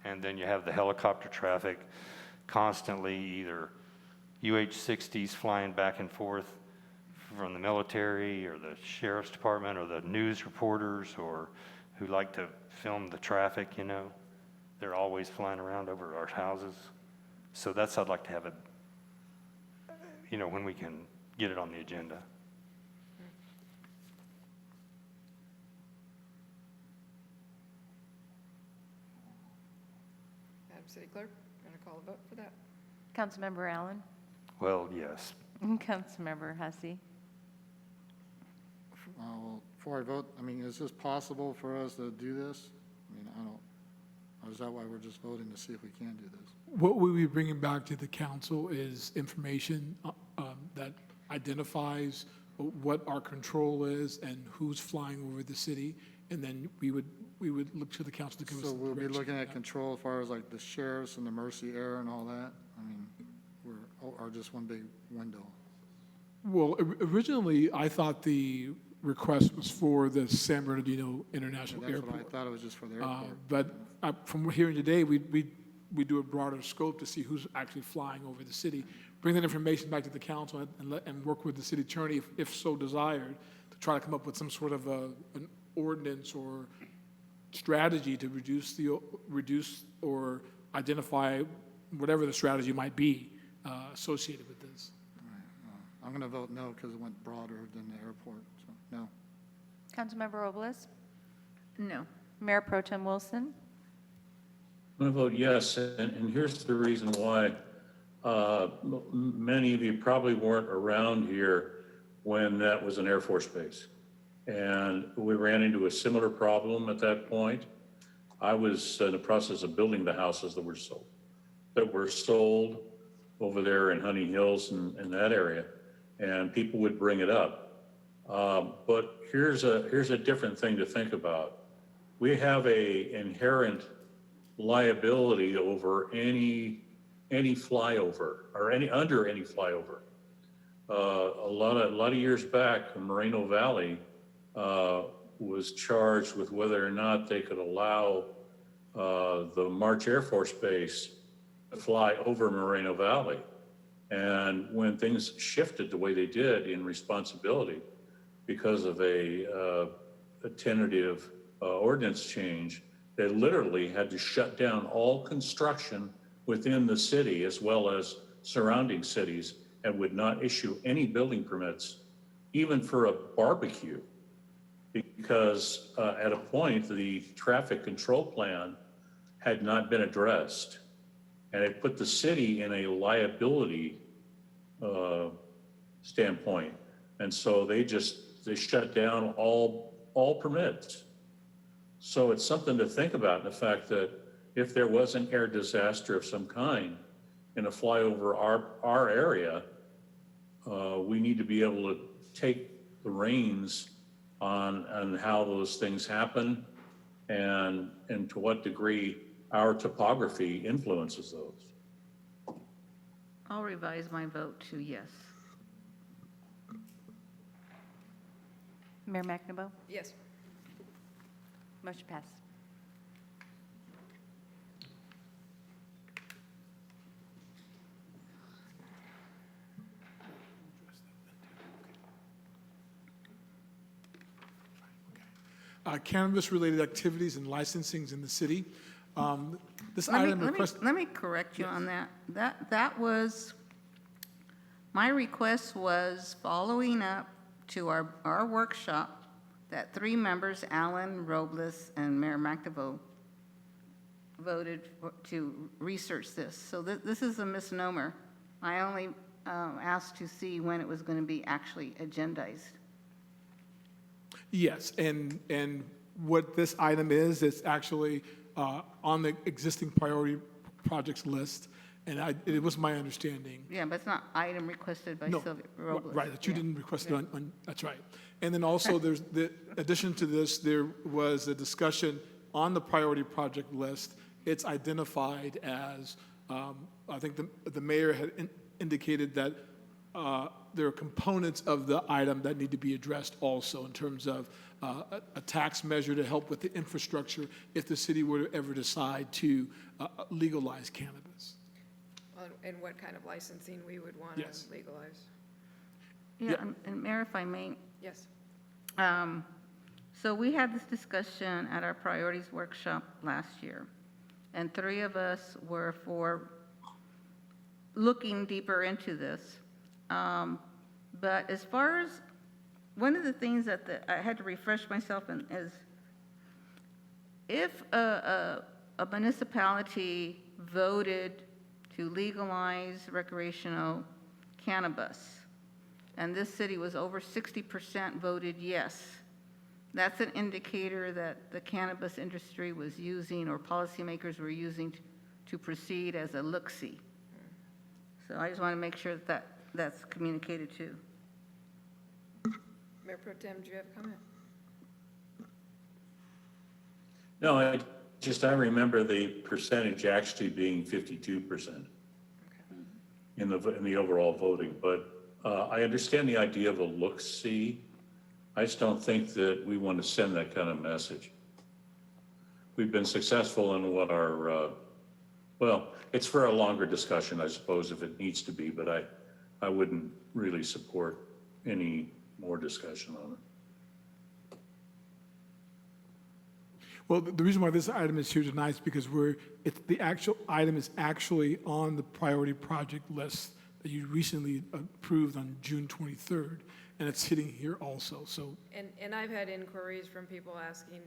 And then you have the helicopter traffic constantly, either UH-60s flying back and forth from the military or the sheriff's department or the news reporters or who like to film the traffic, you know. They're always flying around over our houses. So that's, I'd like to have it, you know, when we can get it on the agenda. Madam City Clerk, going to call a vote for that? Councilmember Allen? Well, yes. Councilmember Hussey? Well, before I vote, I mean, is this possible for us to do this? I mean, I don't, or is that why we're just voting to see if we can do this? What we will be bringing back to the council is information that identifies what our control is and who's flying over the city, and then we would look to the council to give us So some we'll be direction looking on at that. control as far as like the sheriffs and the Mercy Air and all that? I mean, or just one big window? Well, originally, I thought the request was for the San Bernardino International That's what I Airport. thought it was just for the airport. But from hearing today, we do a broader scope to see who's actually flying over the city, bring that information back to the council and work with the city attorney, if so desired, to try to come up with some sort of an ordinance or strategy to reduce or identify whatever the strategy might be associated with this. I'm going to vote no because it went broader than the airport, so no. Councilmember Robles? No. Mayor Pro Tem Wilson? I'm going to vote yes, and here's the reason why. Many of you probably weren't around here when that was an Air Force base. And we ran into a similar problem at that point. I was in the process of building the houses that were sold over there in Honey Hills and that area, and people would bring it up. But here's a different thing to think about. We have a inherent liability over any flyover or under any flyover. A lot of years back, Moreno Valley was charged with whether or not they could allow the March Air Force Base to fly over Moreno Valley. And when things shifted the way they did in responsibility because of a tentative ordinance change, they literally had to shut down all construction within the city as well as surrounding cities and would not issue any building permits, even for a barbecue, because at a point, the traffic control plan had not been addressed. And it put the city in a liability standpoint. And so they shut down all permits. So it's something to think about, the fact that if there was an air disaster of some kind in a flyover our area, we need to be able to take the reins on how those things happen and to what degree our topography influences those. I'll revise my vote to yes. Mayor McNabo? Yes. Motion passed. Cannabis-related activities and licensings in the city. This Let item me, request. let me correct you on that. That was, my request was following up to our workshop that 3 members, Allen, Robles, and Mayor McNabo, voted to research this. So this is a misnomer. I only asked to see when it was going to be actually agendized. Yes, and what this item is, it's actually on the existing priority projects list, and it was my understanding. Yeah, but it's not item requested by No, Sylvia Robles. right, that you Yeah. didn't request it on, that's right. And then also, there's, the addition to this, there was a discussion on the priority project list. It's identified as, I think the mayor had indicated that there are components of the item that need to be addressed also in terms of a tax measure to help with the infrastructure if the city were to ever decide to legalize cannabis. And what kind of licensing we would want Yes. to legalize? Yeah, and Mayor, if I may, Yes. so we had this discussion at our priorities workshop last year, and 3 of us were for looking deeper into this. But as far as, one of the things that I had to refresh myself in is, if a municipality voted to legalize recreational cannabis, and this city was over 60% voted yes, that's an indicator that the cannabis industry was using, or policymakers were using to proceed as a look-see. So I just want to make sure that that's communicated too. Mayor Pro Tem, do you have a comment? No, I remember the percentage actually being 52% in the overall voting, but I understand the idea of a look-see. I just don't think that we want to send that kind of message. We've been successful in what our, well, it's for a longer discussion, I suppose, if it needs to be, but I wouldn't really support any more discussion on it. Well, the reason why this item is here tonight is because the actual item is actually on the priority project list that you recently approved on June 23rd, and it's sitting here also, so. And I've had inquiries from people asking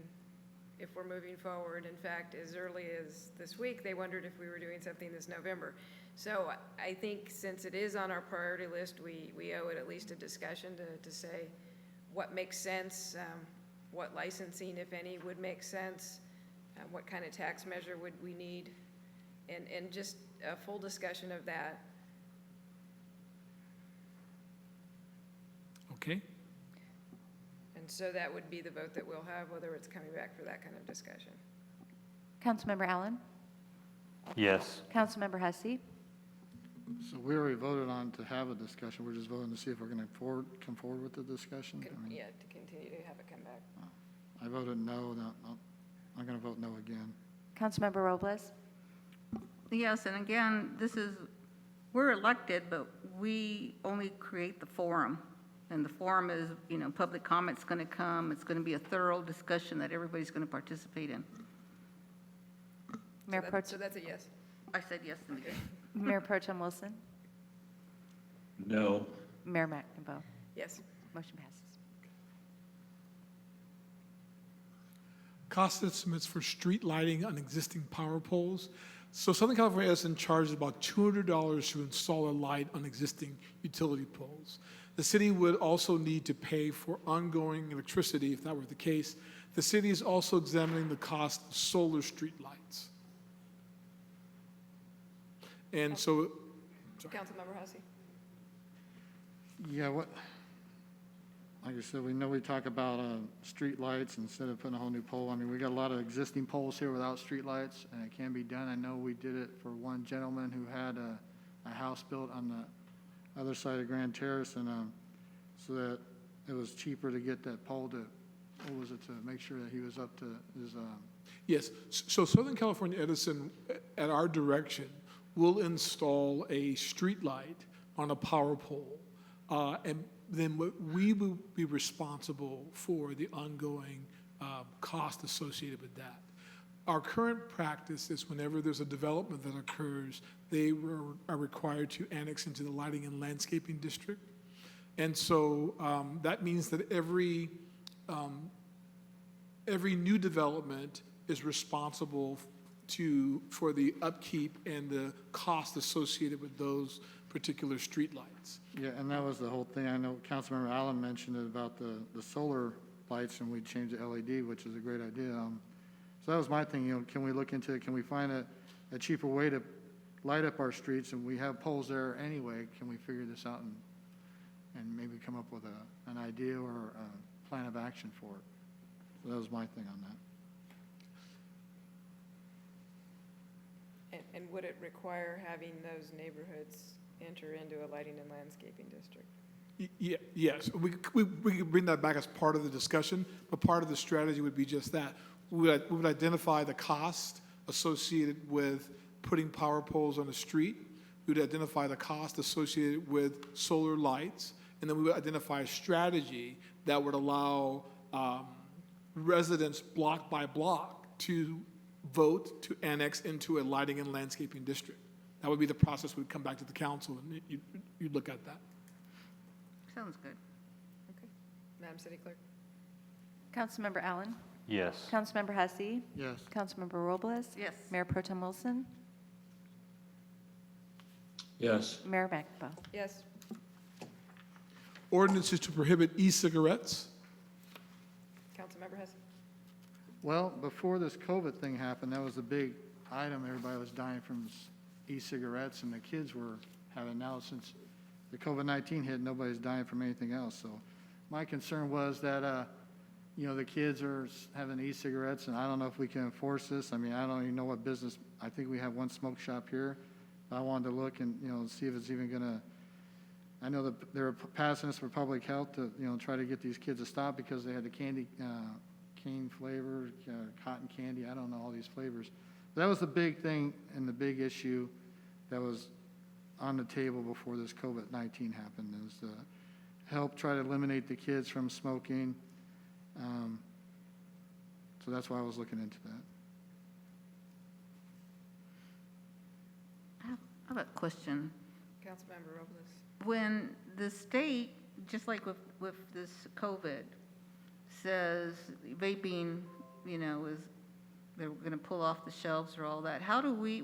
if we're moving forward. In fact, as early as this week, they wondered if we were doing something this November. So I think since it is on our priority list, we owe it at least a discussion to say what makes sense, what licensing, if any, would make sense, what kind of tax measure would we need, and just a full discussion of that. Okay. And so that would be the vote that we'll have, whether it's coming back for that kind of discussion. Councilmember Allen? Yes. Councilmember Hussey? So we already voted on to have a discussion. We're just voting to see if we're going to come forward with the discussion. I mean, Yeah, to continue to have it come back. I voted no. I'm going to vote no again. Councilmember Robles? Yes, and again, we're elected, but we only create the forum. And the forum is, public comment's going to come. It's going to be a thorough discussion that everybody's going to participate in. Mayor Pro So that's a yes. I said yes in the beginning. Mayor Pro Tem Wilson? No. Mayor McNamara? Yes. Motion passes. Cost estimates for street lighting on existing power poles. So Southern California Edison charges about $200 to install a light on existing utility poles. The city would also need to pay for ongoing electricity if that were the case. The city is also examining the cost of solar street lights. And so, Councilmember Hussey? Yeah, like I said, we talk about street lights instead of putting a whole new pole. I mean, we got a lot of existing poles here without street lights, and it can be done. I know we did it for one gentleman who had a house built on the other side of Grand Terrace, and so that it was cheaper to get that pole to make sure that he was up to his. yes, so Southern California Edison, at our direction, will install a street light on a power pole, and then we will be responsible for the ongoing cost associated with that. Our current practice is whenever there's a development that occurs, they are required to annex into the lighting and landscaping district. And so that means that every new development is responsible for the upkeep and the cost associated with those particular streetlights. Yeah, and that was the whole thing. I know Councilmember Allen mentioned it about the solar lights, and we changed to LED, which is a great idea. So that was my thing, can we look into it? Can we find a cheaper way to light up our streets? And we have poles there anyway. Can we figure this out and maybe come up with an idea or a plan of action for it? So that was my thing on that. And would it require having those neighborhoods enter into a lighting and landscaping district? Yes, we could bring that back as part of the discussion, but part of the strategy would be just that. We would identify the cost associated with putting power poles on the street. We would identify the cost associated with solar lights, and then we would identify a strategy that would allow residents block by block to vote to annex into a lighting and landscaping district. That would be the process. We'd come back to the council, and you'd look at that. Sounds good. Okay. Madam City Clerk? Councilmember Allen? Yes. Councilmember Hussey? Yes. Councilmember Robles? Yes. Mayor Pro Tem Wilson? Yes. Mayor McNamara? Yes. Ordinances to prohibit e-cigarettes. Councilmember Hess? Well, before this COVID thing happened, that was a big item. Everybody was dying from e-cigarettes, and the kids were having, now since the COVID-19 hit, nobody's dying from anything else. So my concern was that, the kids are having e-cigarettes, and I don't know if we can enforce this. I mean, I don't even know what business, I think we have one smoke shop here. I wanted to look and, see if it's even gonna, I know that they were passing this for public health to, try to get these kids to stop because they had the candy, cane flavor, cotton candy, I don't know, all these flavors. But that was the big thing and the big issue that was on the table before this COVID-19 happened, is to help try to eliminate the kids from smoking. So that's why I was looking into that. I have a question. Councilmember Robles? When the state, just like with this COVID, says vaping, is, they're going to pull off the shelves or all that,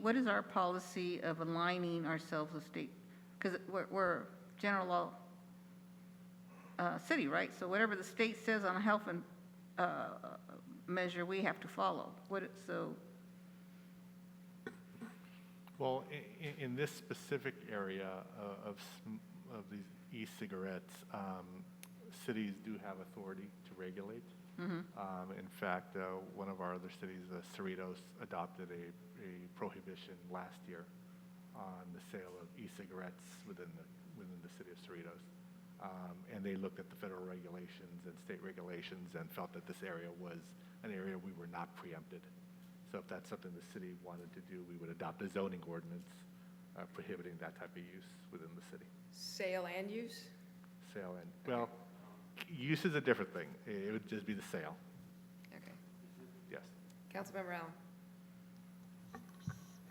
what is our policy of aligning ourselves with state? Because we're general law city, right? So whatever the state says on a health and measure, we have to follow. Well, in this specific area of these e-cigarettes, cities do have authority to regulate. In fact, one of our other cities, Cerritos, adopted a prohibition last year on the sale of e-cigarettes within the city of Cerritos. And they looked at the federal regulations and state regulations and felt that this area was an area we were not preempted. So if that's something the city wanted to do, we would adopt a zoning ordinance prohibiting that type of use within the city. Sale and use? Sale and, well, use is a different thing. It would just be the sale. Okay. Yes. Councilmember Allen?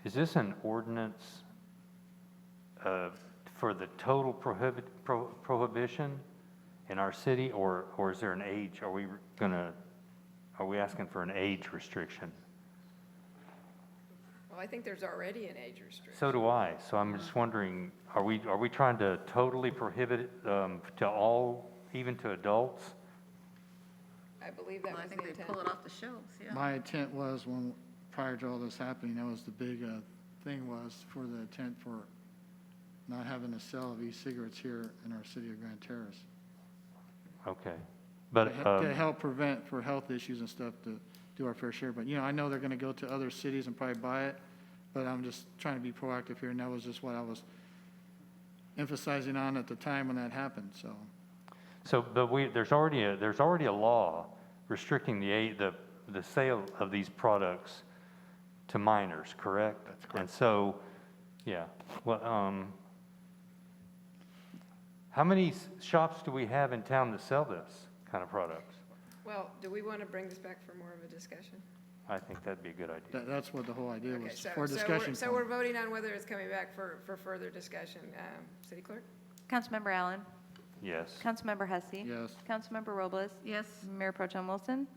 Is this an ordinance for the total prohibition in our city, or is there an age? Are we asking for an age restriction? Well, I think there's already an age restriction. So do I. So I'm just wondering, are we trying to totally prohibit it to all, even to adults? I believe that I was think the they intent. pull it off the shelves, yeah. My intent was, prior to all this happening, that was the big thing, was for the intent for not having a sale of e-cigarettes here in our city of Grand Terrace. Okay. But, To help prevent for health issues and stuff, to do our fair share. But, I know they're going to go to other cities and probably buy it, but I'm just trying to be proactive here, and that was just what I was emphasizing on at the time when that happened, so. but there's already a law restricting the sale of these products to minors, correct? That's correct. And so, yeah, well, how many shops do we have in town that sell this kind of products? Well, do we want to bring this back for more of a discussion? I think that'd be a good idea. That's what the whole idea Okay, was, so- for so discussion. So we're voting on whether it's coming back for further discussion. City Clerk? Councilmember Allen? Yes. Councilmember Hussey? Yes. Councilmember Robles? Yes, Mayor Pro Tem Wilson?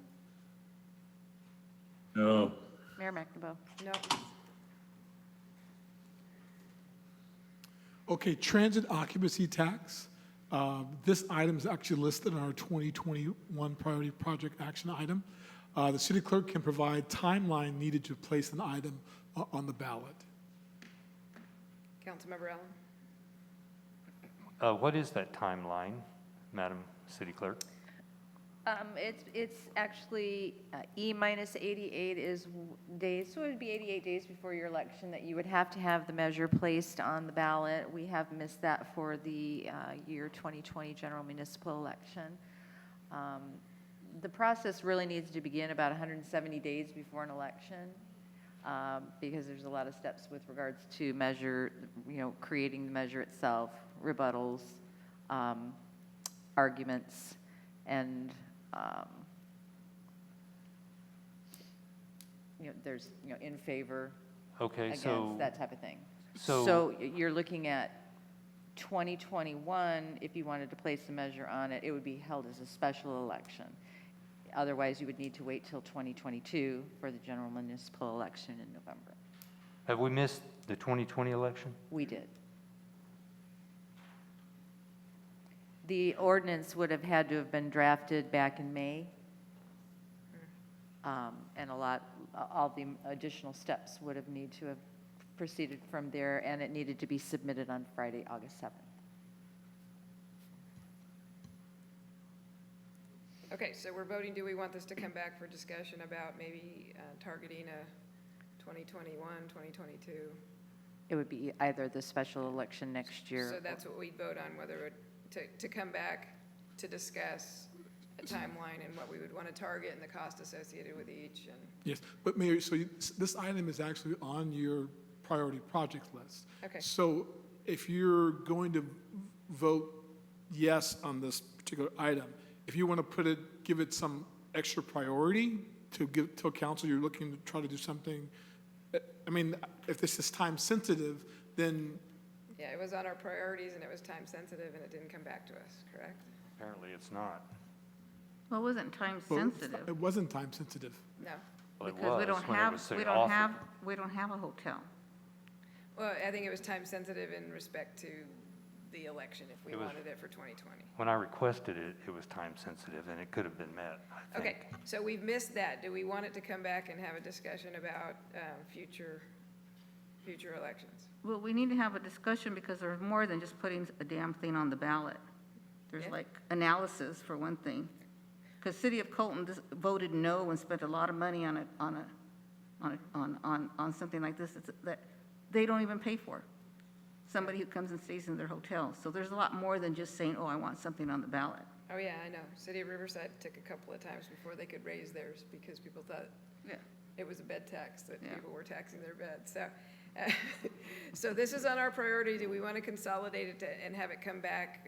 No. Mayor McNamara? No. Okay, transit occupancy tax. This item is actually listed on our 2021 priority project action item. The city clerk can provide timeline needed to place an item on the ballot. Councilmember Allen? What is that timeline, Madam City Clerk? It's actually E minus 88 is days, so it would be 88 days before your election that you would have to have the measure placed on the ballot. We have missed that for the year 2020 general municipal election. The process really needs to begin about 170 days before an election, because there's a lot of steps with regards to measure, creating the measure itself, rebuttals, arguments and, there's, in favor, Okay, against, so, that type of thing. so- So you're looking at 2021, if you wanted to place a measure on it, it would be held as a special election. Otherwise, you would need to wait till 2022 for the general municipal election in November. have we missed the 2020 election? We did. The ordinance would have had to have been drafted back in May. And all the additional steps would have need to have proceeded from there, and it needed to be submitted on Friday, August 7th. Okay, so we're voting, do we want this to come back for discussion about maybe targeting a 2021, 2022? It would be either the special election next year. So that's what we'd vote on, whether to come back to discuss a timeline and what we would want to target and the cost associated with each. And Yes, but Mayor, so this item is actually on your priority project list. Okay. So if you're going to vote yes on this particular item, if you want to give it some extra priority to tell council you're looking to try to do something, I mean, if this is time sensitive, then yeah, it was on our priorities and it was time sensitive and it didn't come back to us, correct? Apparently it's not. Well, it wasn't time well, sensitive, it wasn't time sensitive. No. Well, it because we was don't when it have, was, say, we don't offered. have, we don't have a hotel. Well, I think it was time sensitive in respect to the election if we It was- wanted it for 2020. When I requested it, it was time sensitive, and it could have been met, I think. Okay, so we've missed that. Do we want it to come back and have a discussion about future elections? Well, we need to have a discussion because there's more than just putting a damn thing on the ballot. There's Yeah. like analysis for one thing. Because City of Colton voted no and spent a lot of money on something like this that they don't even pay for. Somebody who comes and stays in their hotel. So there's a lot more than just saying, oh, I want something on the ballot. Oh, yeah, I know. City of Riverside took a couple of times before they could raise theirs because people thought Yeah. it was a bed tax, that Yeah. people were taxing their beds. So, so this is on our priority. Do we want to consolidate it and have it come back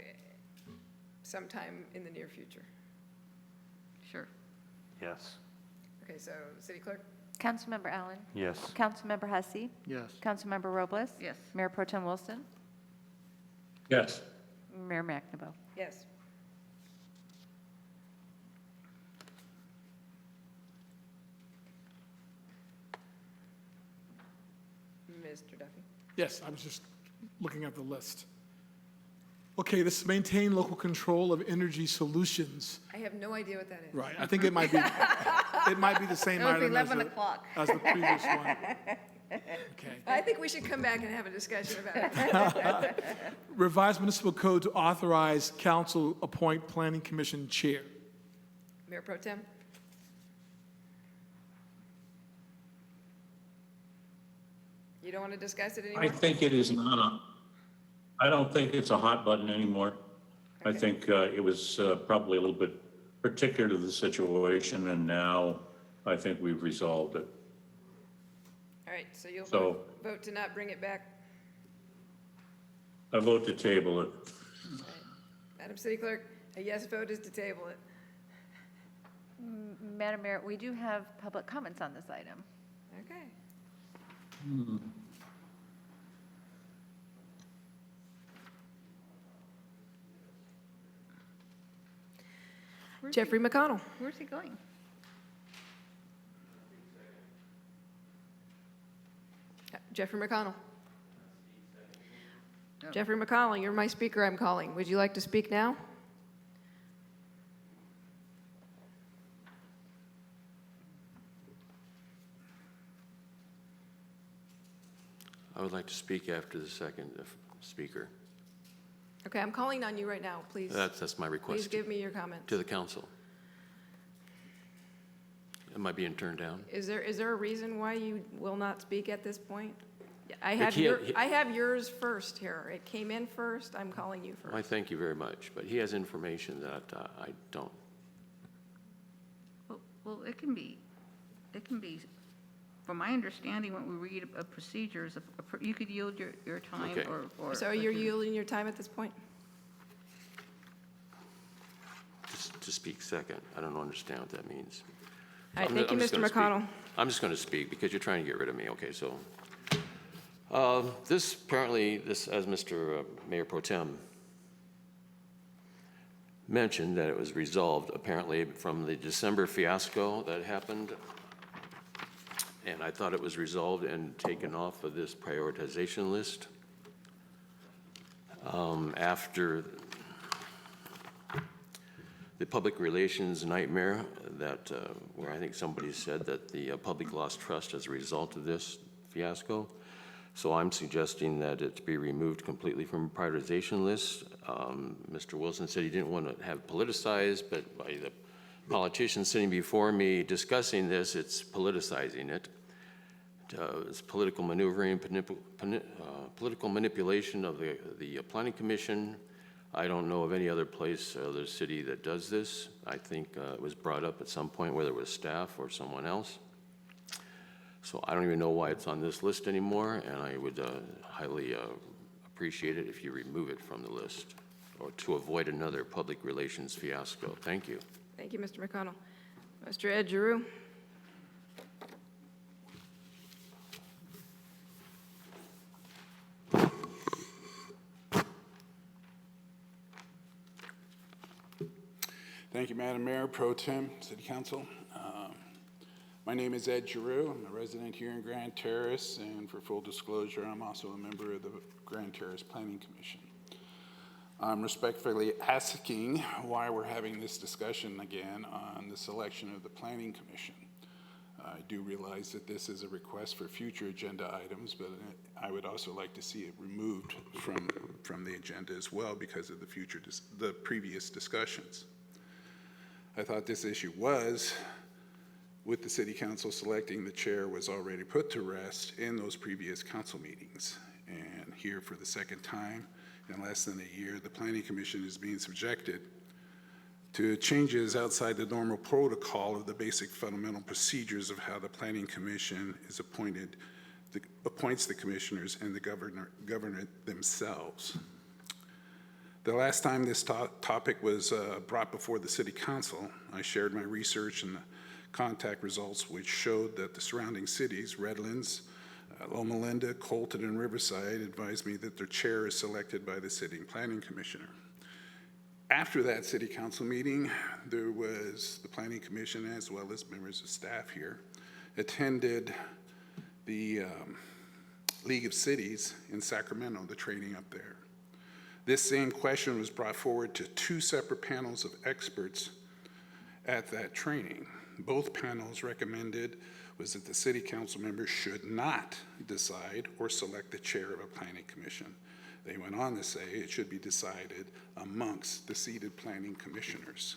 sometime in the near future? Sure. Yes, Okay, so City Clerk? Councilmember Allen? yes. Councilmember Hussey? Yes. Councilmember Robles? Yes. Mayor Pro Tem Wilson? Yes. Mayor McNabo? Yes. Mr. Duffy? Yes, I was just looking at the list. Okay, this maintain local control of energy solutions. I have no idea what that is. Right, I think it might be the same It was item as 11 the, o'clock. as the previous one. Okay. I think we should come back and have a discussion about it. Revised municipal code to authorize council appoint planning commission chair. Mayor Pro Tem? You don't want to discuss it anymore? I think it is not I don't think it's a hot button anymore. I Okay. think it was probably a little bit particular to the situation, and now I think we've resolved it. All right, so you'll So- vote to not bring it back. I vote to table it. Madam City Clerk, a yes vote is to table it. Madam Mayor, we do have public comments on this item. Okay. Jeffrey McConnell. Where's he going? Jeffrey McConnell. Jeffrey McConnell, you're my speaker I'm calling. Would you like to speak now? I would like to speak after the second speaker. Okay, I'm calling on you right now, please. That's my Please request give me your comment. to the council. Am I being turned down? Is there a reason why you will not speak at this point? I can't- have yours first here. It came in first. I'm calling you first. I thank you very much, but he has information that I don't. Well, it can be, from my understanding, when we read a procedures, you could yield your time Okay. or. So you're yielding your time at this point? to speak second. I don't understand what that means. All right, I'm thank you, just Mr. gonna speak. McConnell. I'm just going to speak because you're trying to get rid of me. Okay, so this apparently, as Mr. Mayor Pro Tem mentioned, that it was resolved apparently from the December fiasco that happened, and I thought it was resolved and taken off of this prioritization list after the public relations nightmare that, where I think somebody said that the public lost trust as a result of this fiasco. So I'm suggesting that it be removed completely from prioritization list. Mr. Wilson said he didn't want to have politicized, but by the politicians sitting before me discussing this, it's politicizing it. It's political maneuvering, political manipulation of the Planning Commission. I don't know of any other place, other city that does this. I think it was brought up at some point, whether it was staff or someone else. So I don't even know why it's on this list anymore, and I would highly appreciate it if you remove it from the list, or to avoid another public relations fiasco. Thank you. Thank you, Mr. McConnell. Mr. Ed Giroux. Thank you, Madam Mayor, Pro Tem, City Council. My name is Ed Giroux. I'm a resident here in Grand Terrace, and for full disclosure, I'm also a member of the Grand Terrace Planning Commission. I'm respectfully asking why we're having this discussion again on the selection of the Planning Commission. I do realize that this is a request for future agenda items, but I would also like to see it removed from the agenda as well because of the previous discussions. I thought this issue was, with the City Council selecting the chair, was already put to rest in those previous council meetings. And here for the second time in less than a year, the Planning Commission is being subjected to changes outside the normal protocol of the basic fundamental procedures of how the Planning Commission is appoints the commissioners and the governor themselves. The last time this topic was brought before the City Council, I shared my research and the contact results which showed that the surrounding cities, Redlands, Loma Linda, Colton, and Riverside, advised me that their chair is selected by the sitting planning commissioner. After that City Council meeting, there was the Planning Commission, as well as members of staff here, attended the League of Cities in Sacramento, the training up there. This same question was brought forward to two separate panels of experts at that training. Both panels recommended was that the City Council members should not decide or select the chair of a planning commission. They went on to say it should be decided amongst the seated planning commissioners.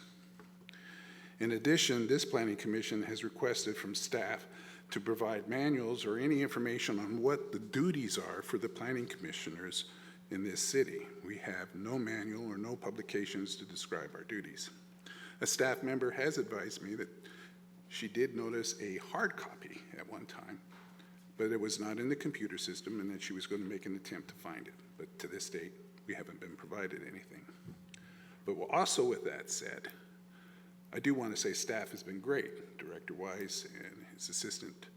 In addition, this planning commission has requested from staff to provide manuals or any information on what the duties are for the planning commissioners in this city. We have no manual or no publications to describe our duties. A staff member has advised me that she did notice a hard copy at one time, but it was not in the computer system, and that she was going to make an attempt to find it. But to this date, we haven't been provided anything. But also with that said, I do want to say staff has been great. Director Weiss and his assistant,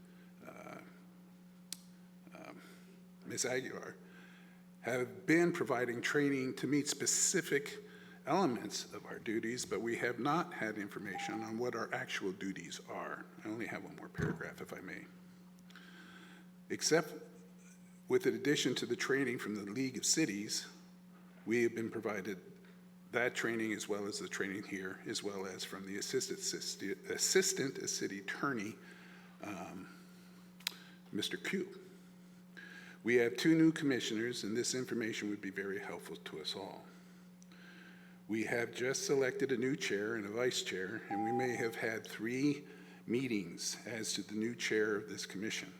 Ms. Aguilar, have been providing training to meet specific elements of our duties, but we have not had information on what our actual duties are. I only have one more paragraph, if I may. Except with an addition to the training from the League of Cities, we have been provided that training as well as the training here, as well as from the assistant city attorney, Mr. Q. We have two new commissioners, and this information would be very helpful to us all. We have just selected a new chair and a vice chair, and we may have had 3 meetings as to the new chair of this commission.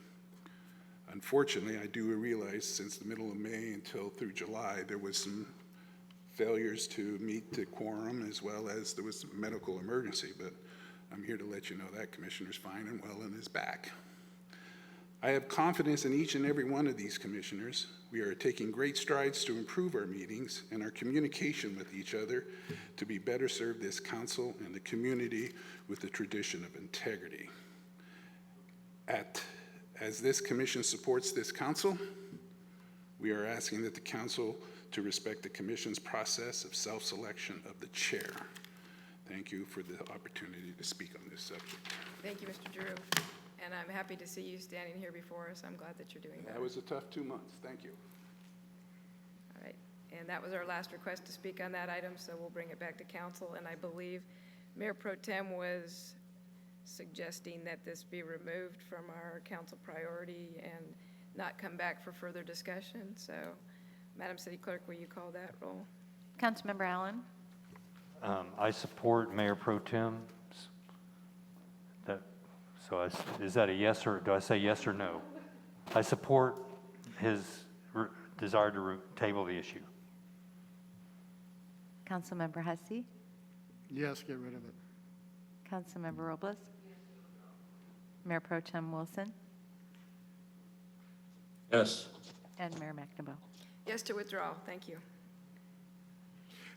Unfortunately, I do realize since the middle of May until through July, there was some failures to meet the quorum, as well as there was a medical emergency, but I'm here to let you know that commissioner's fine and well and is back. I have confidence in each and every one of these commissioners. We are taking great strides to improve our meetings and our communication with each other to be better serve this council and the community with a tradition of integrity. As this commission supports this council, we are asking that the council to respect the commission's process of self-selection of the chair. Thank you for the opportunity to speak on this subject. Thank you, Mr. Drew. And I'm happy to see you standing here before us. I'm glad that you're doing that. That was a tough 2 months. Thank you. All right. And that was our last request to speak on that item, so we'll bring it back to council. And I believe Mayor Pro Tem was suggesting that this be removed from our council priority and not come back for further discussion. So, Madam City Clerk, will you call that roll? Councilmember Allen? I support Mayor Pro Tem. Is that a yes, or do I say yes or no? I support his desire to table the issue. Councilmember Hussey? Yes, get rid of it. Councilmember Robles? Mayor Pro Tem Wilson? Yes. And Mayor McNamara. Yes to withdraw. Thank you.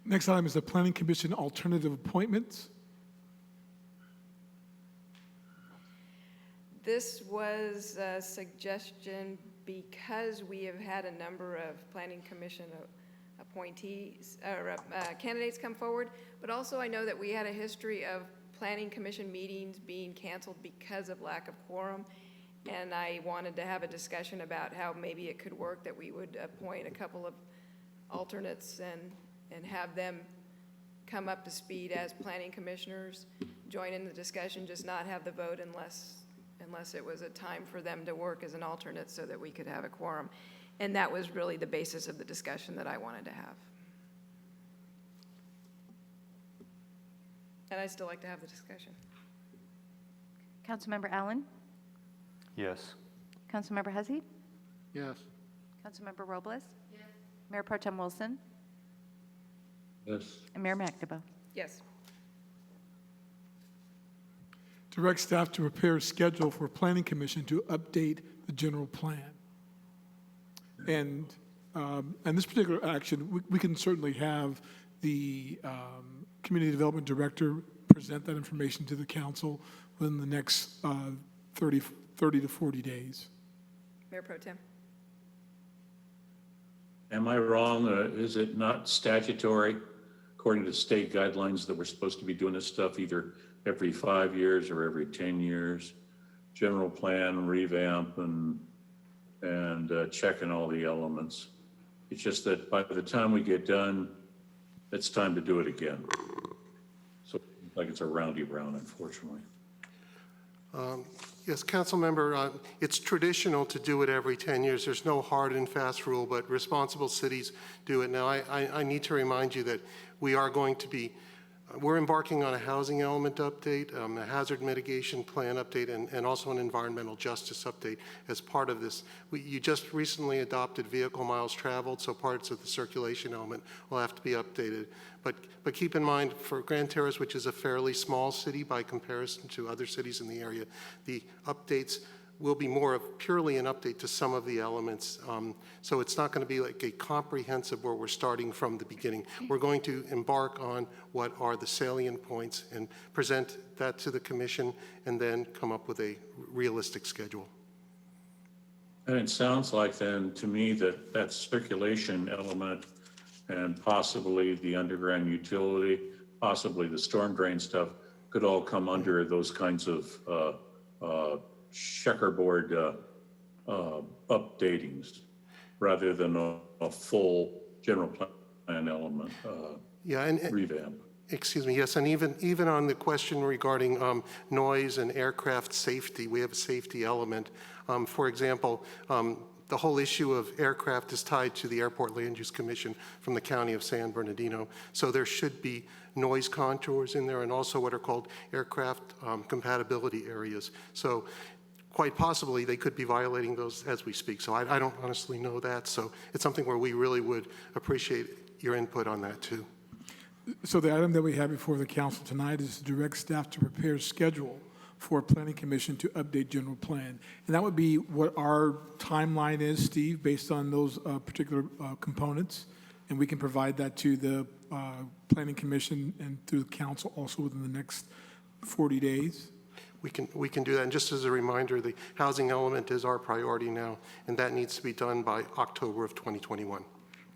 Next item is the Planning Commission alternative appointments. This was a suggestion because we have had a number of Planning Commission appointees, or candidates come forward, but also I know that we had a history of Planning Commission meetings being canceled because of lack of quorum, and I wanted to have a discussion about how maybe it could work that we would appoint a couple of alternates and have them come up to speed as planning commissioners, join in the discussion, just not have the vote unless it was a time for them to work as an alternate so that we could have a quorum. And that was really the basis of the discussion that I wanted to have. And I'd still like to have the discussion. Councilmember Allen? Yes. Councilmember Hussey? Yes. Councilmember Robles? Yes. Mayor Pro Tem Wilson? Yes. And Mayor McNamara. Yes. Direct staff to prepare a schedule for Planning Commission to update the general plan. And this particular action, we can certainly have the Community Development Director present that information to the council within the next 30 to 40 days. Mayor Pro Tem. Am I wrong? Is it not statutory, according to state guidelines, that we're supposed to be doing this stuff either every 5 years or every 10 years? General plan, revamp, and checking all the elements. It's just that by the time we get done, it's time to do it again. So like it's a roundy round, unfortunately. Yes, council member, it's traditional to do it every 10 years. There's no hard and fast rule, but responsible cities do it. Now, I need to remind you that we are going to be, we're embarking on a housing element update, a hazard mitigation plan update, and also an environmental justice update as part of this. You just recently adopted vehicle miles traveled, so parts of the circulation element will have to be updated. But keep in mind, for Grand Terrace, which is a fairly small city by comparison to other cities in the area, the updates will be more of purely an update to some of the elements. So it's not going to be like a comprehensive where we're starting from the beginning. We're going to embark on what are the salient points and present that to the commission and then come up with a realistic schedule. And it sounds like then to me that circulation element and possibly the underground utility, possibly the storm drain stuff could all come under those kinds of checkerboard updatings rather than a full general plan element revamp. Excuse me, yes, and even on the question regarding noise and aircraft safety, we have a safety element. For example, the whole issue of aircraft is tied to the Airport Land Use Commission from the County of San Bernardino. So there should be noise contours in there and also what are called aircraft compatibility areas. So quite possibly they could be violating those as we speak. So I don't honestly know that. So it's something where we really would appreciate your input on that too. So the item that we have before the council tonight is to direct staff to prepare a schedule for Planning Commission to update general plan. And that would be what our timeline is, Steve, based on those particular components. And we can provide that to the Planning Commission and through the council also within the next 40 days. We can do that. And just as a reminder, the housing element is our priority now, and that needs to be done by October of 2021.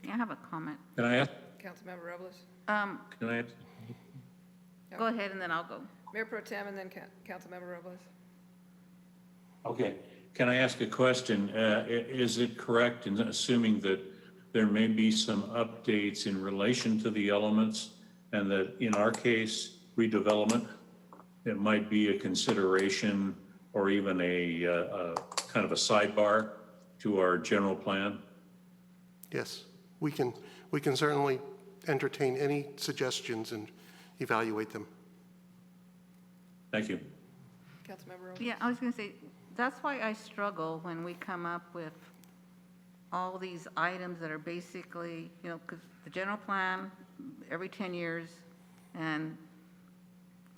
I have a comment. Can I ask? Councilmember Robles? Can I ask? Go ahead, and then I'll go. Mayor Pro Tem and then Councilmember Robles. Okay. Can I ask a question? Is it correct in assuming that there may be some updates in relation to the elements, and that in our case, redevelopment, it might be a consideration or even a kind of a sidebar to our general plan? Yes, we can certainly entertain any suggestions and evaluate them. Thank you. Councilmember Robles? Yeah, I was going to say, that's why I struggle when we come up with all these items that are basically, you know, because the general plan, every 10 years, and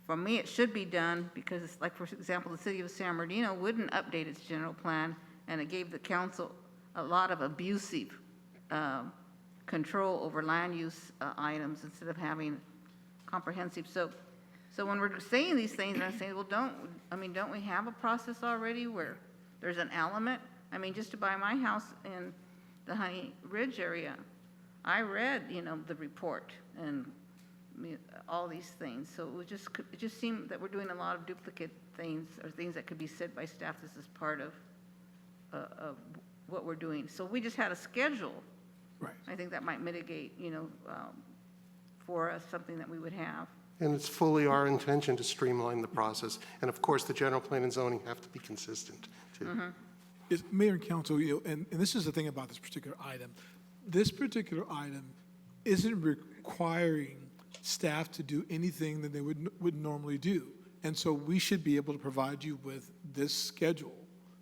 for me, it should be done because, like, for example, the city of San Bernardino wouldn't update its general plan, and it gave the council a lot of abusive control over land use items instead of having comprehensive. So when we're saying these things, and I'm saying, well, don't we have a process already where there's an element? I mean, just to buy my house in the Honey Ridge area, I read, you know, the report and all these things. So it just seemed that we're doing a lot of duplicate things or things that could be said by staff. This is part of what we're doing. So we just had a schedule. Right. I think that might mitigate, you know, for us something that we would have. And it's fully our intention to streamline the process. And of course, the general plan and zoning have to be consistent too. Is Mayor and Council, you know, and this is the thing about this particular item. This particular item isn't requiring staff to do anything that they would normally do. And so we should be able to provide you with this schedule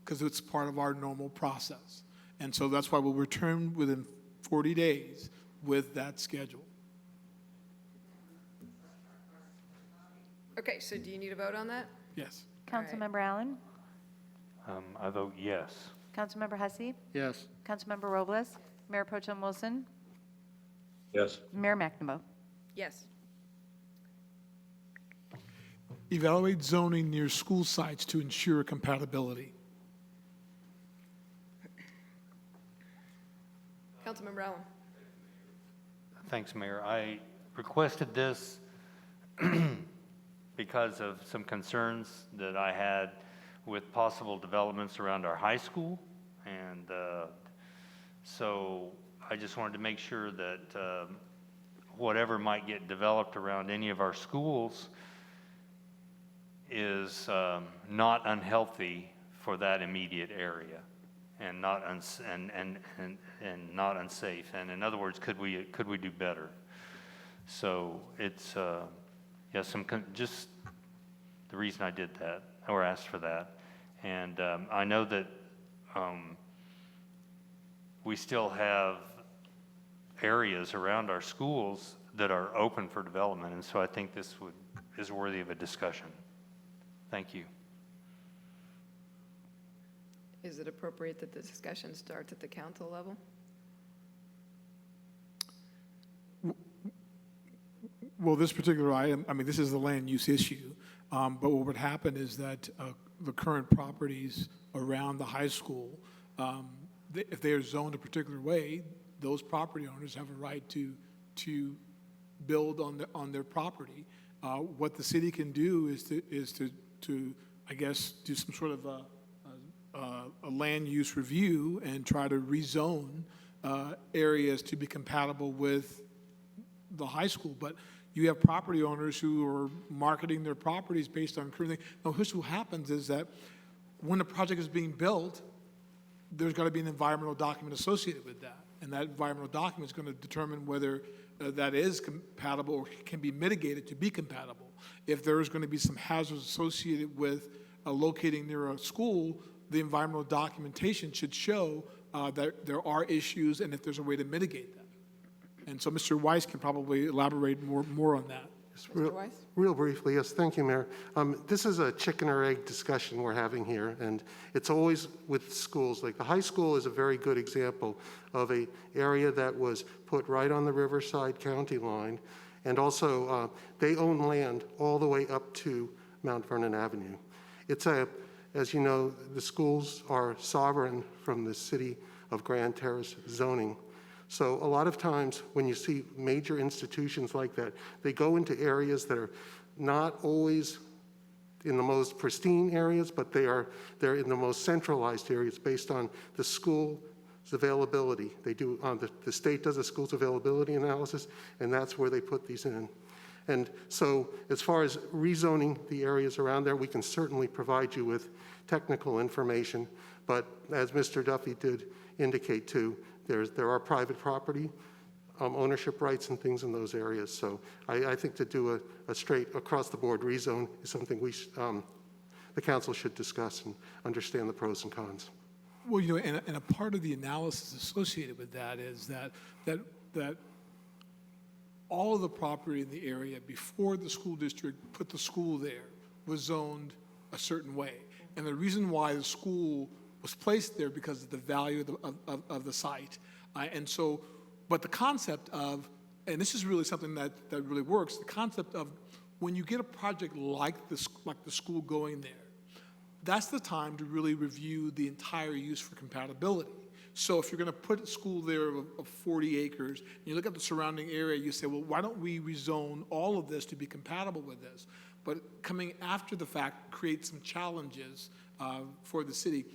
because it's part of our normal process. And so that's why we'll return within 40 days with that schedule. Okay, so do you need a vote on that? Yes. Councilmember Allen? I vote yes. Councilmember Hussey? Yes. Councilmember Robles? Mayor Pro Tem Wilson? Yes. Mayor McNamara? Yes. Evaluate zoning near school sites to ensure compatibility. Councilmember Allen? Thanks, Mayor. I requested this because of some concerns that I had with possible developments around our high school. And so I just wanted to make sure that whatever might get developed around any of our schools is not unhealthy for that immediate area and not not unsafe. And in other words, could we do better? So it's yeah, just the reason I did that or asked for that. And I know that we still have areas around our schools that are open for development, and so I think this is worthy of a discussion. Thank you. Is it appropriate that the discussion starts at the council level? Well, this particular item, I mean, this is the land use issue, but what would happen is that the current properties around the high school, if they are zoned a particular way, those property owners have a right to build on their property. What the city can do is to I guess do some sort of a land use review and try to rezone areas to be compatible with the high school. But you have property owners who are marketing their properties based on current thing. Now, what happens is that when a project is being built, there's got to be an environmental document associated with that. And that environmental document is going to determine whether that is compatible or can be mitigated to be compatible. If there is going to be some hazards associated with locating near a school, the environmental documentation should show that there are issues and if there's a way to mitigate that. And so Mr. Weiss can probably elaborate more on that. Just Mr. Weiss? Real briefly, yes, thank you, Mayor. This is a chicken or egg discussion we're having here, and it's always with schools. Like the high school is a very good example of a area that was put right on the Riverside County line, and also they own land all the way up to Mount Vernon Avenue. As you know, the schools are sovereign from the city of Grand Terrace zoning. So a lot of times when you see major institutions like that, they go into areas that are not always in the most pristine areas, but they're in the most centralized areas based on the school's availability. They do, the state does a school's availability analysis, and that's where they put these in. And so as far as rezoning the areas around there, we can certainly provide you with technical information, but as Mr. Duffy did indicate too, there are private property ownership rights and things in those areas. So I think to do a straight across-the-board rezone is something the council should discuss and understand the pros and cons. Well, you know, and a part of the analysis associated with that is that all of the property in the area before the school district put the school there was zoned a certain way. And the reason why the school was placed there because of the value of the site. And so, but the concept of, and this is really something that really works, the concept of when you get a project like the school going there, that's the time to really review the entire use for compatibility. So if you're going to put a school there of 40 acres, and you look at the surrounding area, you say, well, why don't we rezone all of this to be compatible with this? But coming after the fact creates some challenges for the city.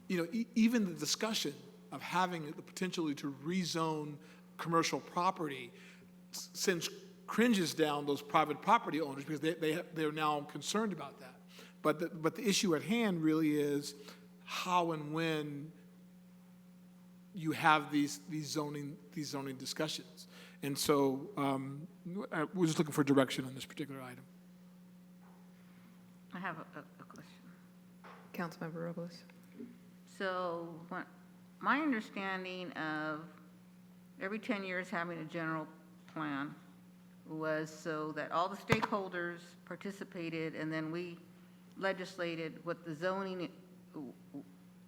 You know, even the discussion of having the potentially to rezone commercial property sends cringes down those private property owners because they're now concerned about that. But the issue at hand really is how and when you have these zoning discussions. And so we're just looking for direction on this particular item. I have a question. Councilmember Robles. So my understanding of every 10 years having a general plan was so that all the stakeholders participated and then we legislated what the zoning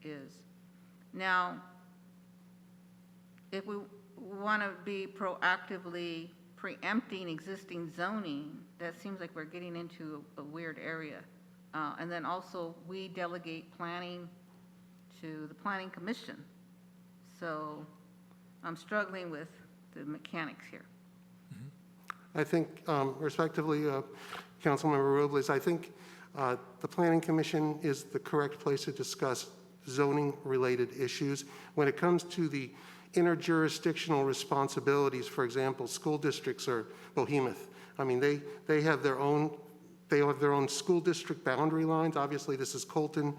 is. Now, if we want to be proactively preempting existing zoning, that seems like we're getting into a weird area. And then also we delegate planning to the Planning Commission. So I'm struggling with the mechanics here. I think, respectively, Councilmember Robles, I think the Planning Commission is the correct place to discuss zoning-related issues. When it comes to the interjurisdictional responsibilities, for example, school districts are behemoth. I mean, they have their own school district boundary lines. Obviously, this is Colton,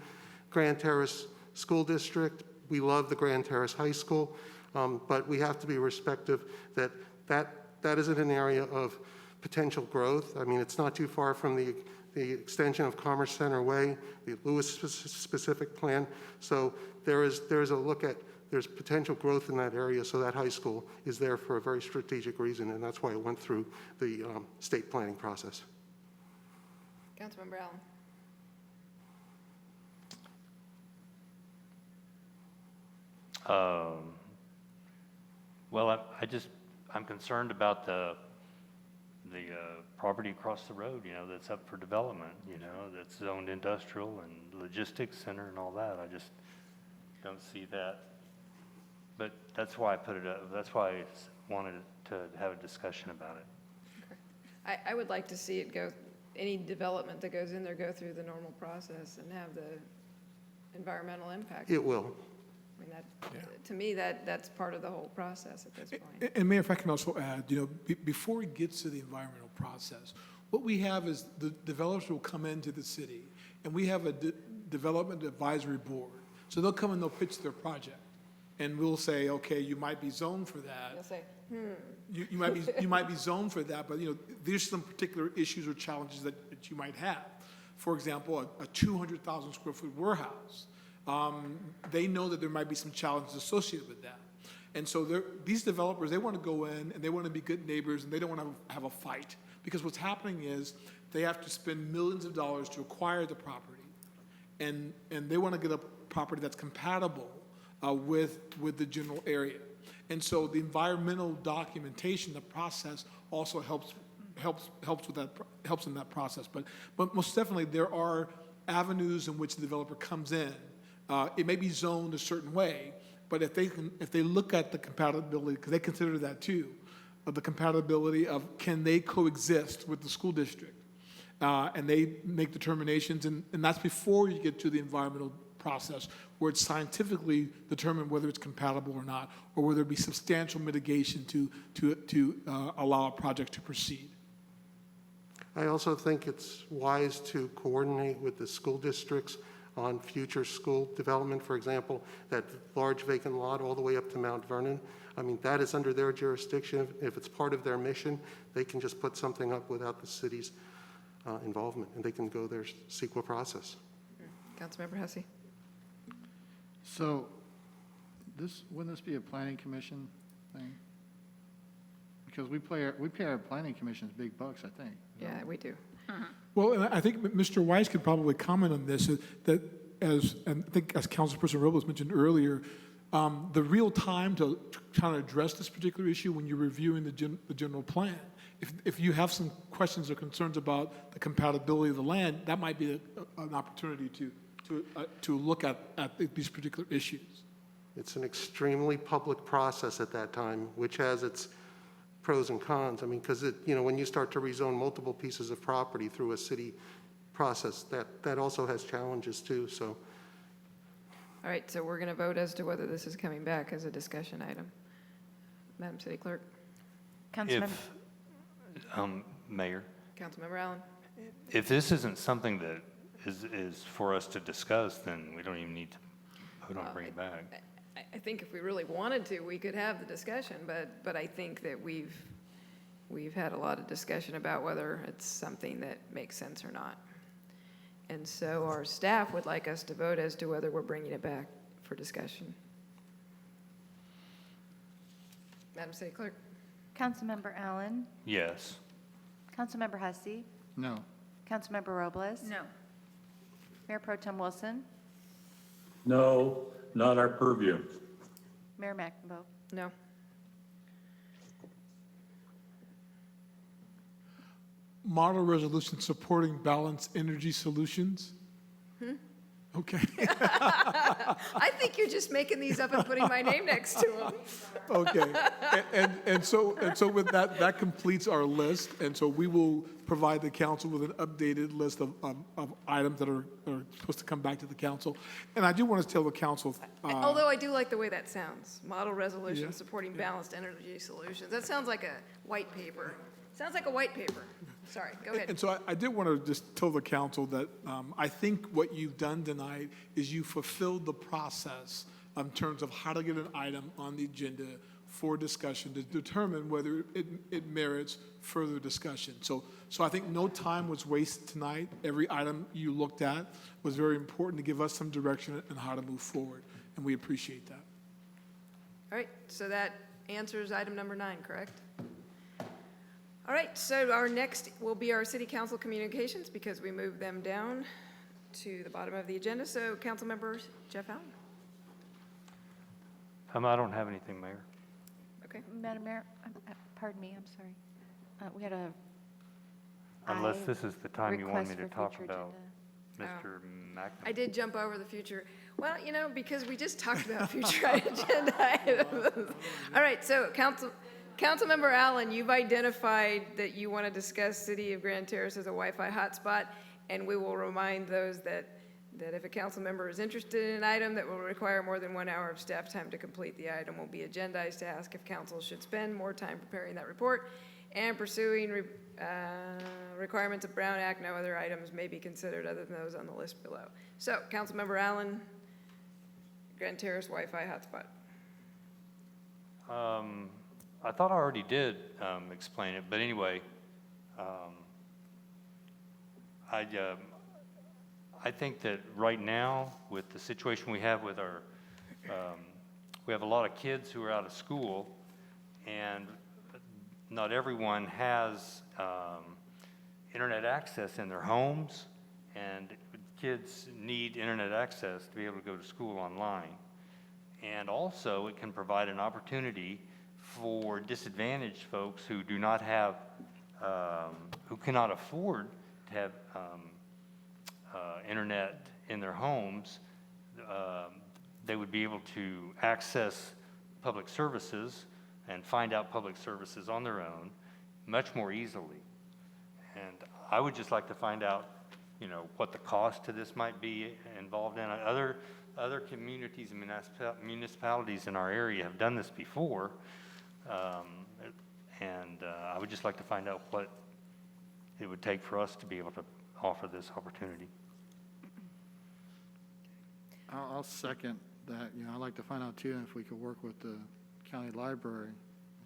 Grand Terrace School District. We love the Grand Terrace High School, but we have to be respective that isn't an area of potential growth. I mean, it's not too far from the extension of Commerce Center Way, the Lewis specific plan. So there's a look at, there's potential growth in that area, so that high school is there for a very strategic reason, and that's why it went through the state planning process. Councilmember Allen. Well, I'm concerned about the property across the road, you know, that's up for development, you know, that's zoned industrial and logistics center and all that. I just don't see that. But that's why I put it up. That's why I wanted to have a discussion about it. Okay. I would like to see it go, any development that goes in there go through the normal process and have the environmental impact. It will. I mean, to me, that's part of the whole process at this point. And Mayor, if I can also add, you know, before it gets to the environmental process, what we have is the developers will come into the city, and we have a development advisory board. So they'll come and they'll pitch their project, and we'll say, okay, you might be zoned for that. They'll say, You might be zoned for that, but you know, there's some particular issues or challenges that you might have. For example, a 200,000 square foot warehouse. They know that there might be some challenges associated with that. And so these developers, they want to go in and they want to be good neighbors and they don't want to have a fight. Because what's happening is they have to spend millions of dollars to acquire the property. And they want to get a property that's compatible with the general area. And so the environmental documentation, the process also helps in that process. But most definitely there are avenues in which the developer comes in. It may be zoned a certain way, but if they look at the compatibility, because they consider that too, of the compatibility of can they coexist with the school district, and they make determinations, and that's before you get to the environmental process, where it's scientifically determined whether it's compatible or not, or whether there be substantial mitigation to allow a project to proceed. I also think it's wise to coordinate with the school districts on future school development. For example, that large vacant lot all the way up to Mount Vernon. I mean, that is under their jurisdiction. If it's part of their mission, they can just put something up without the city's involvement, and they can go their CEQA process. Councilmember Hussey. So wouldn't this be a planning commission thing? Because we pay our planning commissions big bucks, I think. Yeah, we do. Well, and I think Mr. Weiss could probably comment on this, that as Councilperson Robles mentioned earlier, the real time to kind of address this particular issue when you're reviewing the general plan. If you have some questions or concerns about the compatibility of the land, that might be an opportunity to look at these particular issues. It's an extremely public process at that time, which has its pros and cons. I mean, because when you start to rezone multiple pieces of property through a city process, that also has challenges too. So, All right, so we're going to vote as to whether this is coming back as a discussion item. Madam City Clerk. Councilmember. Mayor, Councilmember Allen. if this isn't something that is for us to discuss, then we don't even need to vote on bringing it back. I think if we really wanted to, we could have the discussion, but I think that we've had a lot of discussion about whether it's something that makes sense or not. And so our staff would like us to vote as to whether we're bringing it back for discussion. Madam City Clerk. Councilmember Allen. Yes. Councilmember Hussey. No. Councilmember Robles. No. Mayor Pro Tem Wilson. No, not our purview. Mayor McNamara. No. Model resolution supporting balanced energy solutions. Okay. I think you're just making these up and putting my name next to them. Okay. And so with that completes our list. And so we will provide the council with an updated list of items that are supposed to come back to the council. And I do want to tell the council. Although I do like the way that sounds. Model resolution Yeah. supporting balanced energy solutions. That sounds like a white paper. Sounds like a white paper. Sorry, go ahead. And so I did want to just tell the council that I think what you've done tonight is you fulfilled the process in terms of how to get an item on the agenda for discussion to determine whether it merits further discussion. So I think no time was wasted tonight. Every item you looked at was very important to give us some direction on how to move forward, and we appreciate that. All right, so that answers item number 9, correct? All right, so our next will be our city council communications because we moved them down to the bottom of the agenda. So Councilmember Jeff Allen. I don't have anything, Mayor. Okay. Madam Mayor, pardon me, I'm sorry. We had a. Unless this is the time you want me to request for talk future about agenda. Mr. McNamara. I did jump over the future. Well, because we just talked about future agenda items. All right, so Councilmember Allen, you've identified that you want to discuss City of Grand Terrace as a Wi-Fi hotspot, and we will remind those that if a council member is interested in an item that will require more than 1 hour of staff time to complete the item will be agendized to ask if council should spend more time preparing that report and pursuing requirements of Brown Act. No other items may be considered other than those on the list below. So, Councilmember Allen, Grand Terrace Wi-Fi hotspot. I thought I already did explain it, but anyway, I think that right now, with the situation we have with our we have a lot of kids who are out of school, and not everyone has internet access in their homes, and kids need internet access to be able to go to school online. And also, it can provide an opportunity for disadvantaged folks who do not have, who cannot afford to have internet in their homes. They would be able to access public services and find out public services on their own much more easily. And I would just like to find out, you know, what the cost to this might be involved in. Other communities and municipalities in our area have done this before, and I would just like to find out what it would take for us to be able to offer this opportunity. I'll second that. You know, I'd like to find out too if we could work with the county library,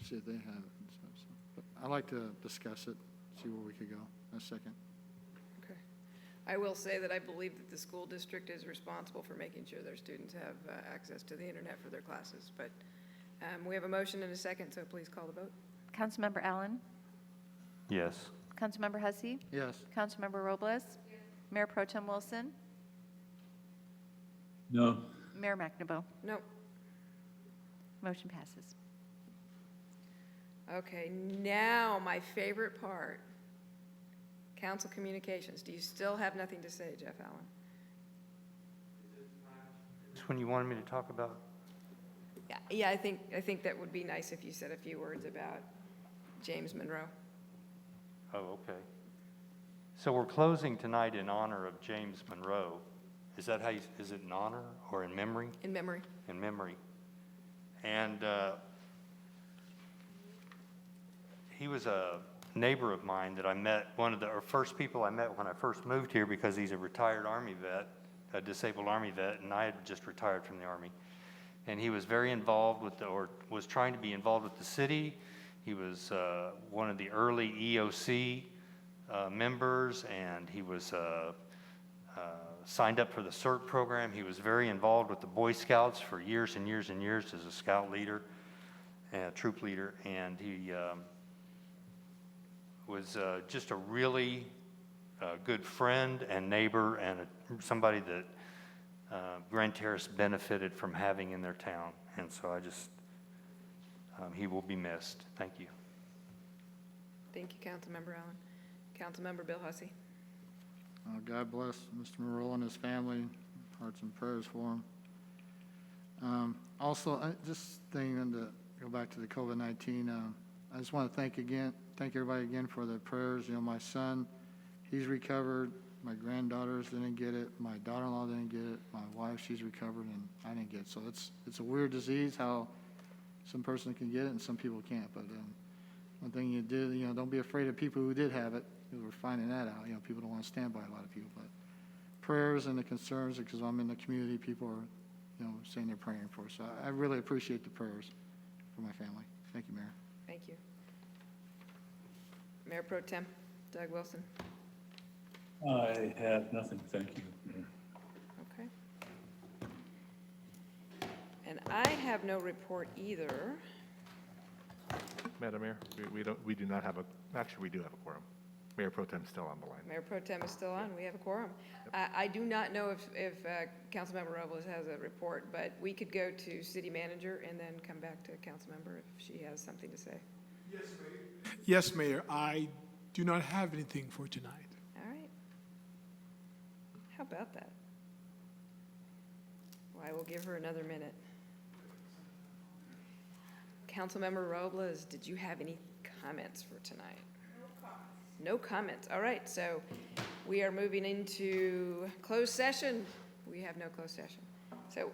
see if they have it and stuff. So, but I'd like to discuss it, see where we could go. A second. Okay. I will say that I believe that the school district is responsible for making sure their students have access to the internet for their classes. But we have a motion and a second, so please call the vote. Councilmember Allen? Yes. Councilmember Hussey? Yes. Councilmember Robles? Mayor Pro Tem Wilson? No. Mayor McNabo? No. Motion passes. Okay, now my favorite part. Council communications. Do you still have nothing to say, Jeff Allen? This when you wanted me to talk about? Yeah, I think that would be nice if you said a few words about James Monroe. Oh, okay. So we're closing tonight in honor of James Monroe. Is that how is it in honor or in memory? In memory. In memory. And he was a neighbor of mine that I met, one of the first people I met when I first moved here, because he's a retired Army vet, a disabled Army vet, and I had just retired from the Army. And he was very involved with or was trying to be involved with the city. He was one of the early EOC members, and he was signed up for the CERT program. He was very involved with the Boy Scouts for years and years and years as a scout leader, and troop leader, and he was just a really good friend and neighbor, and somebody that Grand Terrace benefited from having in their town. And so I just, he will be missed. Thank you. Thank you, Councilmember Allen. Councilmember Bill Hussey. God bless Mr. Monroe and his family. Hearts and prayers for him. Also, just thinking to go back to the COVID-19, I just want to thank everybody again for their prayers. You know, my son, he's recovered. My granddaughters didn't get it. My daughter-in-law didn't get it. My wife, she's recovered, and I didn't get it. So it's a weird disease how some person can get it and some people can't. But one thing you did, you know, don't be afraid of people who did have it. We're finding that out. You know, people don't want to stand by a lot of people. But prayers and the concerns, because I'm in the community, people are, you know, saying they're praying for us. So I really appreciate the prayers for my family. Thank you, Mayor. Thank you. Mayor Pro Tem Doug Wilson. I have nothing, thank you. Okay. And I have no report either. Madam Mayor, we do not have actually we do have a quorum. Mayor Pro Tem is still on the line. Mayor Pro Tem is still on. We have a quorum. I do not know if Councilmember Robles has a report, but we could go to City Manager and then come back to Councilmember if she has something to say. Yes, Mayor. Yes, Mayor. I do not have anything for tonight. All right. How about that? Well, I will give her another minute. Councilmember Robles, did you have any comments for tonight? No comments. All right, so we are moving into closed session. We have no closed session. So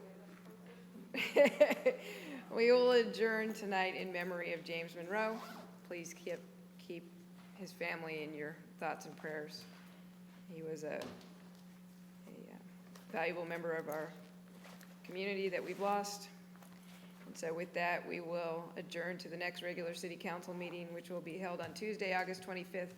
we will adjourn tonight in memory of James Monroe. Please keep his family in your thoughts and prayers. He was a valuable member of our community that we've lost. And so with that, we will adjourn to the next regular city council meeting, which will be held on Tuesday, August 25th,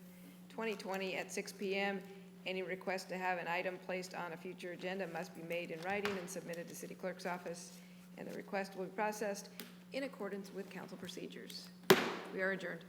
2020 at 6 p.m. Any request to have an item placed on a future agenda must be made in writing and submitted to City Clerk's office. and the request will be processed in accordance with council procedures. We are adjourned.